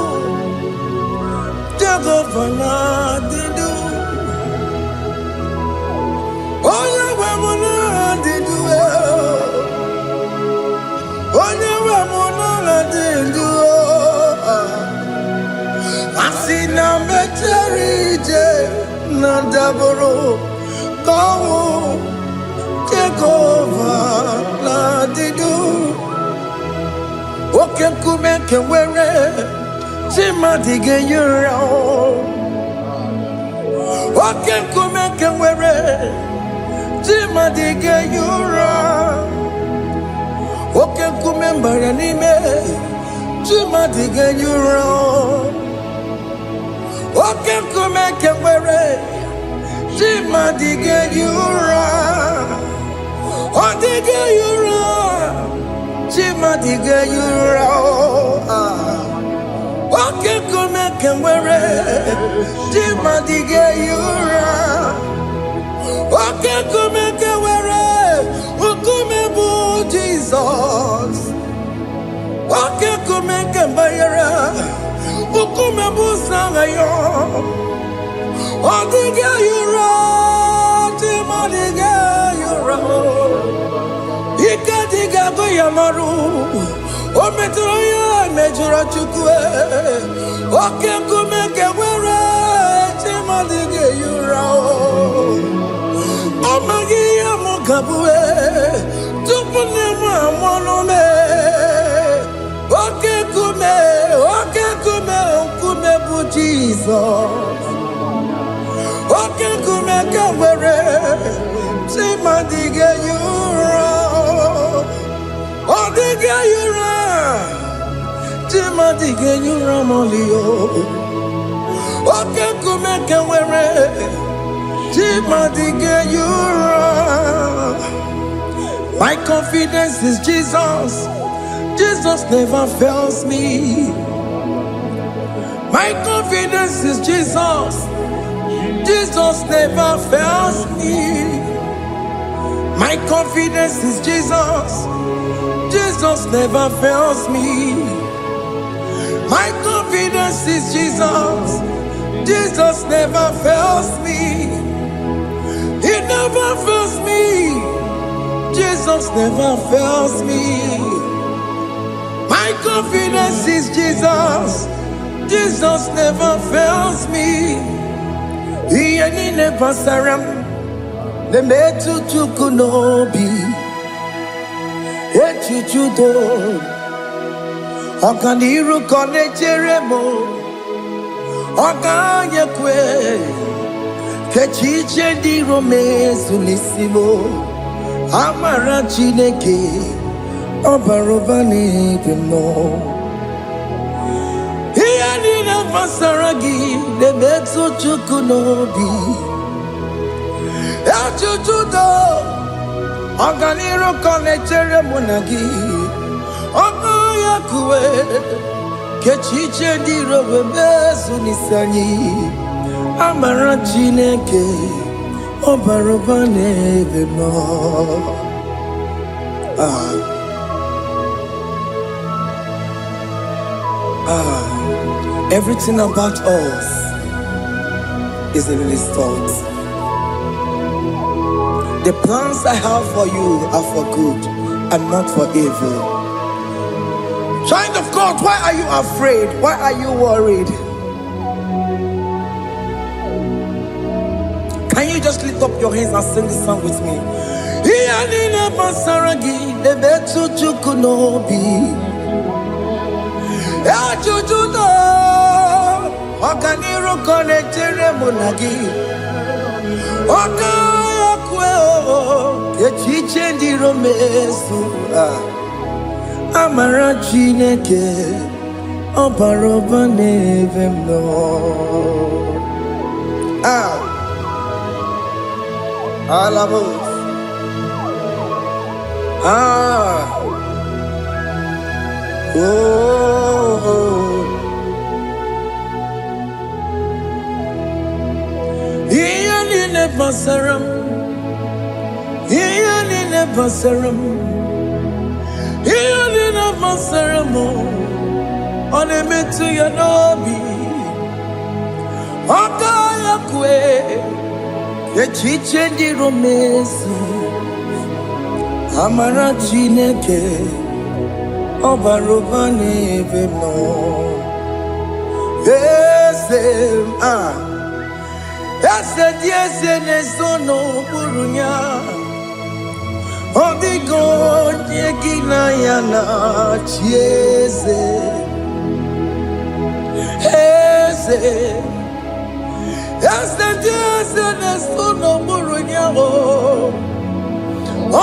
Speaker 2: Jehova na-adị ndụ. Onye nwe m na-adị ndụ. Onye nwe m na-adị ndụ. Asị na mechere ije na ndabụrụ ka ọnwụ. Jehova na-adị ndụ. Oke nkume nke nwere Chimadi ga-enyere. Oke nkume nke nwere Chimadi ga-enyere. Oke nkume mbara n'ime Chimadi ga-enyere. Oke nkume nke nwere Chimadi ga-enyere. Ọ dịghị enyere. Chimadi ga-enyere. Oke nkume nke nwere Chimadi ga-enyere. Oke nkume nke nwere nkume bụ Jizọs. Oke nkume nke mbanyere nkume bụ Sanayo. Ọ dịghị enyere. Chimadi ga-enyere. Ike dịghị agụ ya marụ. O metụrụ ya mejọrọ Chukwu. Oke nkume nke nwere Chimadi ga-enyere. Ọ maghị ihe m ga-abụ tupu nne m amụrụ m. Oke nkume nkume bụ Jizọs. Oke nkume nke nwere Chimadi ga-enyere. Chimadige Yuramolio. Okay, Kumeke Were. Chimadige Yura. My confidence is Jesus. Jesus never fails me. My confidence is Jesus. Jesus never fails me. My confidence is Jesus. Jesus never fails me. My confidence is Jesus. Jesus never fails me. He never fails me. Jesus never fails me. My confidence is Jesus. Jesus never fails me. He never saram. The metu chukunobi. Echuchudo. Okaniru konecheremo. Okanyekwe. Kechiche di rome sunisimo. Amara Chineke. Obarobani demo. He never saragi. The metu chukunobi. Echuchudo. Oganiro konechere monagi. Okoyakwe. Kechiche diro bebesu nisani. Amara Chineke. Obarobane vemo. Everything about us is in His thoughts. The plans I have for you are for good and not for evil. Child of God, why are you afraid? Why are you worried? Can you just lift up your hands and sing this song with me? Amara Chineke Obarobane vemo. Alamos. He never saram. He never saram. He never saram. On a metu yanobi. Okayakwe. Kechiche di romesu. Amara Chineke Obarobane vemo. Yes, nesono burunya. Odigo yegina yana chiese. Yes, nesono burunya.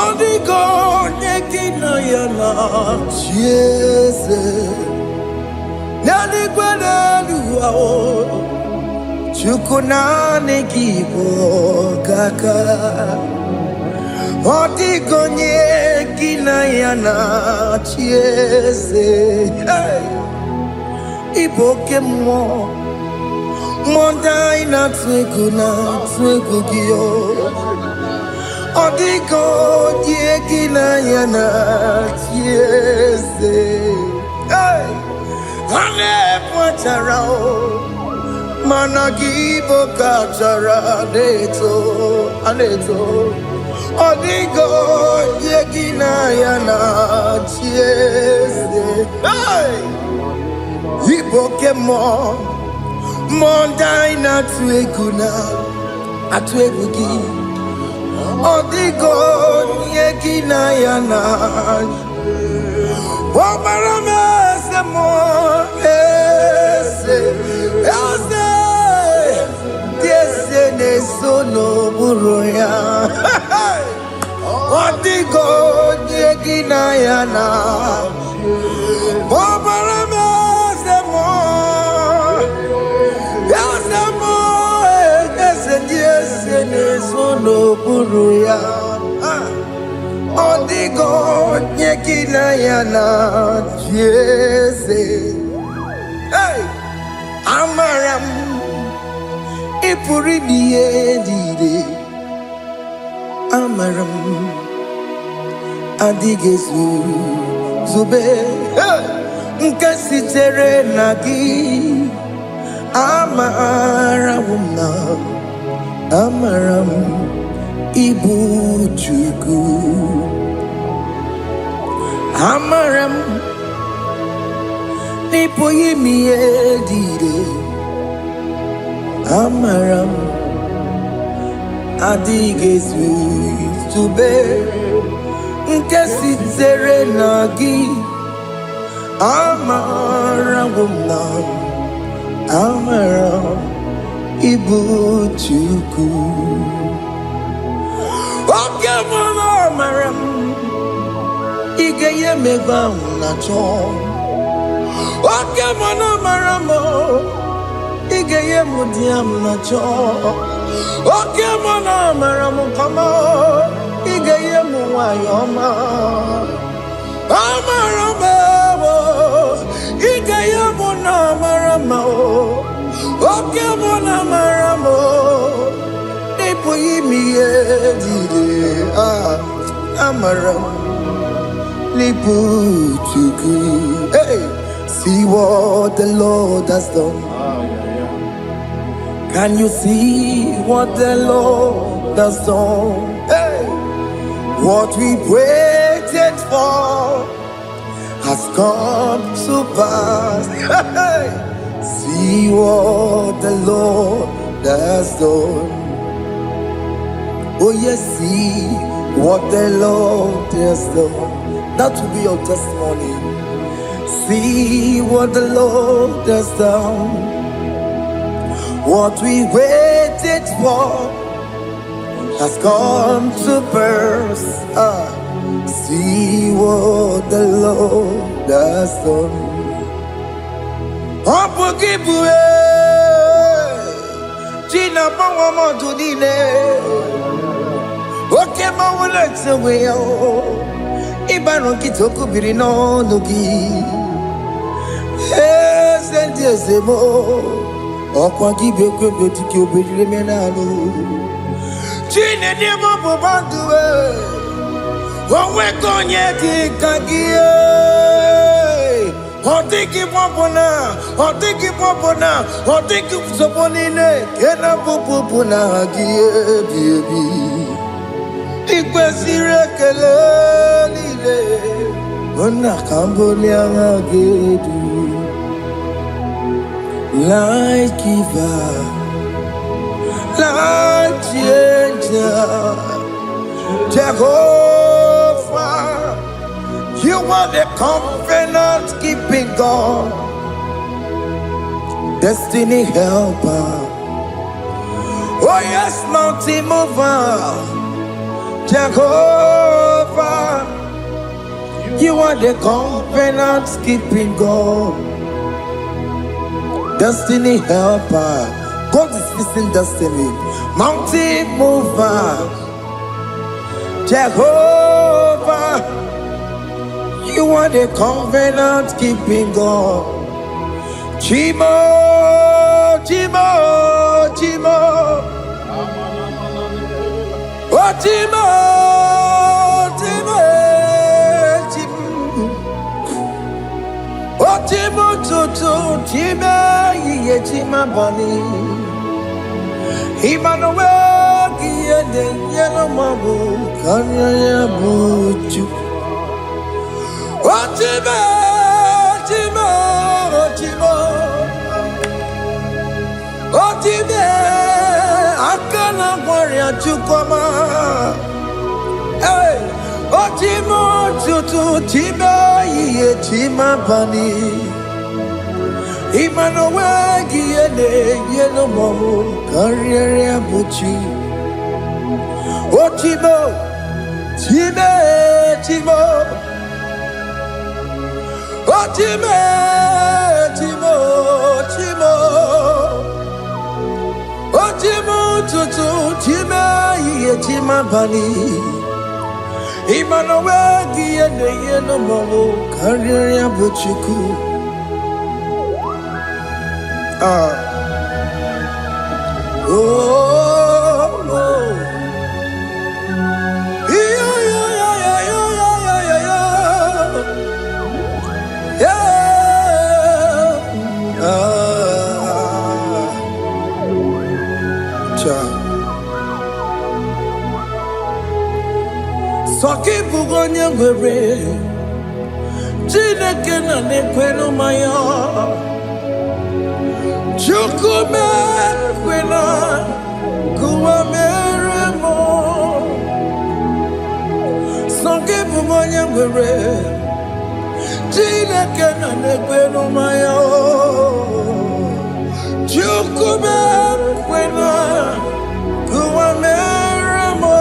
Speaker 2: Odigo yegina yana chiese. Nani gwanelu ao. Chukuna negibo kaka. Odigo yegina yana chiese. Iboke mo. Mondai na twegu giyo. Odigo yegina yana chiese. Ane pwacharao. Managibo kachara aneto. Odigo yegina yana chiese. Iboke mo. Mondai na twegu gi. Odigo yegina yana. Obarame se mo ese nesono buruya. Odigo yegina yana. Obarame n'okpuru ya. Ọ dịghị onye gị na ya na-achị eze. Amara m ị pụrụ ime ihe niile. Amara m adịghị zube nke sitere na gị. Amara m na amara m ịbụ Chukwu. Amara m na ị pụghị ime ihe niile. Amara m adịghị zube nke sitere na gị. Amara m na amara m ịbụ Chukwu. Oke mara amara m ị ga-enye m ebe ahụ na-achọ. Oke mara amara m ị ga-enye m di ya m na-achọ. Oke mara amara m kama ị ga-enye m nwanyị ọma. Amara m ị ga-enye m na amara m. Oke mara amara m ị pụghị ime ihe niile. Amara m n'ịbụ Chukwu. See what the Lord has done. Can you see what the Lord has done? What we waited for has come to pass. See what the Lord has done. Oh yes, see what the Lord has done. That will be your testimony. See what the Lord has done. What we waited for has come to pass. See what the Lord has done. Opogibue, China Pawamo Tudine, Okema Wulexaway, Ibano Kitoku Birino Nugi, and Yesemo, Okwagibe Kubetiki Bimenano, China Demo Bobandue, Owekonyeti Kagie. Otiki popona, otiki popona, otiki soponine, kena popona baby. Ikwesire kelelile, ona kambolia gedu. Like giver, like changer, Jehovah. You are the covenant-keeping God, destiny helper. Oh yes, mountain mover, Jehovah. You are the covenant-keeping God, destiny helper. God is fixing destiny. Mountain mover, Jehovah. You are the covenant-keeping God. Chimo, Chimo, Chimo. Oh, Chimo, Chimo, Chimo. Oh, Chimo, Chimo, Chimo, Ye, Chimo, Bani. Emmanuel, Kiede, Yellow Mabu, Kanya, Buchu. Otime, Otime, Otime, Otime, Akana Warrior Chukoma. Hey, Otime, Tutu, Time, Ye, Tima Bani. Emmanuel, Giene, Yellow Momo, Carrier Buchi. Otime, Time, Time. Otime, Timo, Timo, Otimo, Tutu, Time, Yechima Bali. Imanowegi and the Yeno Momo, Carrier Buchuku. Soki bugonya were Chineke na nekwenu maya Chukume kwena Kuwa meremo Soki bugonya were Chineke na nekwenu maya Chukume kwena Kuwa meremo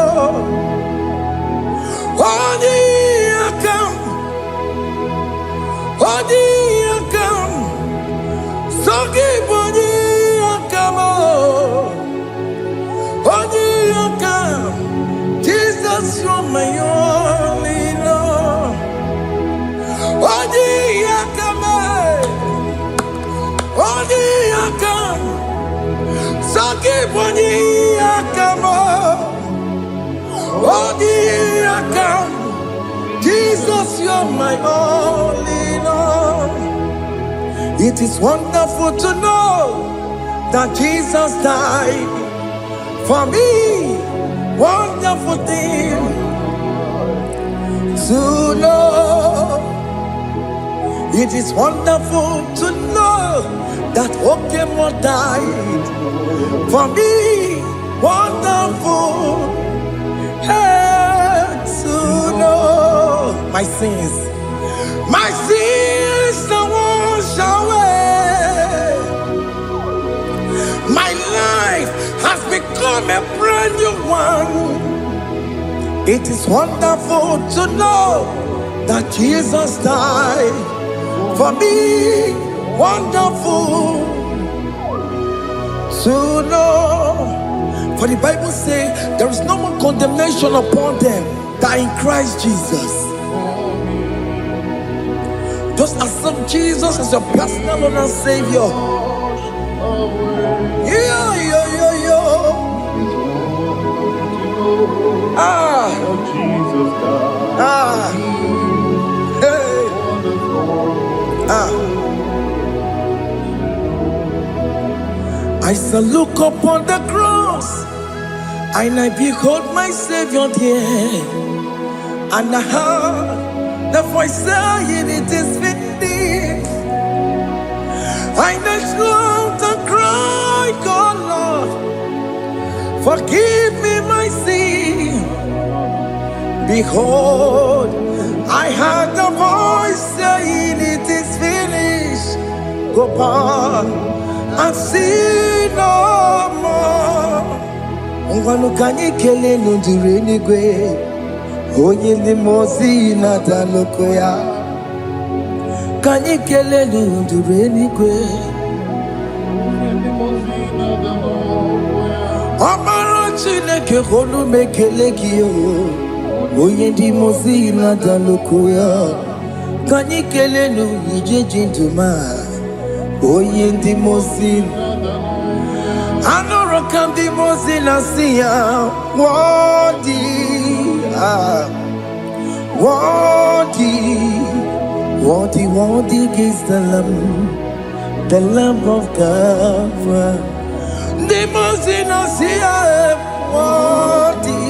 Speaker 2: Odi akam, sogi bodi akam, odi akam. Jesus, you're my only Lord. Odi akam, sogi bodi akam, odi akam. Jesus, you're my only Lord. It is wonderful to know that Jesus died for me. Wonderful thing to know. It is wonderful to know that Okemo died for me. Wonderful. To know my sins are washed away. My life has become a brand new one. It is wonderful to know that Jesus died for me. Wonderful to know. For the Bible says there is no more condemnation upon them that in Christ Jesus. Just accept Jesus as your personal Lord and Savior. I shall look upon the cross and I behold my Savior there, and I heard the voice saying, it is finished. I knelt down and cried, God, Lord, forgive me my sin. Behold, I heard the voice saying, it is finished. Go back and sin no more. Ungwanu kanyi kele nundure nigwe, onye limozi na daloko ya. Kanyi kele nundure nigwe, Amara Chineke honu mekele kiyo, onye limozi na daloko ya. Kanyi kele nundure jinduma, onye limozi. Anoro kandi mozina siya, worthy is the Lamb of God. The mozina siya, worthy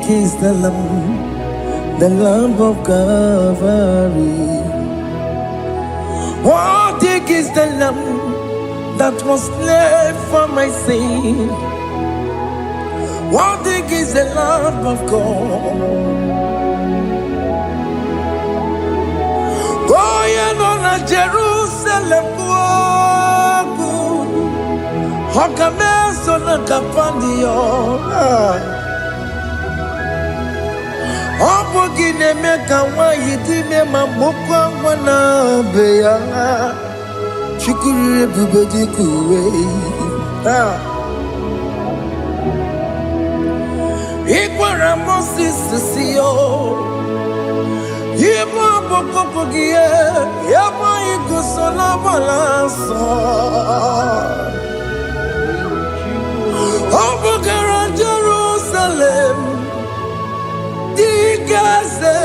Speaker 2: is the Lamb of Calvary. Worthy is the Lamb that was slain for my sin. Worthy is the Lamb of God. Going on a Jerusalem, Hokames on a Capandio. Opogine meka wa yidime mamukwa wana beya. Chukuri everybody kuwe. Ikwara Moses siyo. Ibo boko gie. Yaba ikusola balanso. Obogara Jerusalem. Digaze.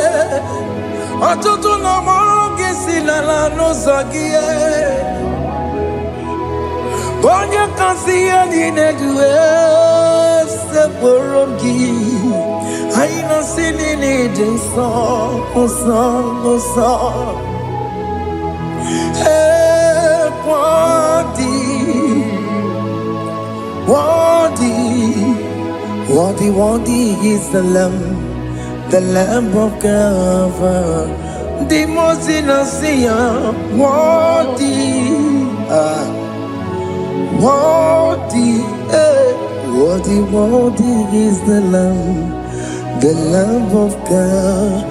Speaker 2: Atutu na mogi silala no zagie. Bonya kansiya ni negwe se porogi. Aina sini ni jinso osa. Hey, Wadi is the Lamb of God. The most innocent, Wadi is the Lamb of Calvary.